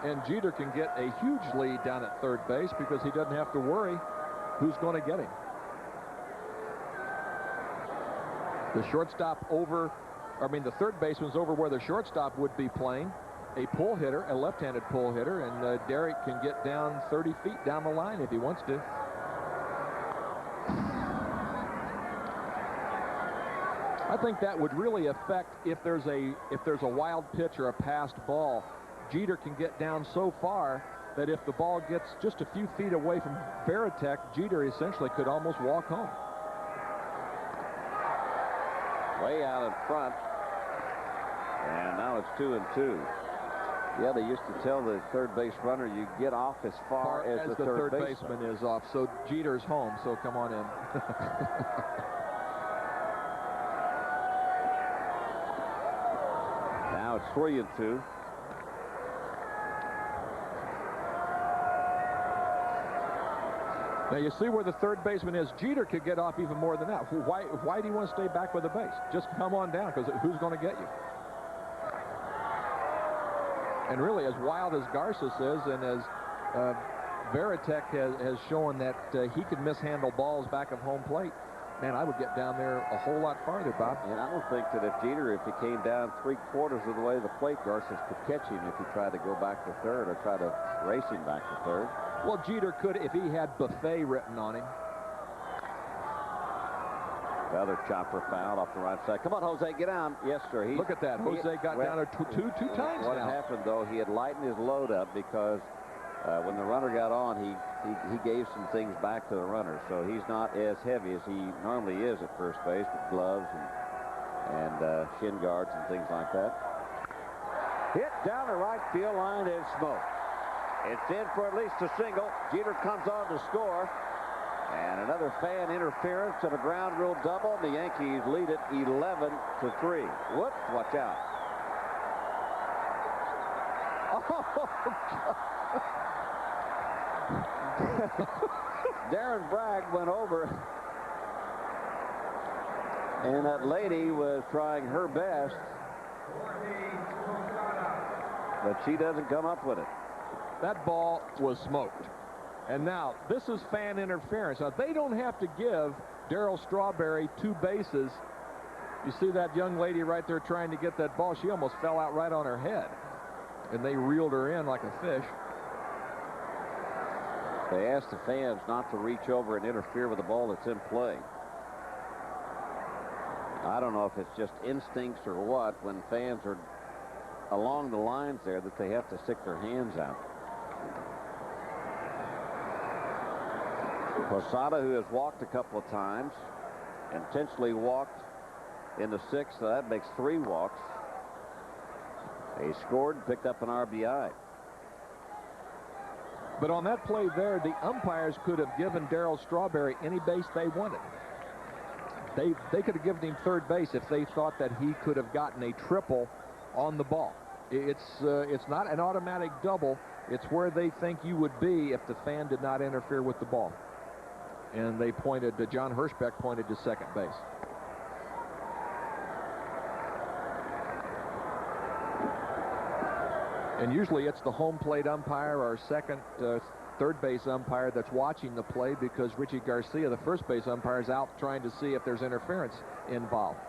And Jeter can get a huge lead down at third base because he doesn't have to worry who's going to get him. The shortstop over, the third baseman's over where the shortstop would be playing. A pull hitter, a left-handed pull hitter, and Derek can get down 30 feet down the line if he wants to. I think that would really affect if there's a wild pitch or a passed ball. Jeter can get down so far that if the ball gets just a few feet away from Varitek, Jeter essentially could almost walk home. Way out in front. And now it's 2-2. Yeah, they used to tell the third base runner you get off as far as the third baseman is off. So Jeter's home, so come on in. Now it's 3-2. Now you see where the third baseman is. Jeter could get off even more than that. Why do you want to stay back with the base? Just come on down, because who's going to get you? And really, as wild as Garces is, and as Varitek has shown that he can mishandle balls back of home plate, man, I would get down there a whole lot farther, Bob. And I don't think that if he came down 3/4 of the way to the plate, Garces could catch him if he tried to go back to third or try to race him back to third. Well, Jeter could if he had buffet written on him. Another chopper foul off the right side. Come on, Jose, get down. Yes, sir. Look at that. Jose got down there two times What now. happened, though, he had lightened his load up because when the runner got on, he gave some things back to the runner. So he's not as heavy as he normally is at first base with gloves and shin guards and things like that. Hit down the right field line and smoke. It's in for at least a single. Jeter comes on to score. And another fan interference and a ground rule double. The Yankees lead it 11-3. Whoops, watch out. Oh, Darren Bragg went over. And that lady was trying her best. But she doesn't come up with it. That ball was smoked. And now, this is fan interference. Now, they don't have to give Darryl Strawberry 2 bases. You see that young lady right there trying to get that ball. She almost fell out right on her head. And they reeled her in like a fish. They asked the fans not to reach over and interfere with the ball that's in play. I don't know if it's just instincts or what, when fans are along the lines there, that they have to stick their hands out. Posada, who has walked a couple of times, intentionally walked in the 6th, so that makes 3 walks. He scored, picked up an RBI. But on that play there, the umpires could have given Darryl Strawberry any base they wanted. They could have given him third base if they thought that he could have gotten a triple on the ball. It's not an automatic double. It's where they think you would be if the fan did not interfere with the ball. And they pointed, John Hirschbeck pointed to second base. And usually it's the home plate umpire or third base umpire that's watching the play, because Richie Garcia, the first base umpire, is out trying to see if there's interference involved.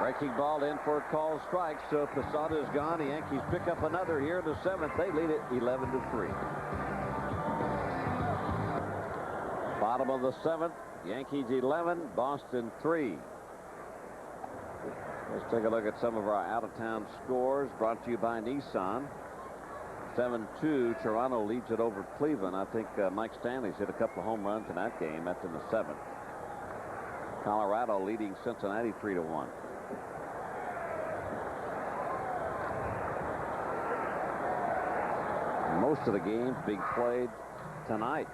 Breaking ball in for a called strike, so Posada is gone. The Yankees pick up another here in the 7th. They lead it 11-3. Bottom of the 7th, Yankees 11, Boston 3. Let's take a look at some of our out-of-town scores, brought to you by Nissan. 7-2, Toronto leads it over Cleveland. I think Mike Stanley's hit a couple of home runs in that game. That's in the 7th. Colorado leading Cincinnati 3-1. Most of the games being played tonight.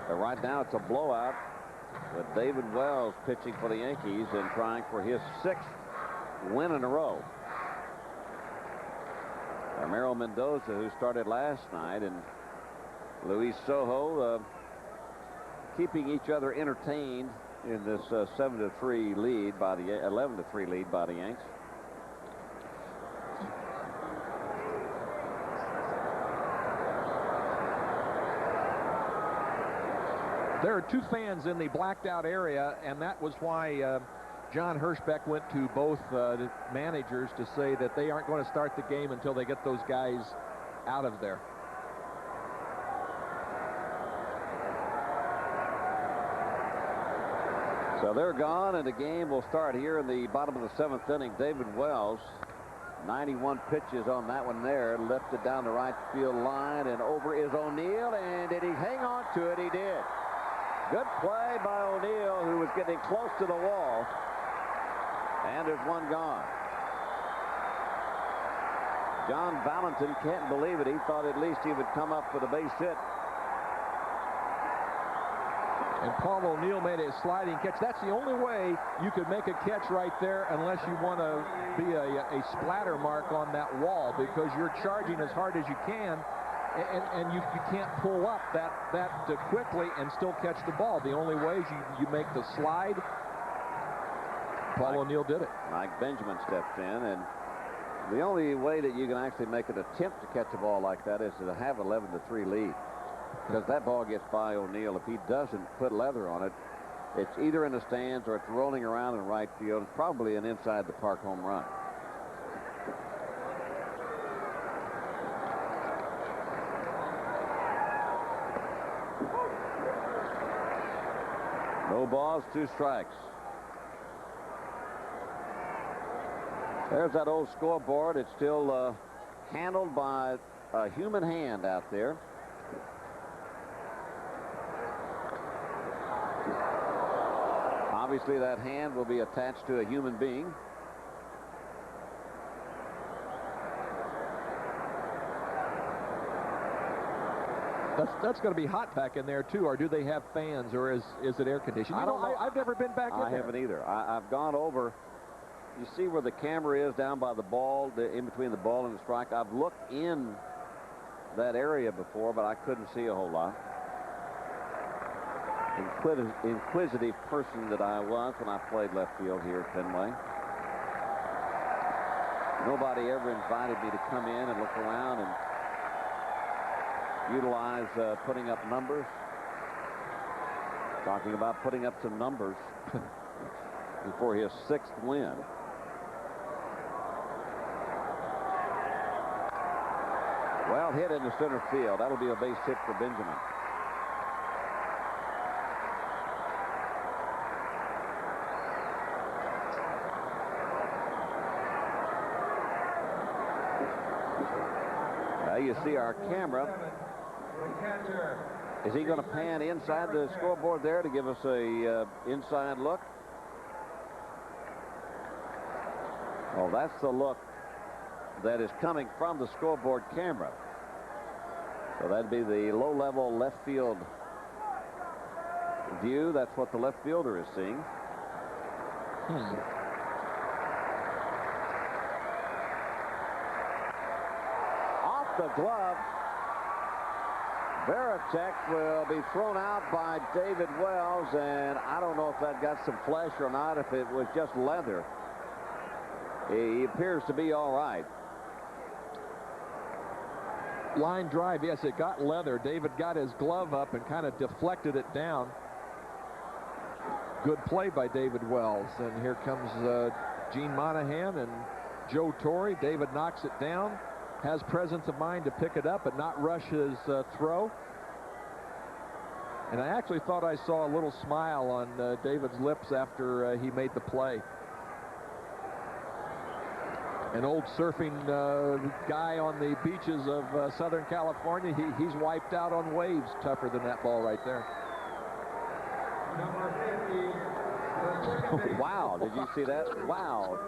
But right now it's a blowout with David Wells pitching for the Yankees and trying for his 6th win in a row. Merrill Mendoza, who started last night, and Luis Sojo keeping each other entertained in this 7-3 lead by the 11-3 lead by the Yanks. There are 2 fans in the blacked out area, and that was why John Hirschbeck went to both managers to say that they aren't going to start the game until they get those guys out of there. So they're gone, and the game will start here in the bottom of the 7th inning. David Wells, 91 pitches on that one there, lifted down the right field line, and over is O'Neill, and did he hang on to it? He did. Good play by O'Neill, who was getting close to the wall, and there's one gone. John Valentin can't believe it. He thought at least he would come up with a base hit. And Paul O'Neill made a sliding catch. That's the only way you could make a catch right there, unless you want to be a splatter mark on that wall, because you're charging as hard as you can, and you can't pull up that quickly and still catch the ball. The only way is you make the slide. Paul O'Neill did it. Mike Benjamin stepped in, and the only way that you can actually make an attempt to catch a ball like that is to have 11-3 lead. Because that ball gets by O'Neill. If he doesn't put leather on it, it's either in the stands or it's rolling around in right field. It's probably an inside the park home run. No balls, 2 strikes. There's that old scoreboard. It's still handled by a human hand out there. Obviously, that hand will be attached to a human being. That's going to be hot back in there too, or do they have fans, or is it air conditioned? I don't know. I've never been back in there. I haven't either. I've gone over. You see where the camera is down by the ball, in between the ball and the strike. I've looked in that area before, but I couldn't see a whole lot. Inquisitive person that I was when I played left field here at Fenway. Nobody ever invited me to come in and look around and utilize putting up numbers. Talking about putting up some numbers before his 6th win. Well hit in the center field. That'll be a base hit for Benjamin. You see our camera. Is he going to pan inside the scoreboard there to give us a inside look? Well, that's the look that is coming from the scoreboard camera. So that'd be the low-level left field view. That's what the left fielder is seeing. The glove. Varitek will be thrown out by David Wells, and I don't know if that got some flesh or not, if it was just leather. He appears to be all right. Line drive, yes, it got leather. David got his glove up and kind of deflected it down. Good play by David Wells, and here comes Gene Monahan and Joe Torre. David knocks it down. Has presence of mind to pick it up but not rush his throw. And I actually thought I saw a little smile on David's lips after he made the play. An old surfing guy on the beaches of Southern California, he's wiped out on waves tougher than that ball right there. Wow, did you see that? Wow.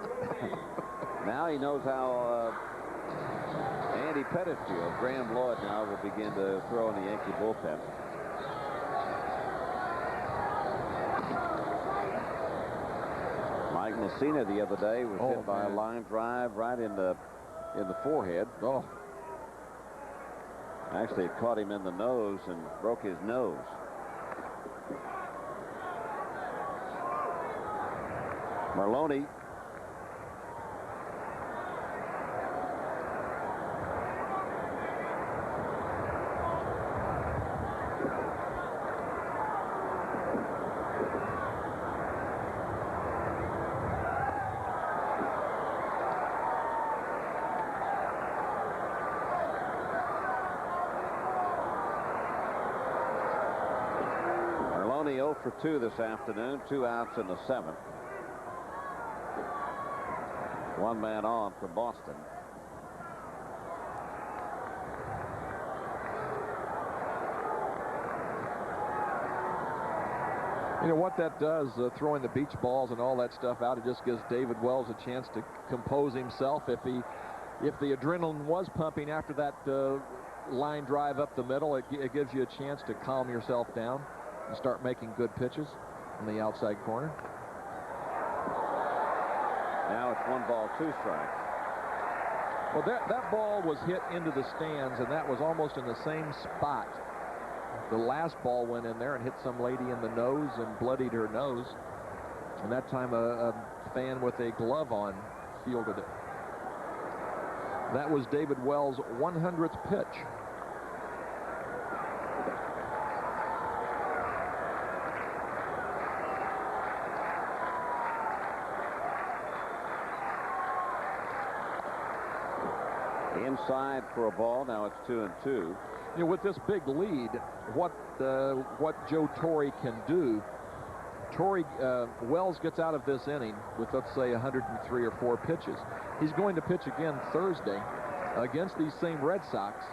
Now he knows how Andy Pettifield, Graham Lloyd now will begin to throw in the Yankee bullpen. Mike Messina the other day was hit by a line drive right in the forehead. Oh, Actually, it caught him in the nose and broke his nose. Maloney. Maloney 0 for 2 this afternoon, 2 outs in the 7th. One man on for Boston. You know what that does, throwing the beach balls and all that stuff out, it just gives David Wells a chance to compose himself. If the adrenaline was pumping after that line drive up the middle, it gives you a chance to calm yourself down and start making good pitches in the outside corner. Now it's 1 ball, 2 strikes. Well, that ball was hit into the stands, and that was almost in the same spot. The last ball went in there and hit some lady in the nose and bloodied her nose. And that time a fan with a glove on fielded it. That was David Wells' 100th pitch. Inside for a ball. Now it's 2-2. You know, with this big lead, what Joe Torre can do, Wells gets out of this inning with, let's say, 103 or 4 pitches. He's going to pitch again Thursday against these same Red Sox.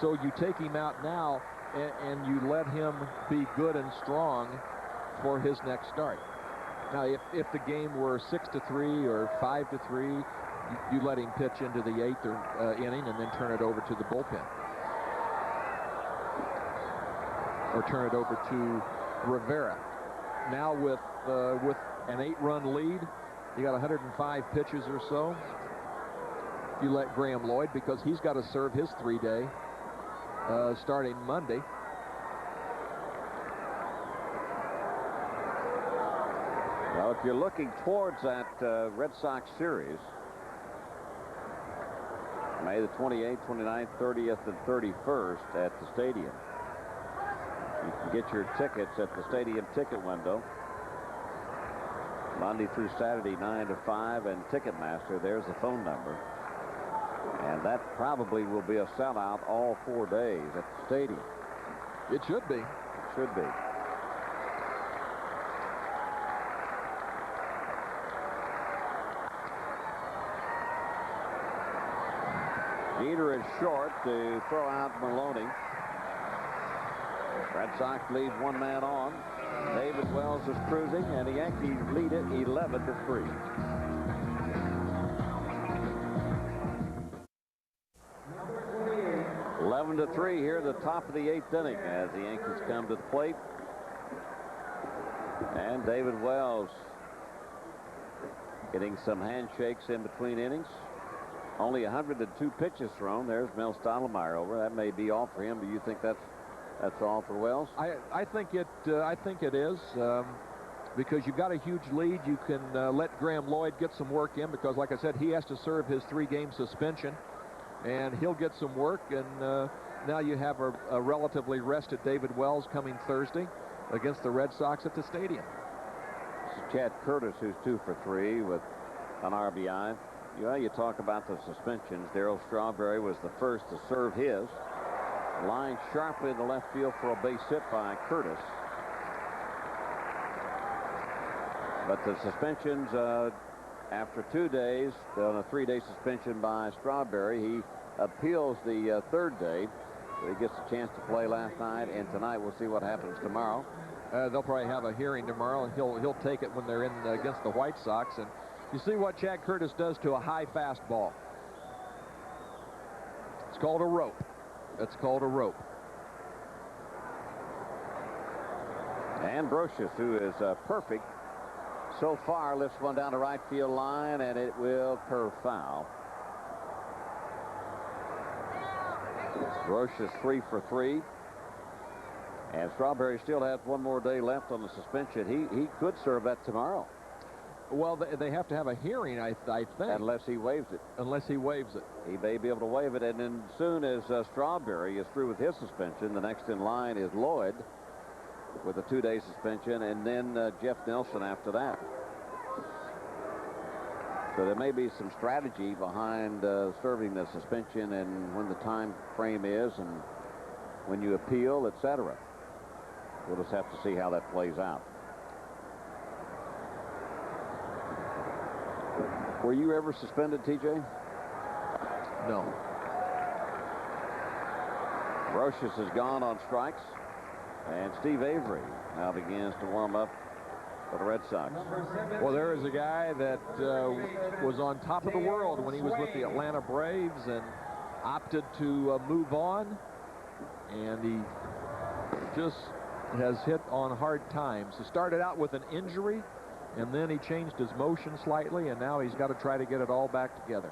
So you take him out now and you let him be good and strong for his next start. Now, if the game were 6-3 or 5-3, you let him pitch into the 8th inning and then turn it over to the bullpen. Or turn it over to Rivera. Now with an 8-run lead, you got 105 pitches or so. You let Graham Lloyd, because he's got to serve his 3-day starting Monday. Well, if you're looking towards that Red Sox series, May the 28th, 29th, 30th, and 31st at the stadium. You can get your tickets at the stadium ticket window. Monday through Saturday, 9 to 5, and Ticketmaster, there's the phone number. And that probably will be a sellout all 4 days at the stadium. It should be. It should be. Jeter is short to throw out Maloney. Red Sox leave 1 man on. David Wells is cruising, and the Yankees lead it 11-3. Number 11-3 here at the top of the 8th inning as the Yankees come to the plate. And David Wells getting some handshakes in between innings. Only 102 pitches thrown. There's Mel Stottlemyre over. That may be all for him. Do you think that's all for Wells? I think it is, because you've got a huge lead. You can let Graham Lloyd get some work in, because, like I said, he has to serve his 3-game suspension, and he'll get some work. And now you have a relatively rested David Wells coming Thursday against the Red Sox at the stadium. This is Chad Curtis, who's 2 for 3 with an RBI. You talk about the suspensions. Darryl Strawberry was the first to serve his. Line sharply in the left field for a base hit by Curtis. But the suspensions after 2 days, on a 3-day suspension by Strawberry, he appeals the 3rd day. He gets a chance to play last night, and tonight we'll see what happens tomorrow. They'll probably have a hearing tomorrow, and he'll take it when they're in against the White Sox. And you see what Chad Curtis does to a high fastball. It's called a rope. That's called a rope. And Brocious, who is perfect so far, lifts one down the right field line, and it will curve foul. Roche is 3 for 3. And Strawberry still has one more day left on the suspension. He could serve that tomorrow. Well, they have to have a hearing, I think. Unless he waives it. Unless he waives it. He may be able to waive it. And then as soon as Strawberry is through with his suspension, the next in line is Lloyd with a 2-day suspension, and then Jeff Nelson after that. So there may be some strategy behind serving the suspension and when the time frame is and when you appeal, etc. We'll just have to see how that plays out. Were you ever suspended, TJ? No. Roches has gone on strikes, and Steve Avery now begins to warm up for the Red Sox. Well, there is a guy that was on top of the world when he was with the Atlanta Braves and opted to move on, and he just has hit on hard times. He started out with an injury, and then he changed his motion slightly, and now he's got to try to get it all back together.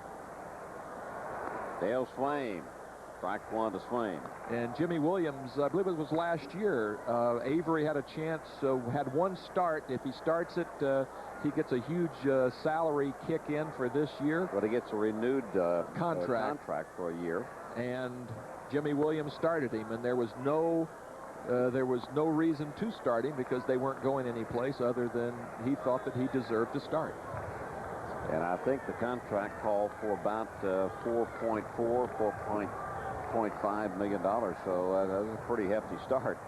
Dale Swain, strike one to Swain. And Jimmy Williams, I believe it was last year, Avery had a chance, had one start. If he starts it, he gets a huge salary kick in for this year. But he gets a renewed contract for a year. And Jimmy Williams started him, and there was no reason to start him because they weren't going anyplace other than he thought that he deserved to start. And I think the contract called for about $4.5 million, so that's a pretty hefty start.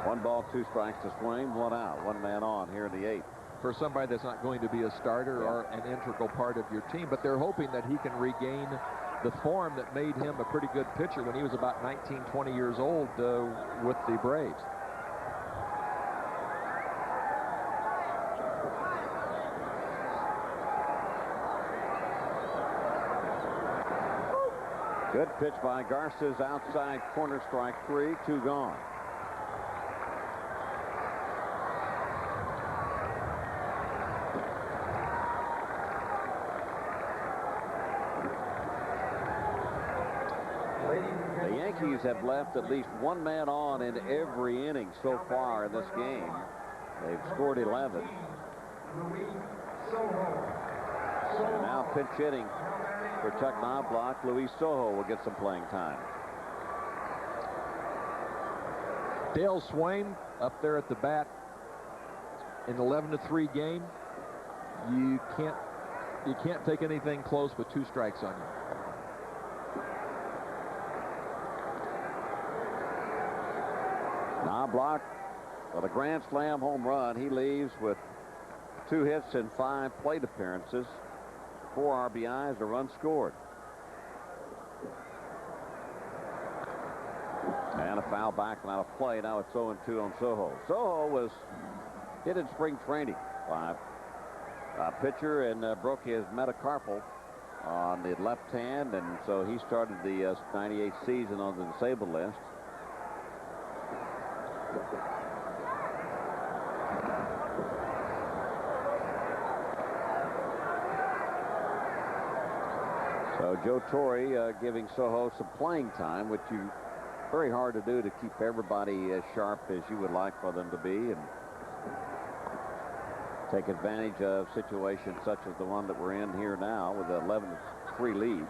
1 ball, 2 strikes to Swain, 1 out, 1 man on here in the 8th. For somebody that's not going to be a starter or an integral part of your team, but they're hoping that he can regain the form that made him a pretty good pitcher when he was about 19, 20 years old with the Braves. Good pitch by Garces, outside corner, strike 3, 2 gone. The Yankees have left at least 1 man on in every inning so far in this game. They've scored 11. And now pinch hitting for Chuck Knobloch. Luis Sojo will get some playing time. Dale Swain up there at the bat in 11-3 game. You can't take anything close with 2 strikes on you. Knobloch with a grand slam home run. He leaves with 2 hits and 5 plate appearances. 4 RBIs, a run scored. And a foul back and out of play. Now it's 0-2 on Sojo. Sojo was hit in spring training by a pitcher and broke his metacarpal on the left hand, and so he started the 98 season on the disabled list. So Joe Torre giving Sojo some playing time, which you very hard to do to keep everybody as sharp as you would like for them to be and take advantage of situations such as the one that we're in here now with an 11-3 lead.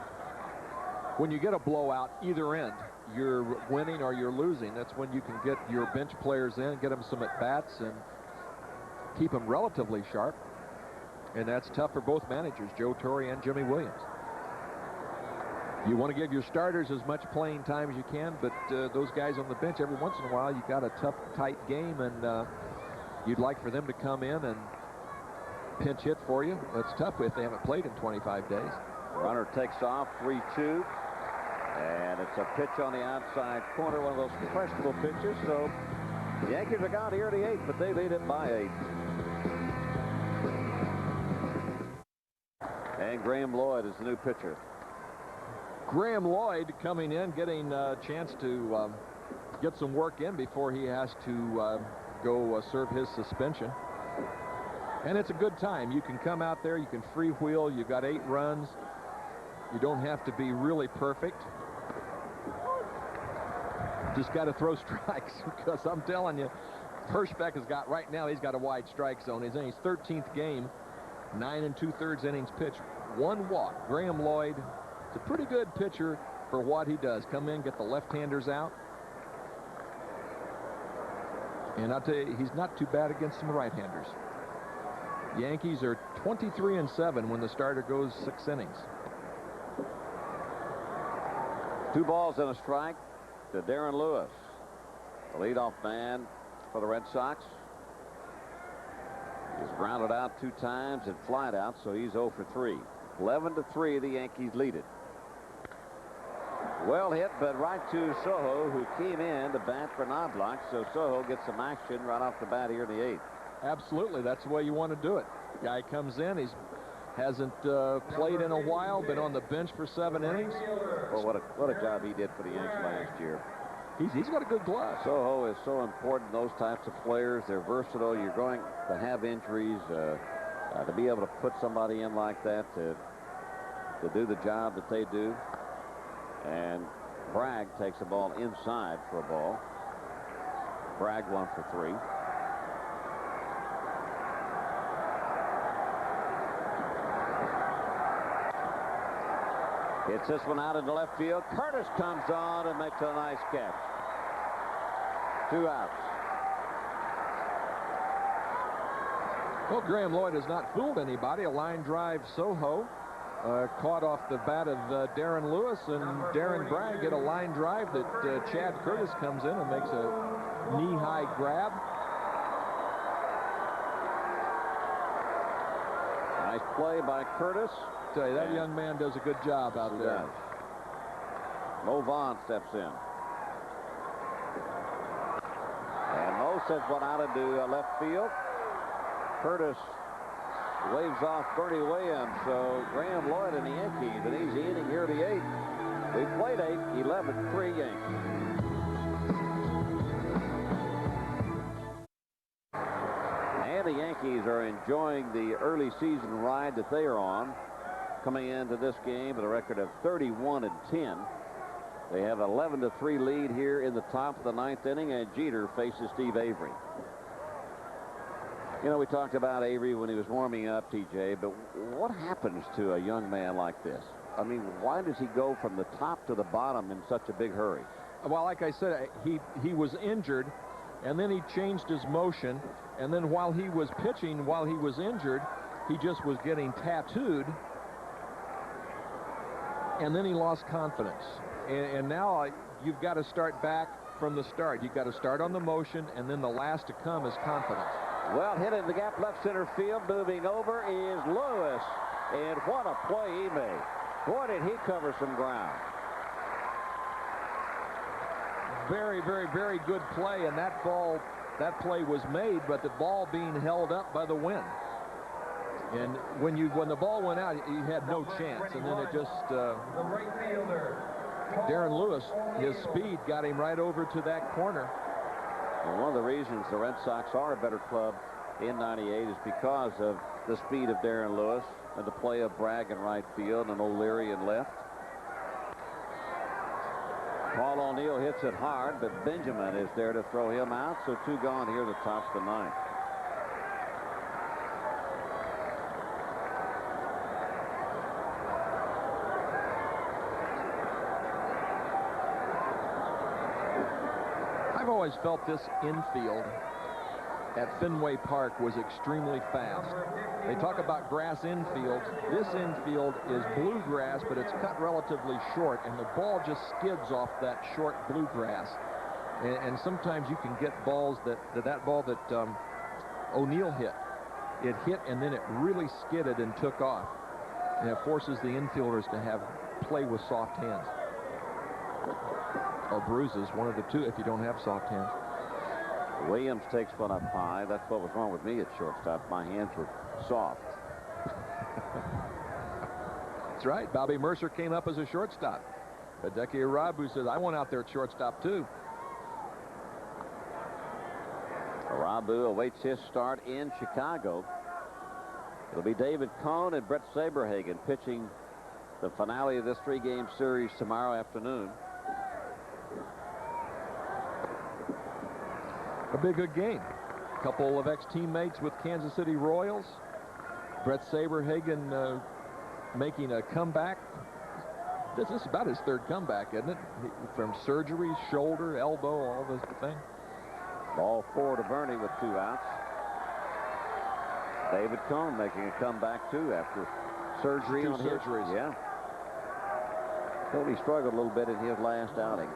When you get a blowout either end, you're winning or you're losing. That's when you can get your bench players in, get them some at-bats, and keep them relatively sharp. And that's tough for both managers, Joe Torre and Jimmy Williams. You want to give your starters as much playing time as you can, but those guys on the bench, every once in a while, you've got a tough, tight game, and you'd like for them to come in and pinch hit for you. That's tough if they haven't played in 25 days. Runner takes off, 3-2. And it's a pitch on the outside corner, one of those questionable pitches. So the Yankees are out here in the 8th, but they lead it by 8. And Graham Lloyd is the new pitcher. Graham Lloyd coming in, getting a chance to get some work in before he has to go serve his suspension. And it's a good time. You can come out there, you can freewheel. You've got 8 runs. You don't have to be really perfect. Just got to throw strikes, because I'm telling you, Hirschbeck has got, right now, he's got a wide strike zone. He's in his 13th game, 9 2/3 innings pitched, 1 walk. Graham Lloyd is a pretty good pitcher for what he does. Come in, get the left-handers out. And I'll tell you, he's not too bad against some right-handers. Yankees are 23-7 when the starter goes 6 innings. 2 balls and a strike to Darren Lewis, the leadoff man for the Red Sox. He's grounded out 2 times and flied out, so he's 0 for 3. 11-3, the Yankees lead it. Well hit, but right to Soho, who came in to bat for Knobloch, so Soho gets some action right off the bat here in the 8th. Absolutely, that's the way you want to do it. Guy comes in, hasn't played in a while, been on the bench for 7 innings. Well, what a job he did for the Yanks last year. He's got a good glove. Soho is so important, those types of players. They're versatile. You're going to have injuries. To be able to put somebody in like that to do the job that they do. And Bragg takes the ball inside for a ball. Bragg 1 for 3. Hits this one out into left field. Curtis comes on and makes a nice catch. 2 outs. Well, Graham Lloyd has not fooled anybody. A line drive Soho caught off the bat of Darren Lewis, and Darren Bragg get a line drive that Chad Curtis comes in and makes a knee-high grab. Nice play by Curtis. I tell you, that young man does a good job out there. Mo Vaughn steps in. And Mo sends one out into left field. Curtis waves off Bernie Williams. So Graham Lloyd and the Yankees, an easy inning here in the 8th. We played 8, 11-3 Yankees. And the Yankees are enjoying the early season ride that they are on, coming into this game with a record of 31-10. They have an 11-3 lead here in the top of the 9th inning, and Jeter faces Steve Avery. You know, we talked about Avery when he was warming up, TJ, but what happens to a young man like this? I mean, why does he go from the top to the bottom in such a big hurry? Well, like I said, he was injured, and then he changed his motion, and then while he was pitching, while he was injured, he just was getting tattooed, and then he lost confidence. And now you've got to start back from the start. You've got to start on the motion, and then the last to come is confidence. Well, hit in the gap left center field. Moving over is Lewis. And what a play he made. Boy, did he cover some ground. Very, very, very good play. And that play was made, but the ball being held up by the wind. And when the ball went out, he had no chance. And then it just The right fielder, Darren Lewis, his speed got him right over to that corner. And one of the reasons the Red Sox are a better club in '98 is because of the speed of Darren Lewis and the play of Bragg in right field and O'Leary in left. Paul O'Neill hits it hard, but Benjamin is there to throw him out. So 2 gone here at the top of the 9th. I've always felt this infield at Fenway Park was extremely fast. They talk about grass infields. This infield is bluegrass, but it's cut relatively short, and the ball just skids off that short bluegrass. And sometimes you can get balls that ball that O'Neill hit. It hit, and then it really skidded and took off. And it forces the infielders to play with soft hands. Or bruises, one of the two if you don't have soft hands. Williams takes one up high. That's what was wrong with me at shortstop. My hands were soft. That's right. Bobby Mercer came up as a shortstop. Hideki Arabu says, I went out there at shortstop too. Arabu awaits his start in Chicago. It'll be David Cohn and Brett Saberhagen pitching The finale of this 3-game series tomorrow afternoon. A big good game. A couple of ex-teammates with Kansas City Royals. Brett Saberhagen making a comeback. This is about his 3rd comeback, isn't it? From surgery, shoulder, elbow, all this thing. Ball 4 to Bernie with 2 outs. David Cone making a comeback, too, after surgery. 2 surgeries. Yeah. Tony struggled a little bit in his last outing.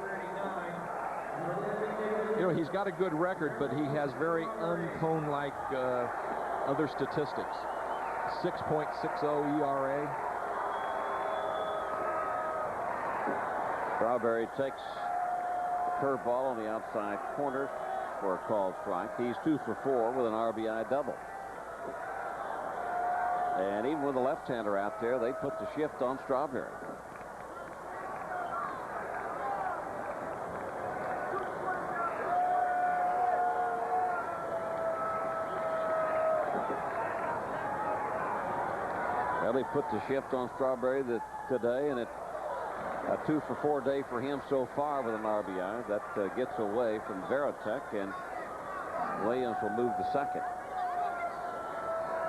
You know, he's got a good record, but he has very un-Cone-like other statistics. 6.60 ERA. Strawberry takes the curveball on the outside corner for a called strike. He's 2 for 4 with an RBI double. And even with the left-hander out there, they put the shift on Strawberry. Well, they put the shift on Strawberry today, and it's a 2 for 4 day for him so far with an RBI. That gets away from Veritek, and Williams will move to second.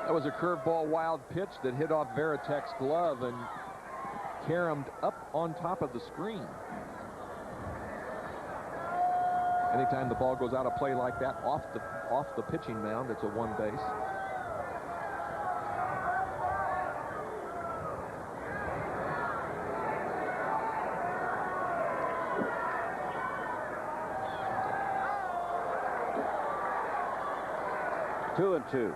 That was a curveball wild pitch that hit off Veritek's glove and caromed up on top of the screen. Anytime the ball goes out of play like that off the pitching mound, it's a 1 base. Two and two.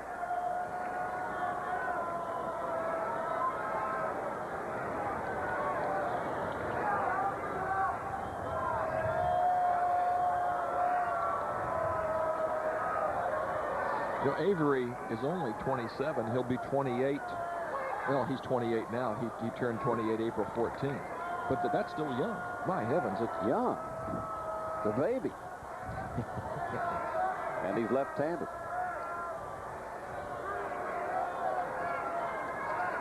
You know, Avery is only 27. He'll be 28. Well, he's 28 now. He turned 28 April 14th. But that's still young. My heavens, it's Young. The baby. And he's left-handed.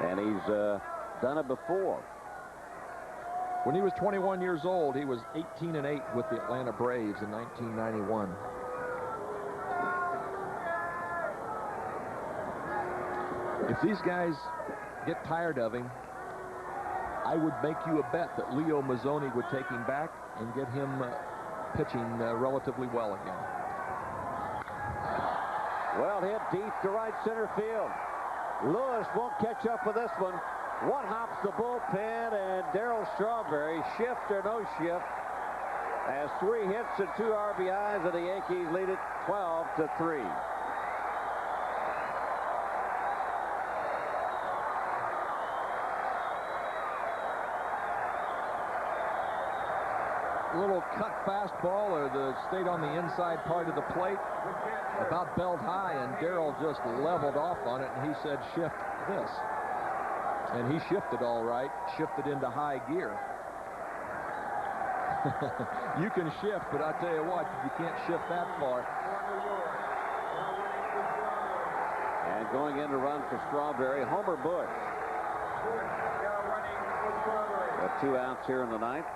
And he's done it before. When he was 21 years old, he was 18-8 with the Atlanta Braves in 1991. If these guys get tired of him, I would make you a bet that Leo Mazzoni would take him back and get him pitching relatively well again. Well hit deep to right center field. Lewis won't catch up with this one. One hops the bullpen, and Darryl Strawberry, shift or no shift, has 3 hits and 2 RBIs, and the Yankees lead it 12-3. A little cut fastball, or the stayed on the inside part of the plate, about belt high, and Darryl just leveled off on it, and he said, shift this. And he shifted all right, shifted into high gear. You can shift, but I tell you what, you can't shift that far. And going in to run for Strawberry, Homer Bush. Got 2 outs here in the ninth.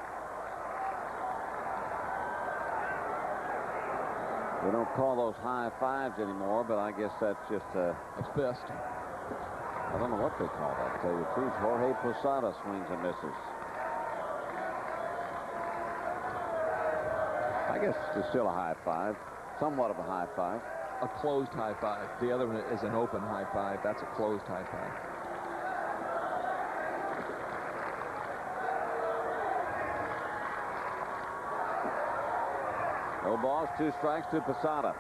We don't call those high fives anymore, but I guess that's just That's best. I don't know what they call that, to tell you the truth. Jorge Posada swings and misses. I guess it's still a high five, somewhat of a high five. A closed high five. The other one is an open high five. That's a closed high five. No balls, 2 strikes to Posada.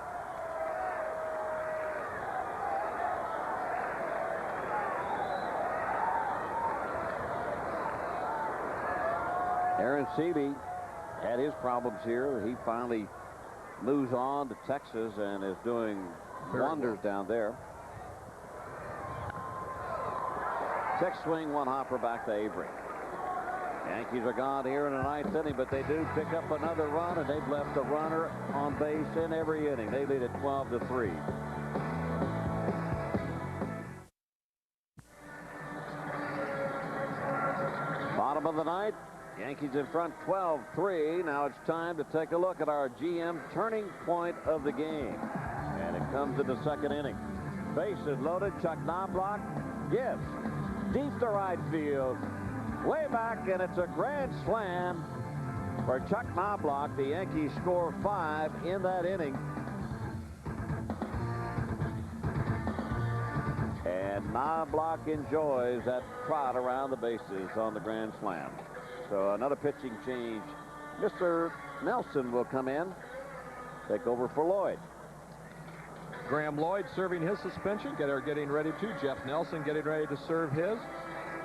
Aaron Seeley had his problems here. He finally moves on to Texas and is doing wonders down there. 6 swing, 1 hopper back to Avery. Yankees are gone here in the 9th inning, but they do pick up another run, and they've left a runner on base in every inning. They lead it 12-3. Bottom of the ninth. Yankees in front 12-3. Now it's time to take a look at our GM turning point of the game. And it comes in the second inning. Bases loaded. Chuck Knobloch gives deep to right field. Way back, and it's a grand slam for Chuck Knobloch. The Yankees score 5 in that inning. And Knobloch enjoys that trot around the bases on the grand slam. So another pitching change. Mr. Nelson will come in, take over for Lloyd. Graham Lloyd serving his suspension, getting ready to. Jeff Nelson getting ready to serve his.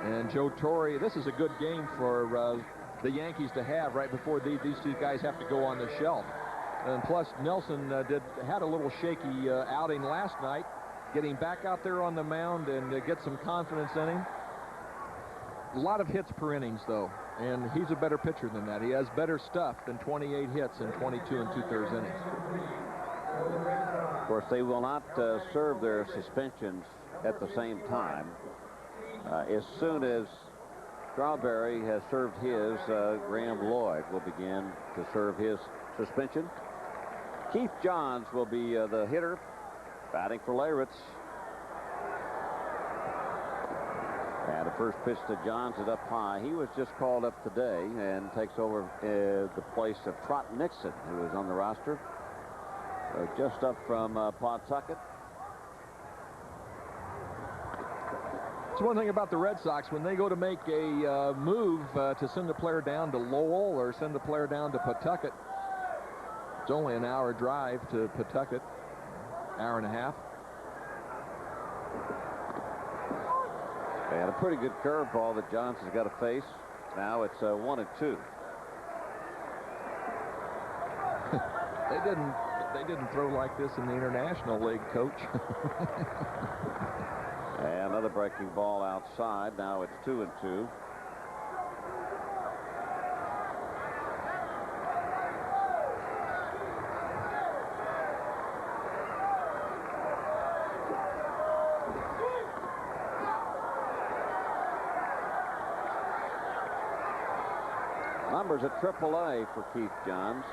And Joe Torre, this is a good game for the Yankees to have right before these two guys have to go on the shelf. And plus, Nelson had a little shaky outing last night, getting back out there on the mound and get some confidence in him. A lot of hits per innings, though, and he's a better pitcher than that. He has better stuff than 28 hits in 22 2/3 innings. Of course, they will not serve their suspensions at the same time. As soon as Strawberry has served his, Graham Lloyd will begin to serve his suspension. Keith Johns will be the hitter, batting for Leyritz. And the first pitch to Johns is up high. He was just called up today and takes over the place of Trot Nixon, who was on the roster. Just up from Pawtucket. It's one thing about the Red Sox. When they go to make a move to send a player down to Lowell or send a player down to Pawtucket, it's only an hour drive to Pawtucket, hour and a half. And a pretty good curveball that Johnson's got to face. Now it's 1-2. They didn't throw like this in the International League, Coach. And another breaking ball outside. Now it's 2-2. Numbers at AAA for Keith Johns.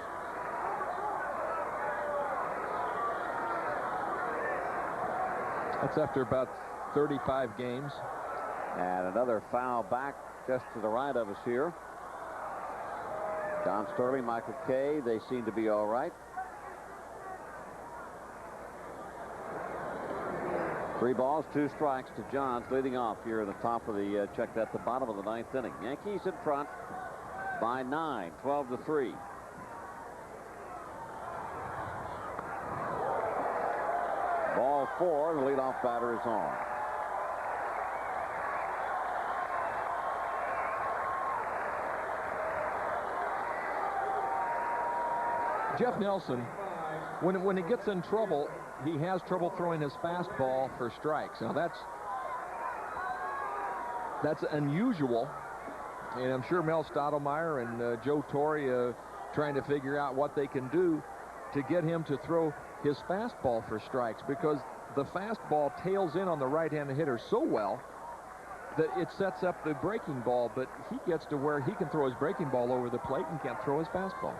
That's after about 35 games. And another foul back just to the right of us here. John Sterling, Michael Kay, they seem to be all right. 3 balls, 2 strikes to Johns, leading off here in the top of the checked at the bottom of the 9th inning. Yankees in front by 9, 12-3. Ball 4, the leadoff batter is on. Jeff Nelson, when he gets in trouble, he has trouble throwing his fastball for strikes. Now that's unusual, and I'm sure Mel Stottlemyre and Joe Torre trying to figure out what they can do to get him to throw his fastball for strikes, because the fastball tails in on the right-handed hitter so well that it sets up the breaking ball, but he gets to where he can throw his breaking ball over the plate and can't throw his fastball.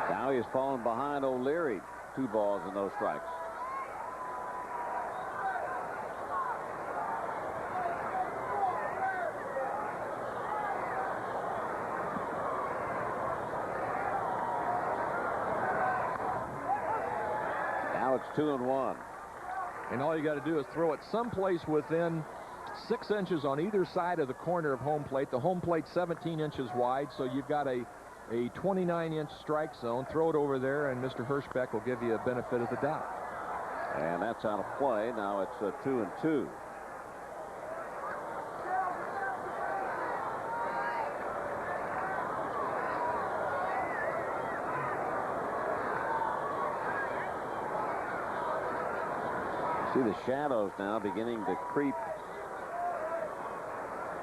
Now he's fallen behind O'Leary. 2 balls and no strikes. Now it's 2-1. And all you got to do is throw it someplace within 6 inches on either side of the corner of home plate. The home plate's 17 inches wide, so you've got a 29-inch strike zone. Throw it over there, and Mr. Hirschbeck will give you a benefit of the doubt. And that's out of play. Now it's 2-2. See the shadows now beginning to creep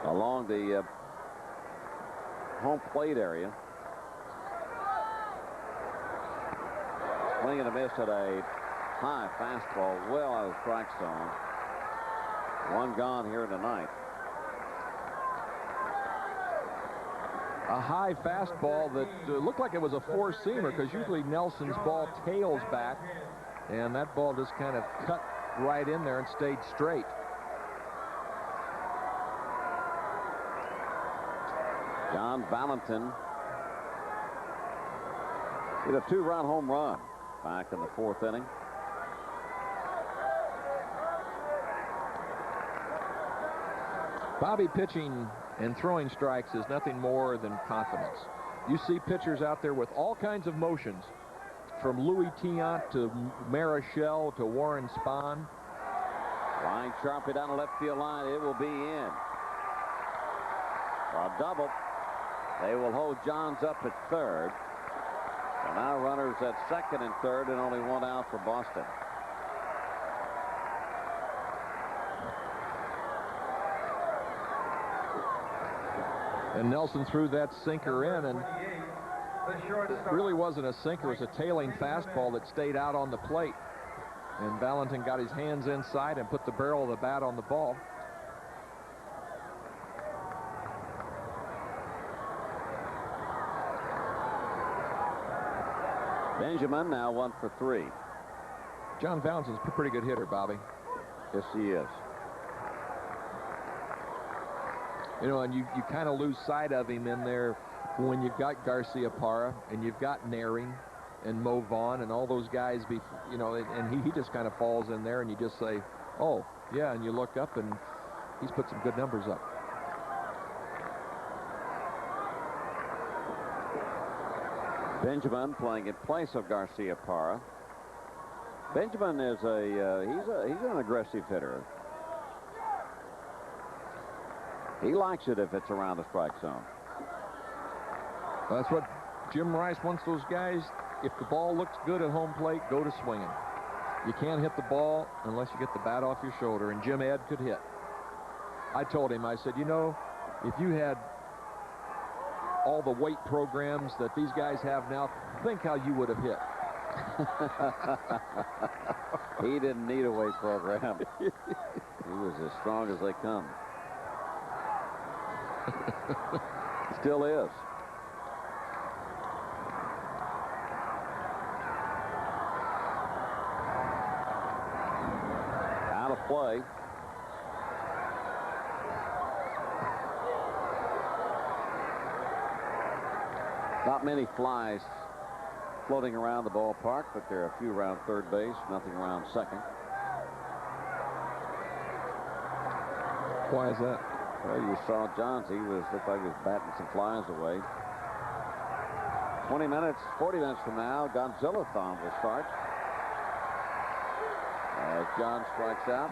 along the home plate area. Swing and a miss at a high fastball well out of the strike zone. One gone here tonight. A high fastball that looked like it was a four-seamer, because usually Nelson's ball tails back, and that ball just kind of cut right in there and stayed straight. John Valentin hit a 2-run home run back in the 4th inning. Bobby, pitching and throwing strikes is nothing more than confidence. You see pitchers out there with all kinds of motions, from Louis Tiant to Marichal to Warren Spahn. Line sharply down the left field line. It will be in. For a double. They will hold Johns up at third. So now runners at second and third, and only one out for Boston. And Nelson threw that sinker in, and it really wasn't a sinker. It was a tailing fastball that stayed out on the plate. And Valentin got his hands inside and put the barrel of the bat on the ball. Benjamin now 1 for 3. John Valentin's a pretty good hitter, Bobby. Yes, he is. You know, and you kind of lose sight of him in there when you've got Garcia Parra and you've got Naring and Mo Vaughn and all those guys, you know, and he just kind of falls in there, and you just say, oh, yeah, and you look up and he's put some good numbers up. Benjamin playing in place of Garcia Parra. Benjamin is he's an aggressive hitter. He likes it if it's around the strike zone. That's what Jim Rice wants those guys. If the ball looks good at home plate, go to swinging. You can't hit the ball unless you get the bat off your shoulder, and Jim Ed could hit. I told him, I said, you know, if you had all the weight programs that these guys have now, think how you would have hit. He didn't need a weight program. He was as strong as they come. Still is. Out of play. Not many flies floating around the ballpark, but there are a few around third base, nothing around second. Why is that? Well, you saw Johns. Looked like he was batting some flies away. 40 minutes from now, Gonzalathon will start. As John strikes out.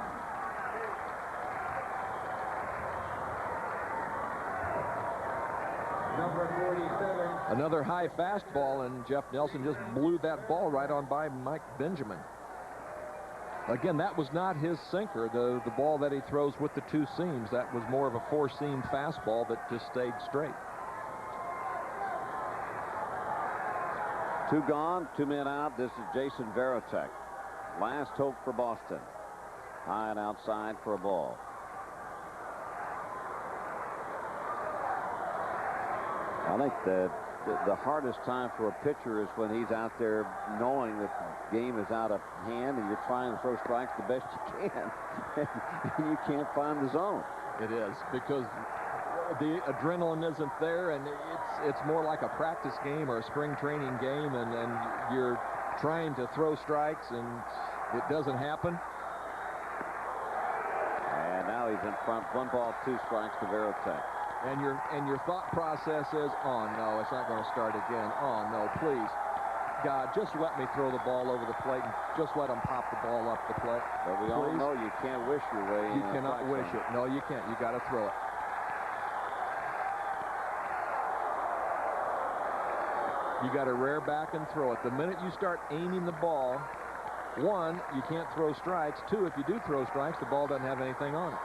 Number 47. Another high fastball, and Jeff Nelson just blew that ball right on by Mike Benjamin. Again, that was not his sinker, the ball that he throws with the two seams. That was more of a four-seam fastball that just stayed straight. 2 gone, 2 men out. This is Jason Varitek. Last hope for Boston. High and outside for a ball. I think that the hardest time for a pitcher is when he's out there knowing that the game is out of hand and you're trying to throw strikes the best you can, and you can't find the zone. It is, because the adrenaline isn't there, and it's more like a practice game or a spring training game, and you're trying to throw strikes and it doesn't happen. And now he's in front. 1 ball, 2 strikes to Varitek. And your thought process is, oh no, it's not going to start again. Oh no, please, God, just let me throw the ball over the plate and just let him pop the ball up the plate. But we all know you can't wish your way in. You cannot wish it. No, you can't. You got to throw it. You got to rear back and throw it. The minute you start aiming the ball, 1, you can't throw strikes. 2, if you do throw strikes, the ball doesn't have anything on it.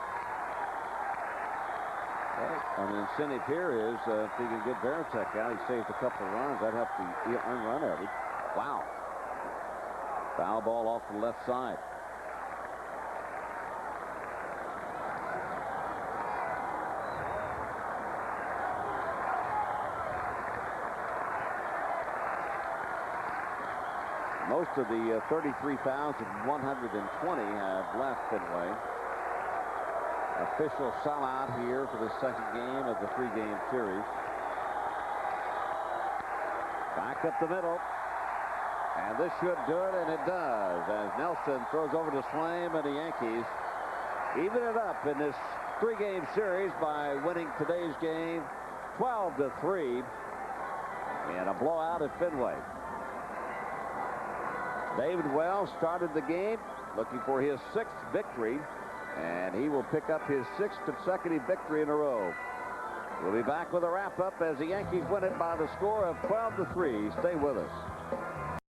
And the incentive here is if he can get Varitek out, he saves a couple of runs. That helps the earn run average. Wow. Foul ball off the left side. Most of the 33,120 have left Fenway. Official sellout here for the second game of the 3-game series. Back up the middle. And this should do it, and it does, as Nelson throws over to Slam, and the Yankees even it up in this 3-game series by winning today's game 12-3 in a blowout at Fenway. David Wells started the game looking for his 6th victory, and he will pick up his 6th consecutive victory in a row. We'll be back with a wrap-up as the Yankees win it by the score of 12-3. Stay with us.